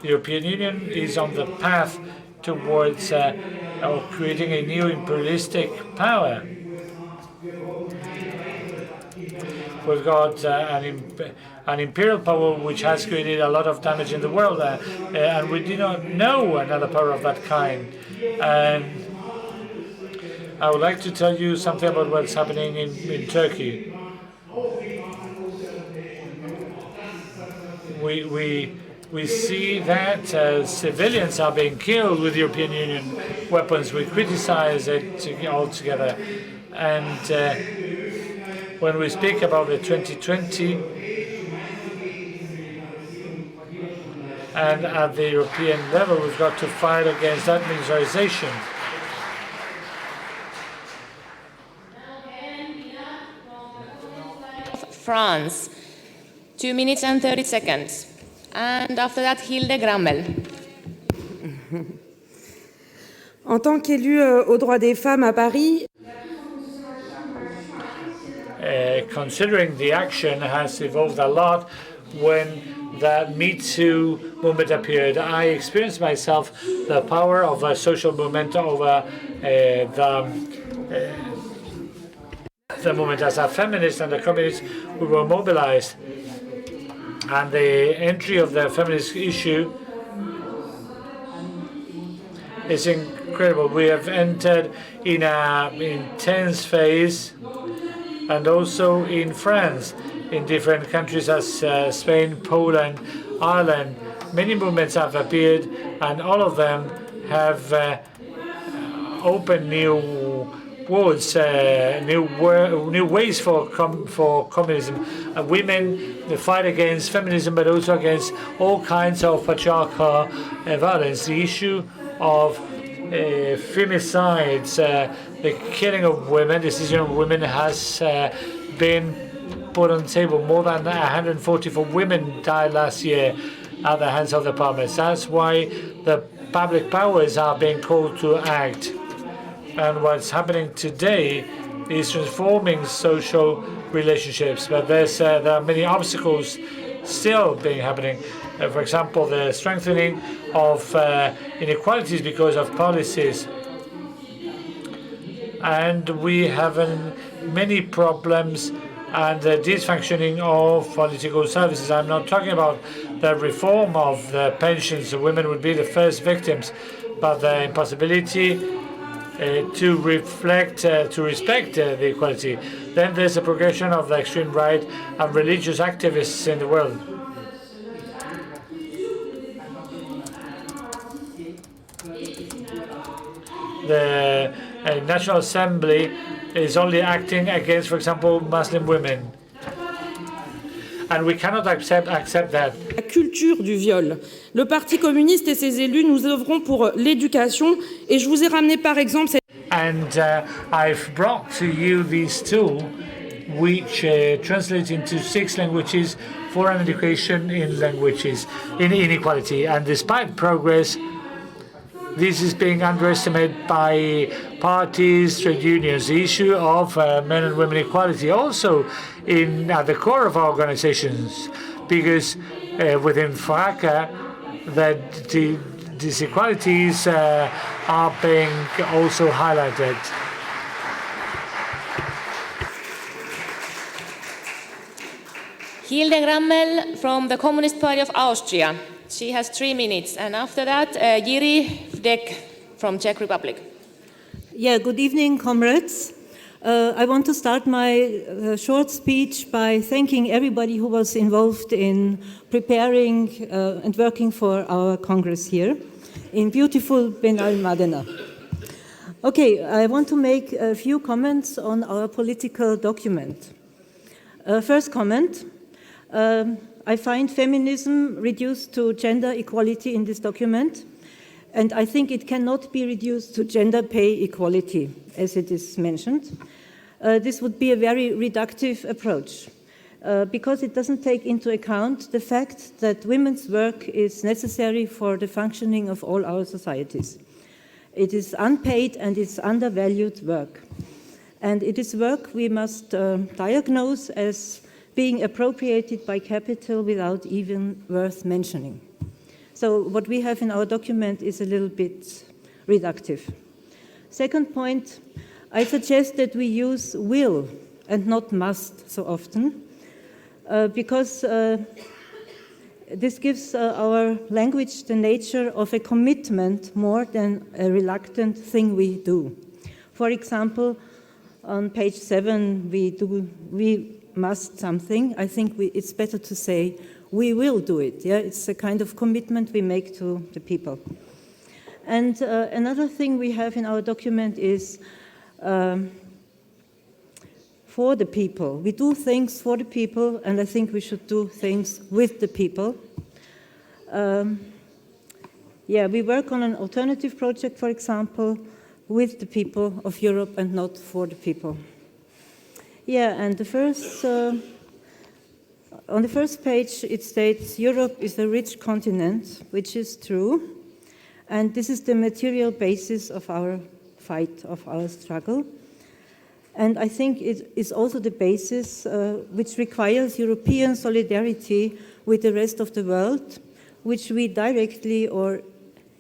Speaker 3: The European Union is on the path towards creating a new imperialistic power. We've got an imperial power which has created a lot of damage in the world, and we do not know another power of that kind. And I would like to tell you something about what's happening in Turkey. We see that civilians are being killed with European Union weapons. We criticize it altogether. And when we speak about the 2020, and at the European level, we've got to fight against that militarization.
Speaker 2: France, 2 minutes and 30 seconds. And after that, Hilde Grammel.
Speaker 17: En tant qu'élue aux droits des femmes à Paris,
Speaker 3: considering the action has evolved a lot when the Me Too movement appeared, I experienced myself the power of a social movement over the movement. As a feminist and a communist, we were mobilized, and the entry of the feminist issue is incredible. We have entered in an intense phase, and also in France, in different countries as Spain, Poland, Ireland. Many movements have appeared, and all of them have opened new worlds, new ways for communism. Women, the fight against feminism, but also against all kinds of patriarchal violence. The issue of femicides, the killing of women, decision of women has been put on the table. More than 144 women died last year at the hands of the parliament. That's why the public powers are being called to act. And what's happening today is transforming social relationships, but there are many obstacles still happening. For example, the strengthening of inequalities because of policies. And we have many problems and the dysfunctioning of political services. I'm not talking about the reform of the pensions. The women would be the first victims, but the impossibility to respect the equality. Then there's a progression of the extreme right and religious activists in the world. The National Assembly is only acting against, for example, Muslim women. And we cannot accept that.
Speaker 17: culture du viol. Le Parti communiste et ses élus, nous œuvrons pour l'éducation et je vous ai ramené par exemple cette...
Speaker 3: And I've brought to you this tool which translates into 6 languages for an education in languages in inequality. And despite progress, this is being underestimated by parties, trade unions. The issue of men and women equality also at the core of our organizations, because within FRACA, that these inequalities are being also highlighted.
Speaker 2: Hilde Grammel from the Communist Party of Austria. She has 3 minutes, and after that, Jiří Vdek from Czech Republic.
Speaker 18: Yeah, good evening, comrades. I want to start my short speech by thanking everybody who was involved in preparing and working for our Congress here in beautiful Ben Al-Madena. Okay, I want to make a few comments on our political document. First comment. I find feminism reduced to gender equality in this document, and I think it cannot be reduced to gender pay equality, as it is mentioned. This would be a very reductive approach, because it doesn't take into account the fact that women's work is necessary for the functioning of all our societies. It is unpaid and it's undervalued work. And it is work we must diagnose as being appropriated by capital without even worth mentioning. So what we have in our document is a little bit reductive. Second point, I suggest that we use will and not must so often, because this gives our language the nature of a commitment more than a reluctant thing we do. For example, on page 7, we must something. I think it's better to say we will do it. Yeah, it's a kind of commitment we make to the people. And another thing we have in our document is for the people. We do things for the people, and I think we should do things with the people. Yeah, we work on an alternative project, for example, with the people of Europe and not for the people. Yeah, and on the first page it states Europe is a rich continent, which is true, and this is the material basis of our fight, of our struggle. And I think it is also the basis which requires European solidarity with the rest of the world, which we directly or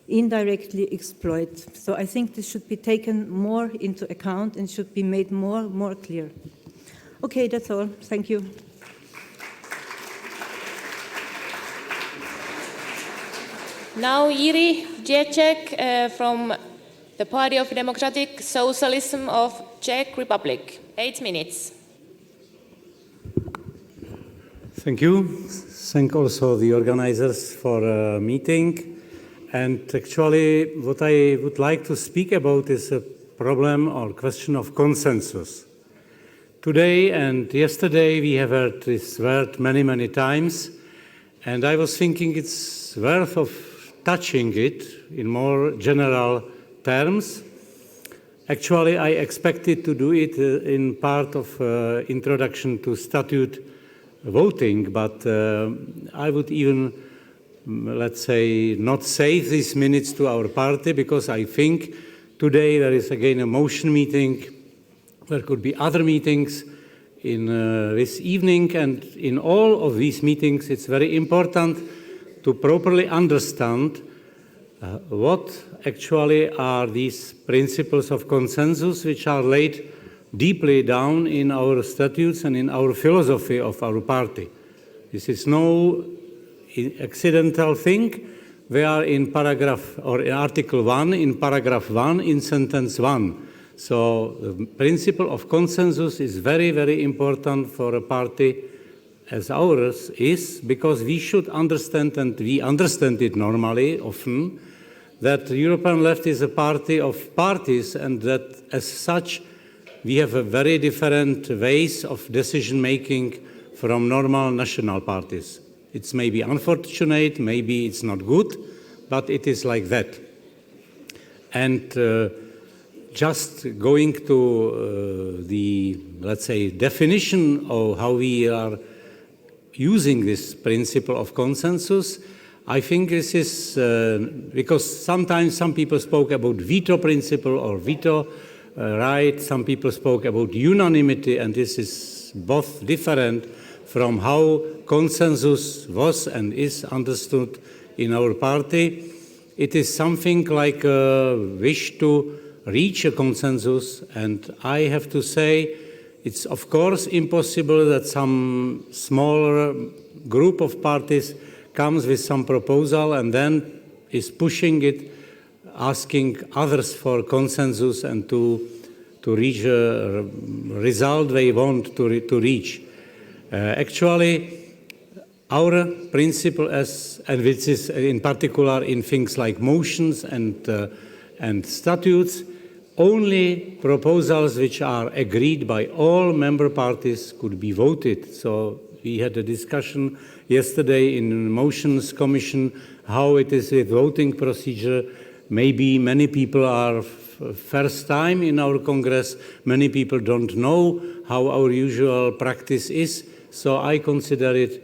Speaker 18: indirectly exploit. So I think this should be taken more into account and should be made more clear. Okay, that's all. Thank you.
Speaker 2: Now Jiří Vdek from the Party of Democratic Socialism of Czech Republic. 8 minutes.
Speaker 4: Thank you. Thank also the organizers for a meeting. And actually, what I would like to speak about is a problem or question of consensus. Today and yesterday we have heard this word many, many times, and I was thinking it's worth of touching it in more general terms. Actually, I expected to do it in part of introduction to statute voting, but I would even, let's say, not save these minutes to our party, because I think today there is again a motion meeting. There could be other meetings in this evening, and in all of these meetings it's very important to properly understand what actually are these principles of consensus which are laid deeply down in our statutes and in our philosophy of our party. This is no accidental thing. We are in paragraph or in Article 1, in paragraph 1, in sentence 1. So the principle of consensus is very, very important for a party as ours is, because we should understand, and we understand it normally, often, that the European left is a party of parties, and that as such we have a very different ways of decision-making from normal national parties. It's maybe unfortunate, maybe it's not good, but it is like that. And just going to the, let's say, definition of how we are using this principle of consensus, I think this is because sometimes some people spoke about veto principle or veto right, some people spoke about unanimity, and this is both different from how consensus was and is understood in our party. It is something like a wish to reach a consensus, and I have to say it's of course impossible that some smaller group of parties comes with some proposal and then is pushing it, asking others for consensus and to reach a result they want to reach. Actually, our principle, and which is in particular in things like motions and statutes, only proposals which are agreed by all member parties could be voted. So we had a discussion yesterday in the Motions Commission how it is with voting procedure. Maybe many people are first time in our Congress. Many people don't know how our usual practice is. So I consider it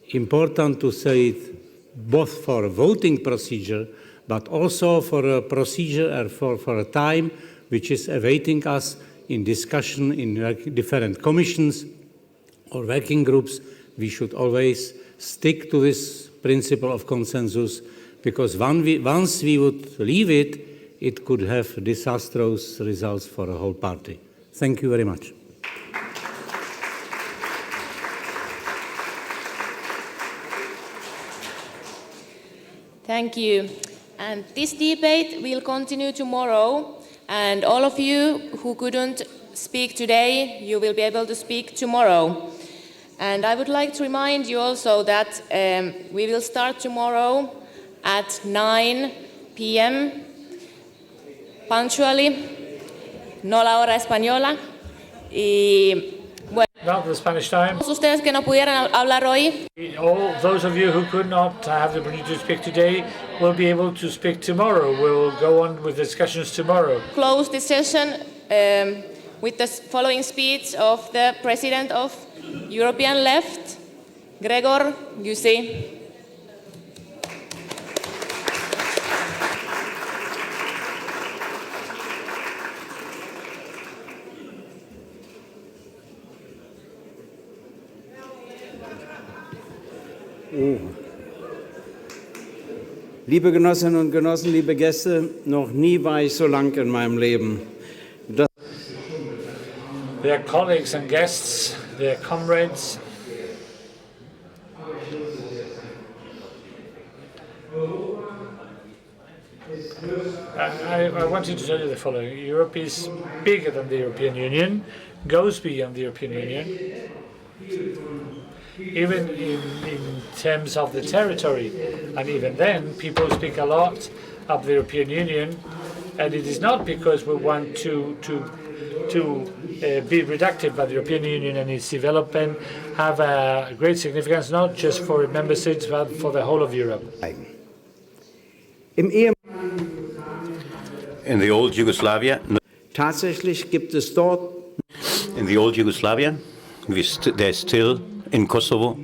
Speaker 4: important to say it both for a voting procedure, but also for a procedure and for a time which is awaiting us in discussion in different commissions or working groups. We should always stick to this principle of consensus, because once we would leave it, it could have disastrous results for a whole party. Thank you very much.
Speaker 2: Thank you. And this debate will continue tomorrow, and all of you who couldn't speak today, you will be able to speak tomorrow. And I would like to remind you also that we will start tomorrow at 9 p.m. punctually, no la hora española. Y bueno,
Speaker 3: Not the Spanish time.
Speaker 2: ustedes que no pudieran hablar hoy,
Speaker 3: All those of you who could not have the opportunity to speak today will be able to speak tomorrow. We'll go on with discussions tomorrow.
Speaker 2: close this session with the following speech of the President of European Left, Gregor Gysi.
Speaker 16: Liebe Genossinnen und Genossen, liebe Gäste, noch nie war ich so lang in meinem Leben.
Speaker 3: Their colleagues and guests, their comrades, I wanted to tell you the following. Europe is bigger than the European Union, goes beyond the European Union, even in terms of the territory. And even then, people speak a lot of the European Union, and it is not because we want to be reductive, but the European Union and its development have a great significance, not just for member states, but for the whole of Europe.
Speaker 8: In the old Yugoslavia,
Speaker 16: Tatsächlich gibt es dort
Speaker 8: in the old Yugoslavia, there's still in Kosovo,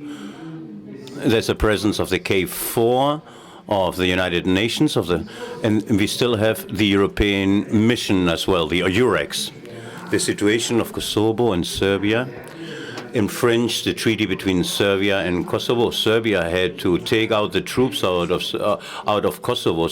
Speaker 8: there's a presence of the K4 of the United Nations, and we still have the European mission as well, the EUREX. The situation of Kosovo and Serbia infringed the treaty between Serbia and Kosovo. Serbia had to take out the troops out of Kosovo,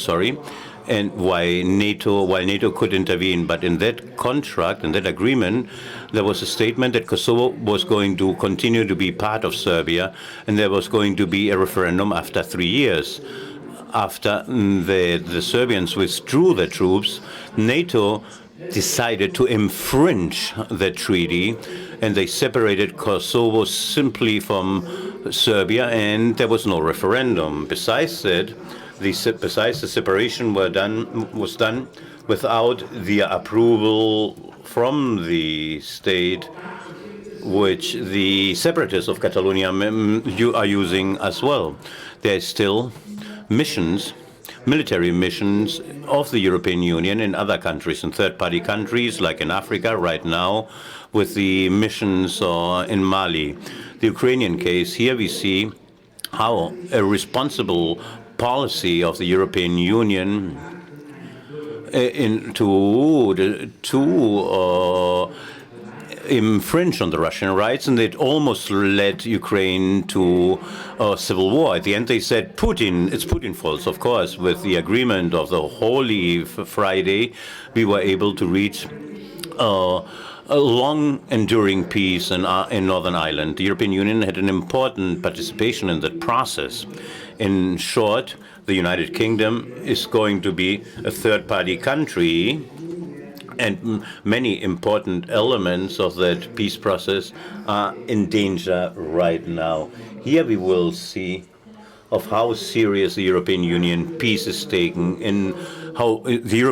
Speaker 8: and while NATO could intervene. But in that contract, in that agreement, there was a statement that Kosovo was going to continue to be part of Serbia, and there was going to be a referendum after 3 years. After the Serbians withdrew their troops, NATO decided to infringe the treaty, and they separated Kosovo simply from Serbia, and there was no referendum. Besides that, the separation was done without the approval from the state which the separatists of Catalonia are using as well. There's still missions, military missions of the European Union in other countries, in third-party countries, like in Africa right now, with the missions in Mali. The Ukrainian case, here we see how a responsible policy of the European Union infringe on the Russian rights, and it almost led Ukraine to a civil war. At the end, they said it's Putin's fault. Of course, with the agreement of the Holy Friday, we were able to reach a long enduring peace in Northern Ireland. The European Union had an important participation in that process. In short, the United Kingdom is going to be a third-party country, and many important elements of that peace process are in danger right now. Here we will see of how serious the European Union peace is taken, in here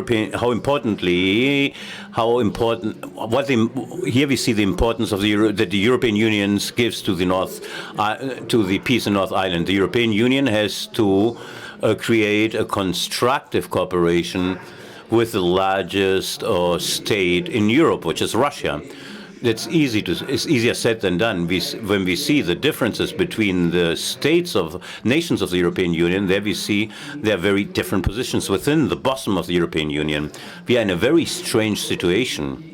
Speaker 8: we see the importance of that the European Union gives to the peace in North Ireland. The European Union has to create a constructive cooperation with the largest state in Europe, which is Russia. It's easier said than done. When we see the differences between the nations of the European Union, there we see there are very different positions within the bosom of the European Union. We are in a very strange situation,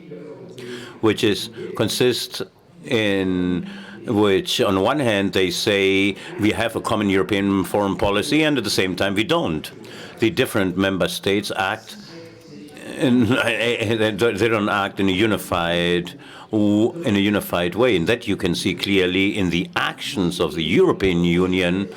Speaker 8: which consists in which, on one hand, they say we have a common European foreign policy, and at the same time, we don't. The different member states act. They don't act in a unified way, and that you can see clearly in the actions of the European Union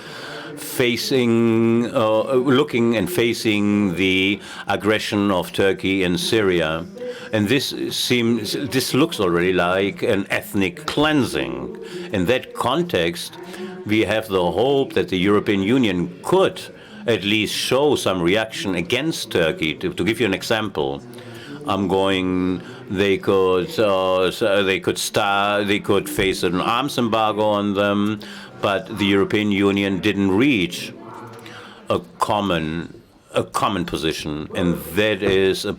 Speaker 8: looking and facing the aggression of Turkey in Syria. And this looks already like an ethnic cleansing. In that context, we have the hope that the European Union could at least show some reaction against Turkey. To give you an example, they could face an arms embargo on them, but the European Union didn't reach a common position, and that is a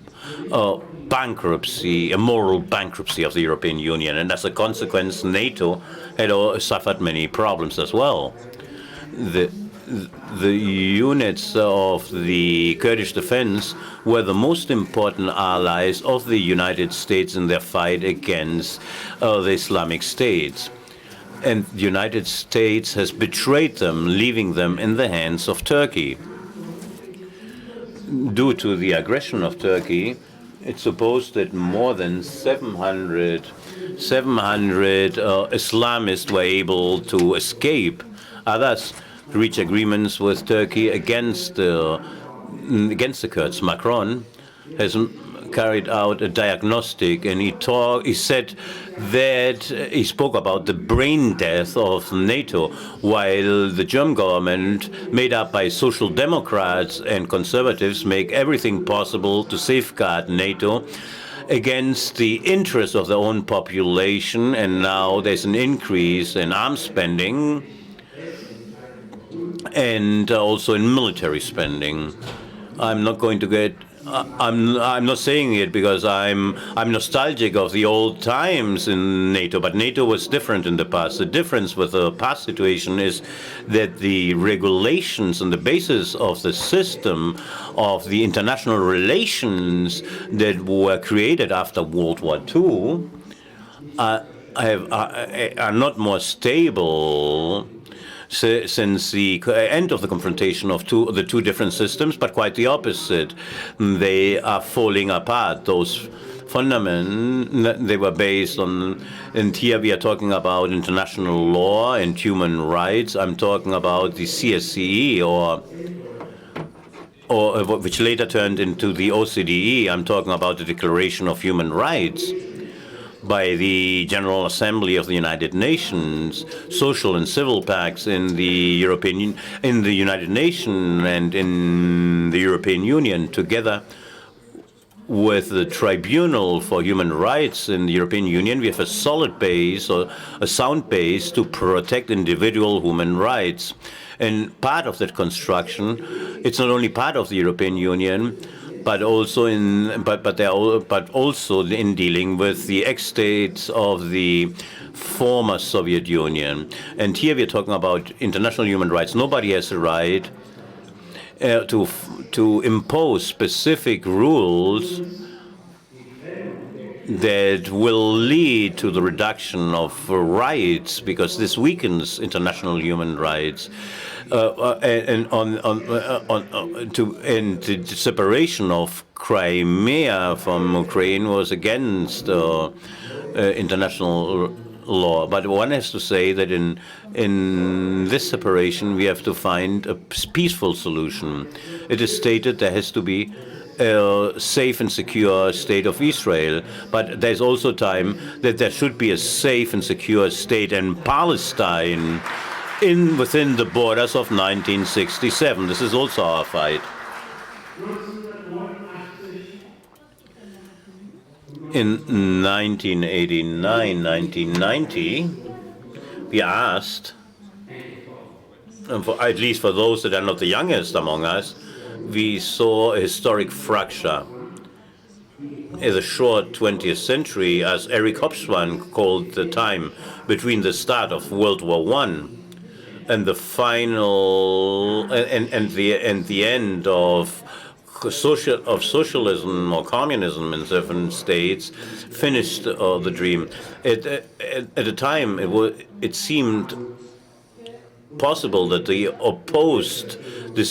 Speaker 8: bankruptcy, a moral bankruptcy of the European Union, and as a consequence, NATO had suffered many problems as well. The units of the Kurdish defense were the most important allies of the United States in their fight against the Islamic State. And the United States has betrayed them, leaving them in the hands of Turkey. Due to the aggression of Turkey, it's supposed that more than 700 Islamists were able to escape. Others reach agreements with Turkey against the Kurds. Macron has carried out a diagnostic, and he said that he spoke about the brain death of NATO, while the German government, made up by social democrats and conservatives, make everything possible to safeguard NATO against the interests of their own population, and now there's an increase in arms spending and also in military spending. I'm not going to get. I'm not saying it because I'm nostalgic of the old times in NATO, but NATO was different in the past. The difference with the past situation is that the regulations and the basis of the system of the international relations that were created after World War II are not more stable since the end of the confrontation of the two different systems, but quite the opposite. They are falling apart. Those fundaments, they were based on, and here we are talking about international law and human rights. I'm talking about the CSCE, or which later turned into the OCDE. I'm talking about the Declaration of Human Rights by the General Assembly of the United Nations, social and civil pacts in the United Nations and in the European Union. Together with the Tribunal for Human Rights in the European Union, we have a solid base or a sound base to protect individual human rights. And part of that construction, it's not only part of the European Union, but also in dealing with the ex-states of the former Soviet Union. And here we're talking about international human rights. Nobody has the right to impose specific rules that will lead to the reduction of rights, because this weakens international human rights. And the separation of Crimea from Ukraine was against international law. But one has to say that in this separation we have to find a peaceful solution. It is stated there has to be a safe and secure state of Israel, but there's also time that there should be a safe and secure state in Palestine within the borders of 1967. This is also our fight. In 1989, 1990, we asked, at least for those that are not the youngest among us, we saw a historic fracture in the short 20th century, as Eric Hobsbawm called the time between the start of World War I and the final and the end of socialism or communism in certain states, finished the dream. At the time, it seemed possible that these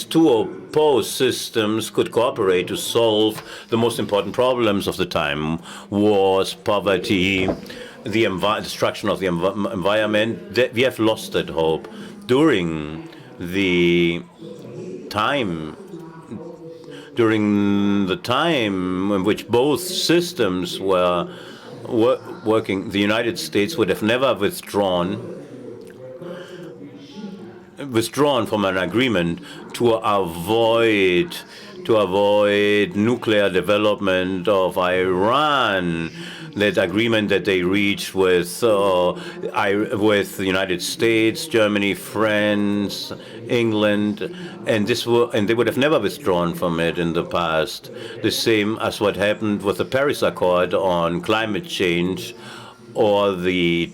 Speaker 8: two opposed systems could cooperate to solve the most important problems of the time: wars, poverty, the destruction of the environment. We have lost that hope. During the time in which both systems were working, the United States would have never withdrawn from an agreement to avoid nuclear development of Iran. That agreement that they reached with the United States, Germany, France, England, and they would have never withdrawn from it in the past. The same as what happened with the Paris Accord on climate change, or the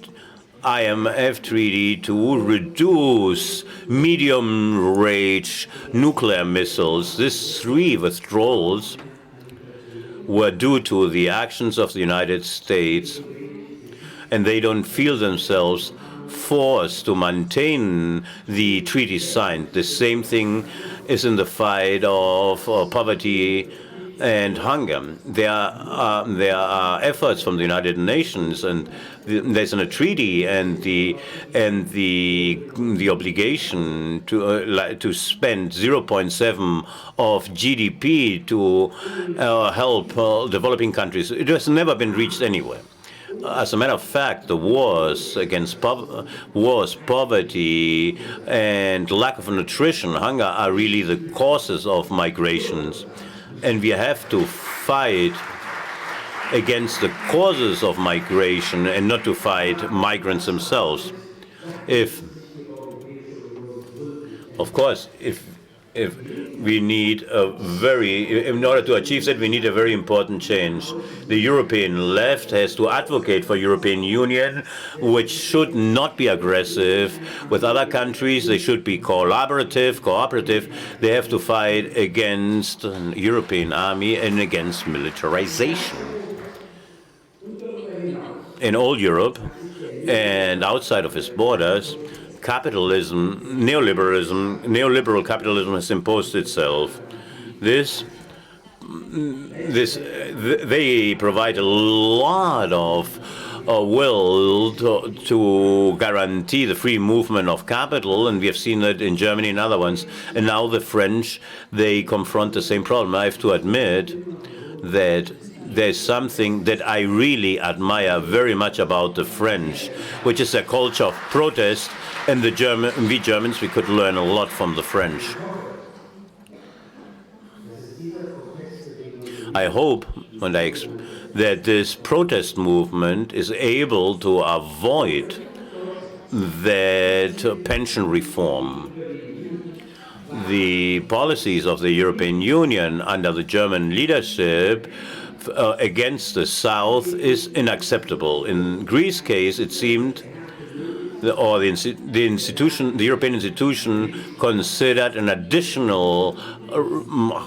Speaker 8: IMF treaty to reduce medium-range nuclear missiles. These three withdrawals were due to the actions of the United States, and they don't feel themselves forced to maintain the treaty signed. The same thing is in the fight of poverty and hunger. There are efforts from the United Nations, and there's a treaty and the obligation to spend 0.7 of GDP to help developing countries. It has never been reached anywhere. As a matter of fact, the wars against poverty, and lack of nutrition, hunger, are really the causes of migrations. And we have to fight against the causes of migration and not to fight migrants themselves. If we need in order to achieve that, we need a very important change. The European left has to advocate for European Union, which should not be aggressive with other countries. They should be cooperative. They have to fight against an European army and against militarization. In all Europe and outside of its borders, neoliberal capitalism has imposed itself. They provide a lot of will to guarantee the free movement of capital, and we have seen that in Germany and other ones. And now the French, they confront the same problem. I have to admit that there's something that I really admire very much about the French, which is a culture of protest, and we Germans, we could learn a lot from the French. I hope that this protest movement is able to avoid that pension reform. The policies of the European Union under the German leadership against the South is unacceptable. In Greece's case, it seemed, the European institution considered an additional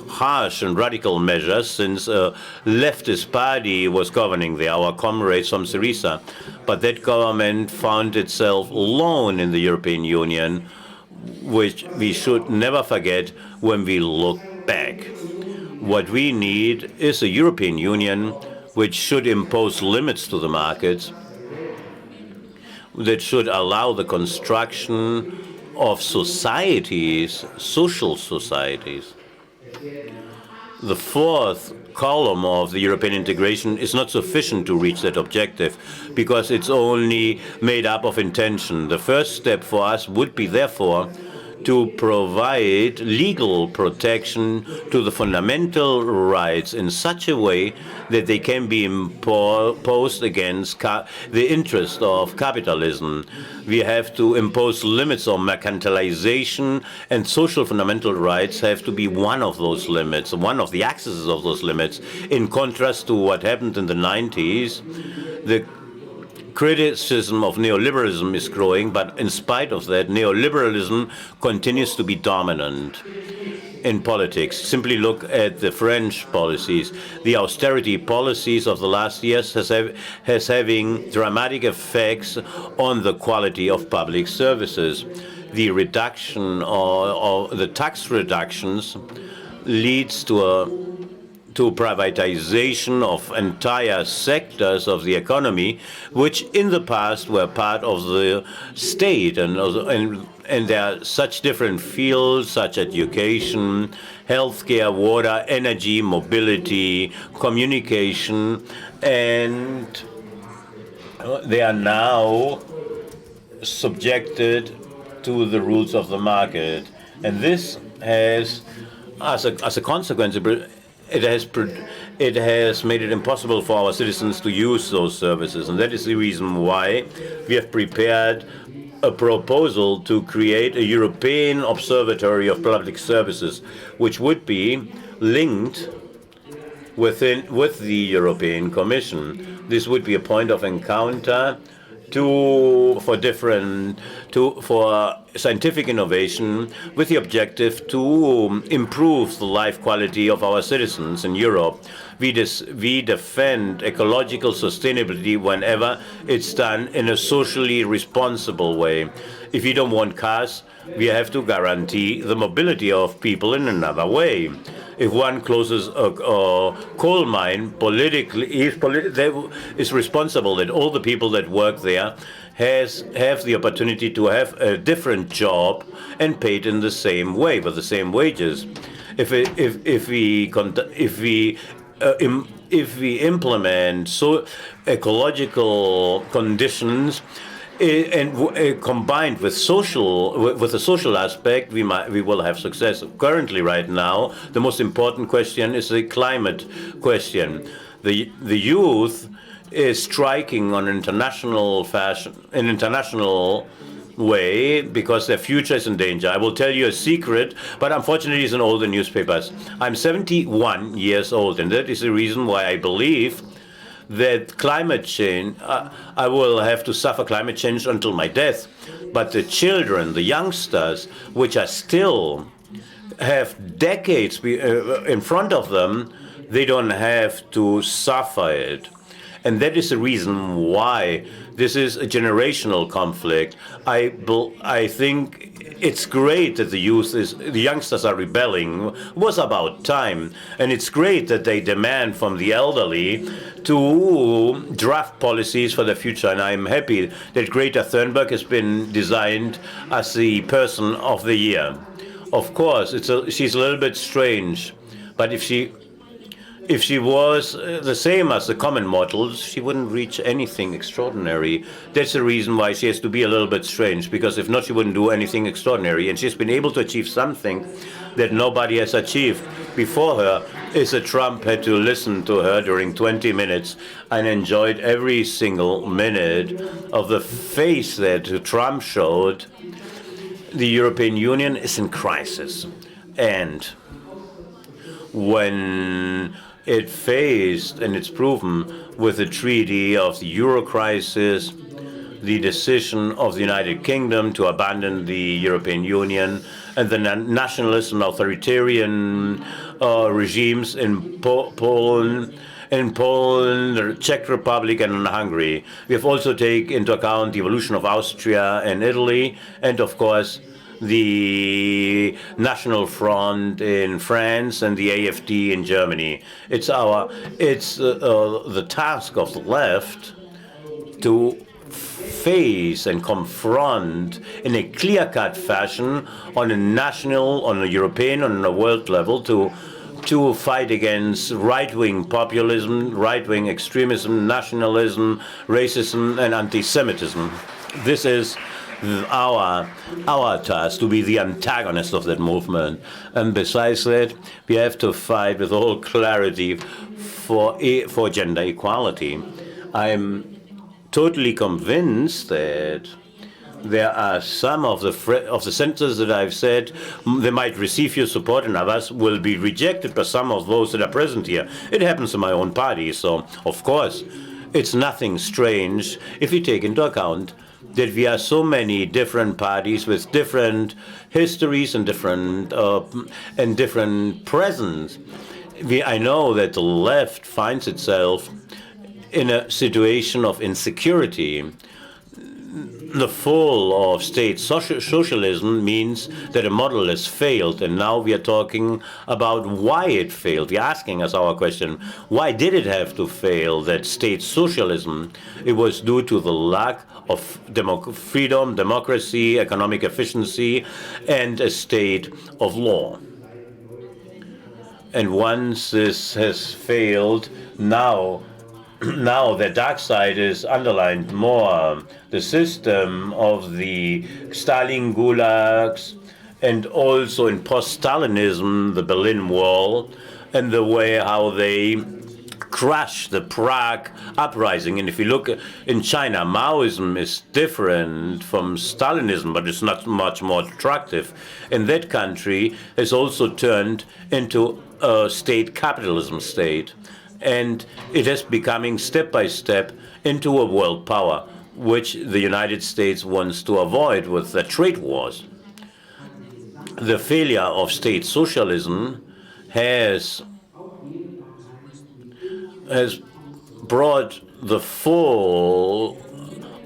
Speaker 8: harsh and radical measure since a leftist party was governing there, our comrades from Syriza. But that government found itself alone in the European Union, which we should never forget when we look back. What we need is a European Union which should impose limits to the markets, that should allow the construction of societies, social societies. The fourth column of the European integration is not sufficient to reach that objective because it's only made up of intention. The first step for us would be, therefore, to provide legal protection to the fundamental rights in such a way that they can be imposed against the interest of capitalism. We have to impose limits on mercantilization, and social fundamental rights have to be one of those limits, one of the axes of those limits. In contrast to what happened in the 90s, the criticism of neoliberalism is growing, but in spite of that, neoliberalism continues to be dominant in politics. Simply look at the French policies. The austerity policies of the last years has having dramatic effects on the quality of public services. The reduction or the tax reductions leads to privatization of entire sectors of the economy, which in the past were part of the state, and there are such different fields, such education, healthcare, water, energy, mobility, communication, and they are now subjected to the rules of the market. And this has, as a consequence, it has made it impossible for our citizens to use those services, and that is the reason why we have prepared a proposal to create a European Observatory of Public Services, which would be linked with the European Commission. This would be a point of encounter for scientific innovation with the objective to improve the life quality of our citizens in Europe. We defend ecological sustainability whenever it's done in a socially responsible way. If we don't want cars, we have to guarantee the mobility of people in another way. If one closes a coal mine, politically, is responsible that all the people that work there have the opportunity to have a different job and paid in the same way, with the same wages. If we implement ecological conditions, and combined with the social aspect, we will have success. Currently, right now, the most important question is the climate question. The youth is striking on international way because their future is in danger. I will tell you a secret, but unfortunately it's in all the newspapers. I'm 71 years old, and that is the reason why I believe that climate change, I will have to suffer climate change until my death. But the children, the youngsters, which are still have decades in front of them, they don't have to suffer it. And that is the reason why this is a generational conflict. I think it's great that the youngsters are rebelling. It was about time. And it's great that they demand from the elderly to draft policies for the future. And I'm happy that Greta Thunberg has been designed as the person of the year. Of course, she's a little bit strange, but if she was the same as the common mortals, she wouldn't reach anything extraordinary. That's the reason why she has to be a little bit strange, because if not, she wouldn't do anything extraordinary. And she's been able to achieve something that nobody has achieved before her is that Trump had to listen to her during 20 minutes and enjoyed every single minute of the face that Trump showed. The European Union is in crisis. And when it faced, and it's proven with the treaty of the Euro crisis, the decision of the United Kingdom to abandon the European Union, and the nationalist and authoritarian regimes in Poland, the Czech Republic, and in Hungary. We have also taken into account the evolution of Austria and Italy, and of course, the National Front in France and the AfD in Germany. It's the task of the left to face and confront in a clear-cut fashion on a national, on a European, on a world level to fight against right-wing populism, right-wing extremism, nationalism, racism, and anti-Semitism. This is our task, to be the antagonist of that movement. And besides that, we have to fight with all clarity for gender equality. I'm totally convinced that there are some of the sentences that I've said, they might receive your support and others will be rejected by some of those that are present here. It happens in my own party, so of course it's nothing strange if you take into account that we are so many different parties with different histories and different presence. I know that the left finds itself in a situation of insecurity. The fall of state socialism means that a model has failed, and now we are talking about why it failed. We're asking us our question, why did it have to fail, that state socialism? It was due to the lack of freedom, democracy, economic efficiency, and a state of law. And once this has failed, now the dark side is underlined more. The system of the Stalin gulags, and also in post-Stalinism, the Berlin Wall, and the way how they crushed the Prague uprising. And if you look in China, Maoism is different from Stalinism, but it's not much more attractive. And that country has also turned into a state capitalism state. And it is becoming step by step into a world power, which the United States wants to avoid with the trade wars. The failure of state socialism has brought the fall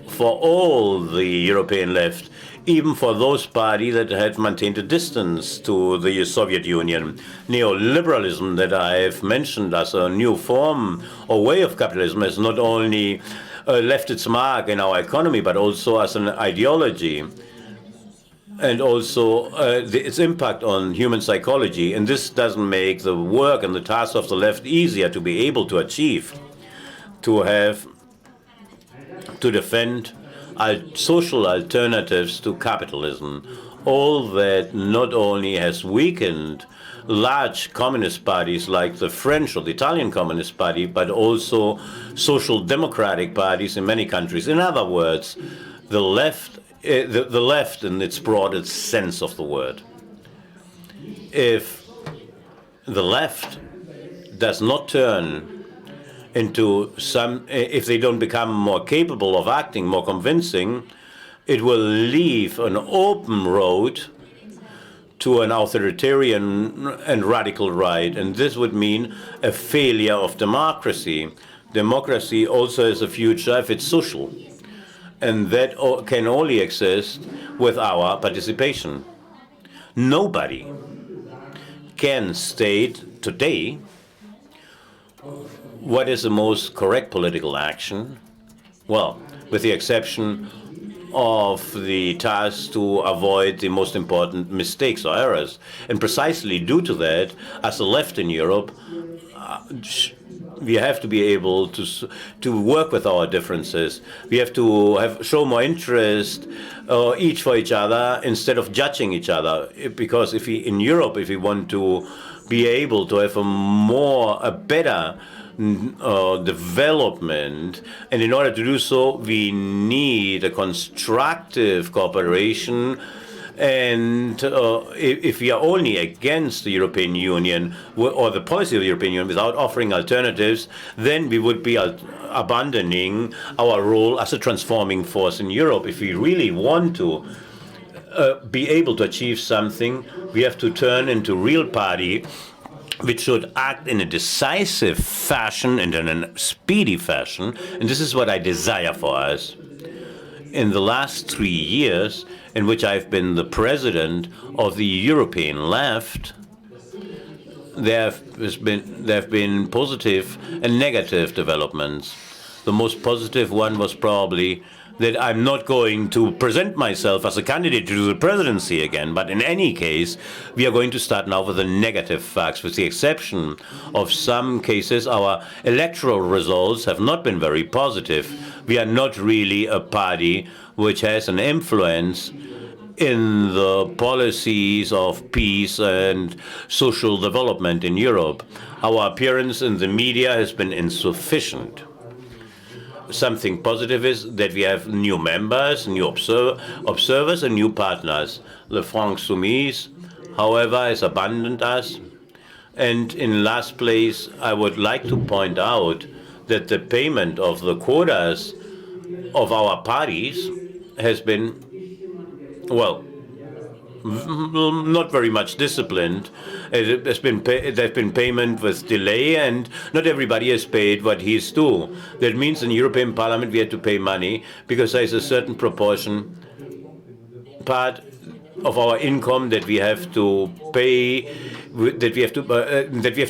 Speaker 8: for all the European left, even for those parties that had maintained a distance to the Soviet Union. Neoliberalism that I have mentioned as a new form or way of capitalism has not only left its mark in our economy, but also as an ideology, and also its impact on human psychology. And this doesn't make the work and the task of the left easier to be able to achieve, to defend social alternatives to capitalism. All that not only has weakened large communist parties like the French or the Italian Communist Party, but also social democratic parties in many countries. In other words, the left in its broadest sense of the word. If the left does not turn into if they don't become more capable of acting, more convincing, it will leave an open road to an authoritarian and radical right. And this would mean a failure of democracy. Democracy also has a future if it's social. And that can only exist with our participation. Nobody can state today what is the most correct political action. Well, with the exception of the task to avoid the most important mistakes or errors. And precisely due to that, as the left in Europe, we have to be able to work with our differences. We have to show more interest each for each other instead of judging each other. Because in Europe, if we want to be able to have a better development, and in order to do so, we need a constructive cooperation. And if we are only against the European Union or the policy of the European Union without offering alternatives, then we would be abandoning our role as a transforming force in Europe. If we really want to be able to achieve something, we have to turn into a real party which should act in a decisive fashion and in a speedy fashion. And this is what I desire for us. In the last 3 years, in which I've been the president of the European left, there have been positive and negative developments. The most positive one was probably that I'm not going to present myself as a candidate to the presidency again. But in any case, we are going to start now with the negative facts. With the exception of some cases, our electoral results have not been very positive. We are not really a party which has an influence in the policies of peace and social development in Europe. Our appearance in the media has been insufficient. Something positive is that we have new members, new observers, and new partners. The France Insoumise, however, has abandoned us. And in last place, I would like to point out that the payment of the quotas of our parties has been, well, not very much disciplined. There's been payment with delay, and not everybody has paid what he's due. That means in European Parliament we had to pay money because there's a certain proportion part of our income that we have to pay that we have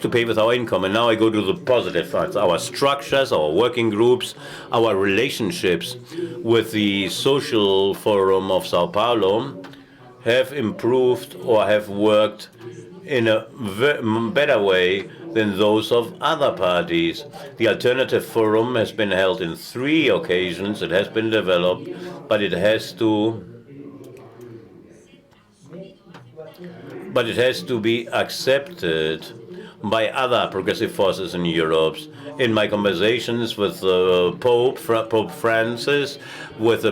Speaker 8: to pay with our income. And now I go to the positive parts: our structures, our working groups, our relationships with the Social Forum of Sao Paulo have improved or have worked in a better way than those of other parties. The Alternative Forum has been held in 3 occasions. It has been developed, but it has to be accepted by other progressive forces in Europe. In my conversations with Pope Francis, with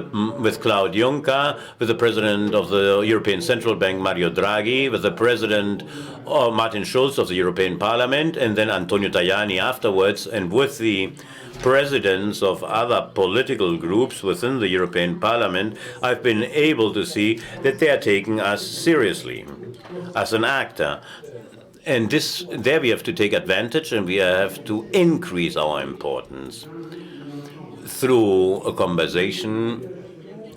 Speaker 8: Claude Juncker, with the President of the European Central Bank, Mario Draghi, with the President Martin Schulz of the European Parliament, and then Antonio Tajani afterwards, and with the presidents of other political groups within the European Parliament, I've been able to see that they are taking us seriously as an actor. And there we have to take advantage, and we have to increase our importance through a conversation,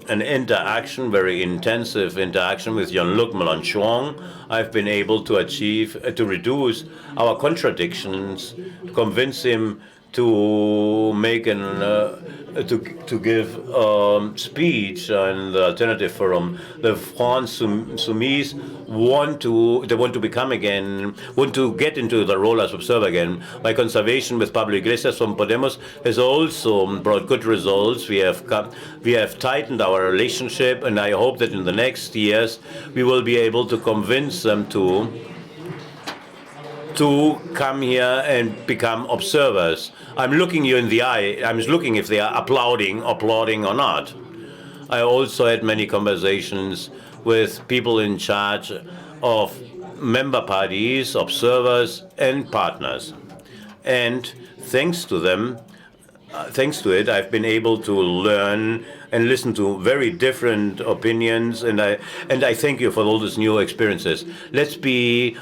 Speaker 8: an interaction, very intensive interaction with Jean-Luc Mélenchon. I've been able to reduce our contradictions, to convince him to make to give speech on the Alternative Forum. The France Insoumise want to get into the role as observer again. My conversation with Pablo Iglesias from Podemos has also brought good results. We have tightened our relationship, and I hope that in the next years we will be able to convince them to come here and become observers. I'm looking you in the eye. I'm looking if they are applauding or not. I also had many conversations with people in charge of member parties, observers, and partners. And thanks to it, I've been able to learn and listen to very different opinions, and I thank you for all these new experiences. Let's be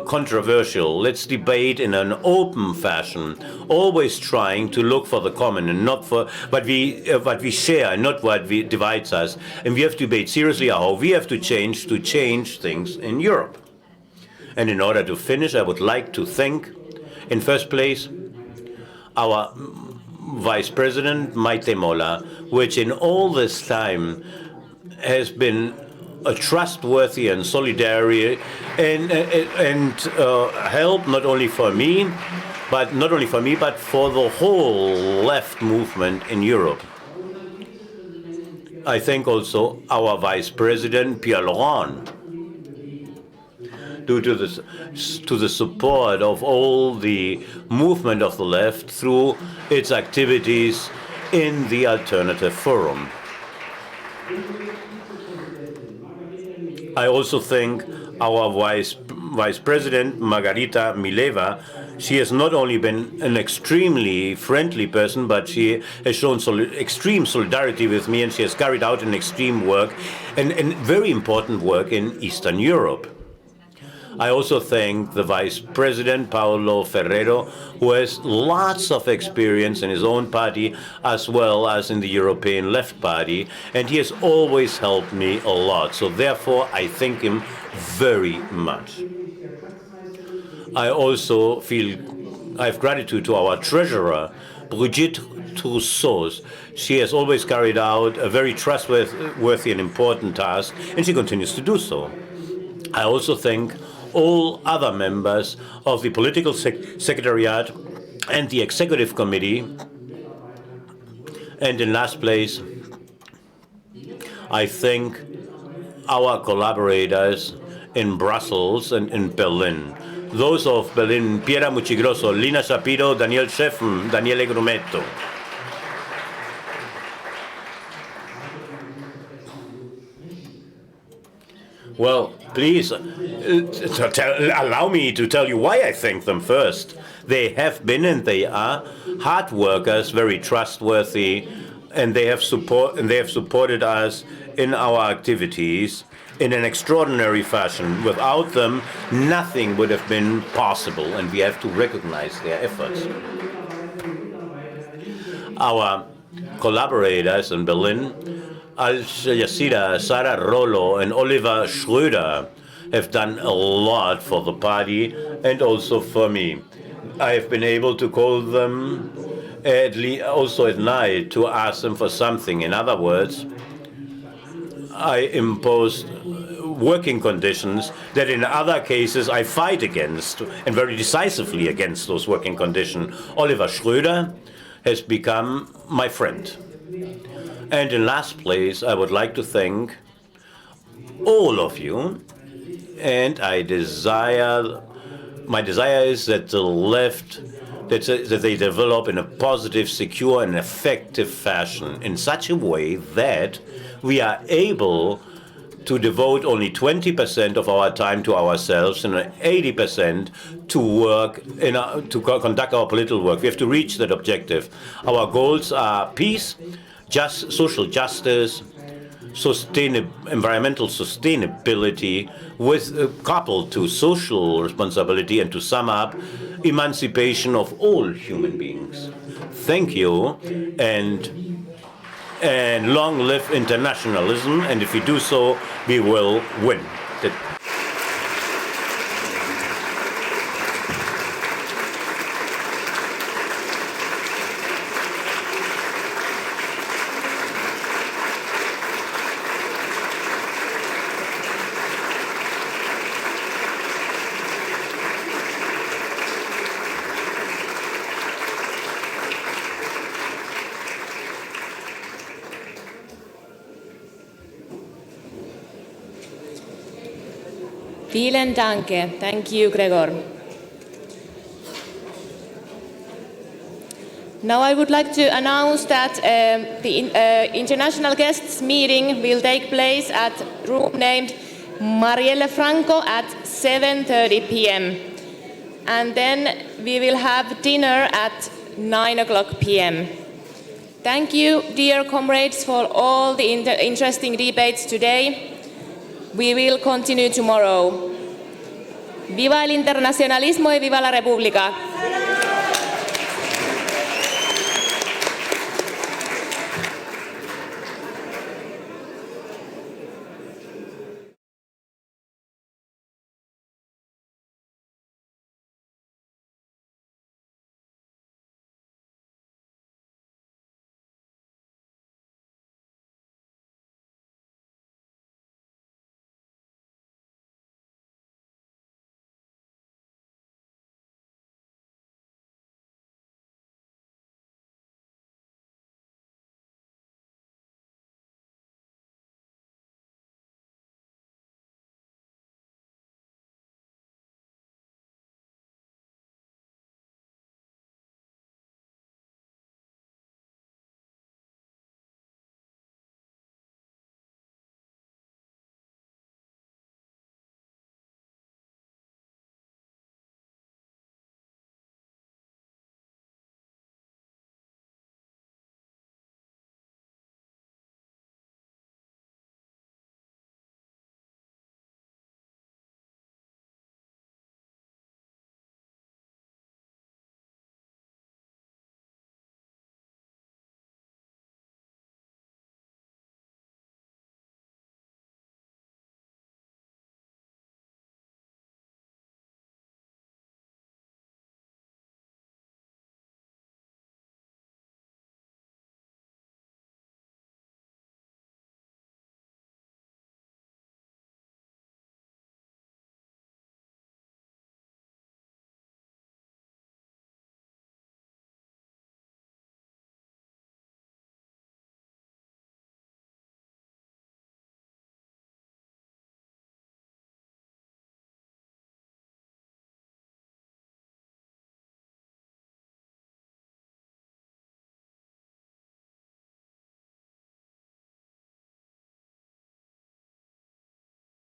Speaker 8: controversial. Let's debate in an open fashion, always trying to look for the common and not for what we share and not what divides us. And we have to debate seriously how we have to change things in Europe. And in order to finish, I would like to thank, in first place, our Vice President Maite Mola, which in all this time has been a trustworthy and solidarity and help not only for me, but for the whole left movement in Europe. I thank also our Vice President Pierre Laurent. due to the support of all the movement of the left through its activities in the Alternative Forum. I also thank our Vice President, Margarita Mileva. She has not only been an extremely friendly person, but she has shown extreme solidarity with me, and she has carried out an extreme work and very important work in Eastern Europe. I also thank the Vice President, Paulo Ferrero, who has lots of experience in his own party as well as in the European Left Party, and he has always helped me a lot. So therefore, I thank him very much. I also I have gratitude to our treasurer, Brigitte Trousseau. She has always carried out a very trustworthy and important task, and she continues to do so. I also thank all other members of the political secretariat and the executive committee. And in last place, I thank our collaborators in Brussels and in Berlin. Those of Berlin, Piera Muchigrosso, Lina Shapiro, Daniel Scheffen, Daniele Grumetto. Well, please allow me to tell you why I thank them first. They have been and they are hard workers, very trustworthy, and they have supported us in our activities in an extraordinary fashion. Without them, nothing would have been possible, and we have to recognize their efforts. Our collaborators in Berlin, Al-Yassida, Sarah Rollo, and Oliver Schröder, have done a lot for the party and also for me. I have been able to call them also at night to ask them for something. In other words, I imposed working conditions that in other cases I fight against, and very decisively against those working conditions. Oliver Schröder has become my friend. And in last place, I would like to thank all of you, and my desire is that the left, that they develop in a positive, secure, and effective fashion in such a way that we are able to devote only 20% of our time to ourselves and 80% to work, to conduct our political work. We have to reach that objective. Our goals are peace, social justice, environmental sustainability, coupled to social responsibility, and to sum up, emancipation of all human beings. Thank you, and long live internationalism, and if we do so, we will win.
Speaker 2: Vielen Dank. Thank you, Gregor. Now I would like to announce that the international guests meeting will take place at a room named Marielle Franco at 7:30 p.m. And then we will have dinner at 9:00 p.m. Thank you, dear comrades, for all the interesting debates today. We will continue tomorrow. Viva el internacionalismo y viva la República.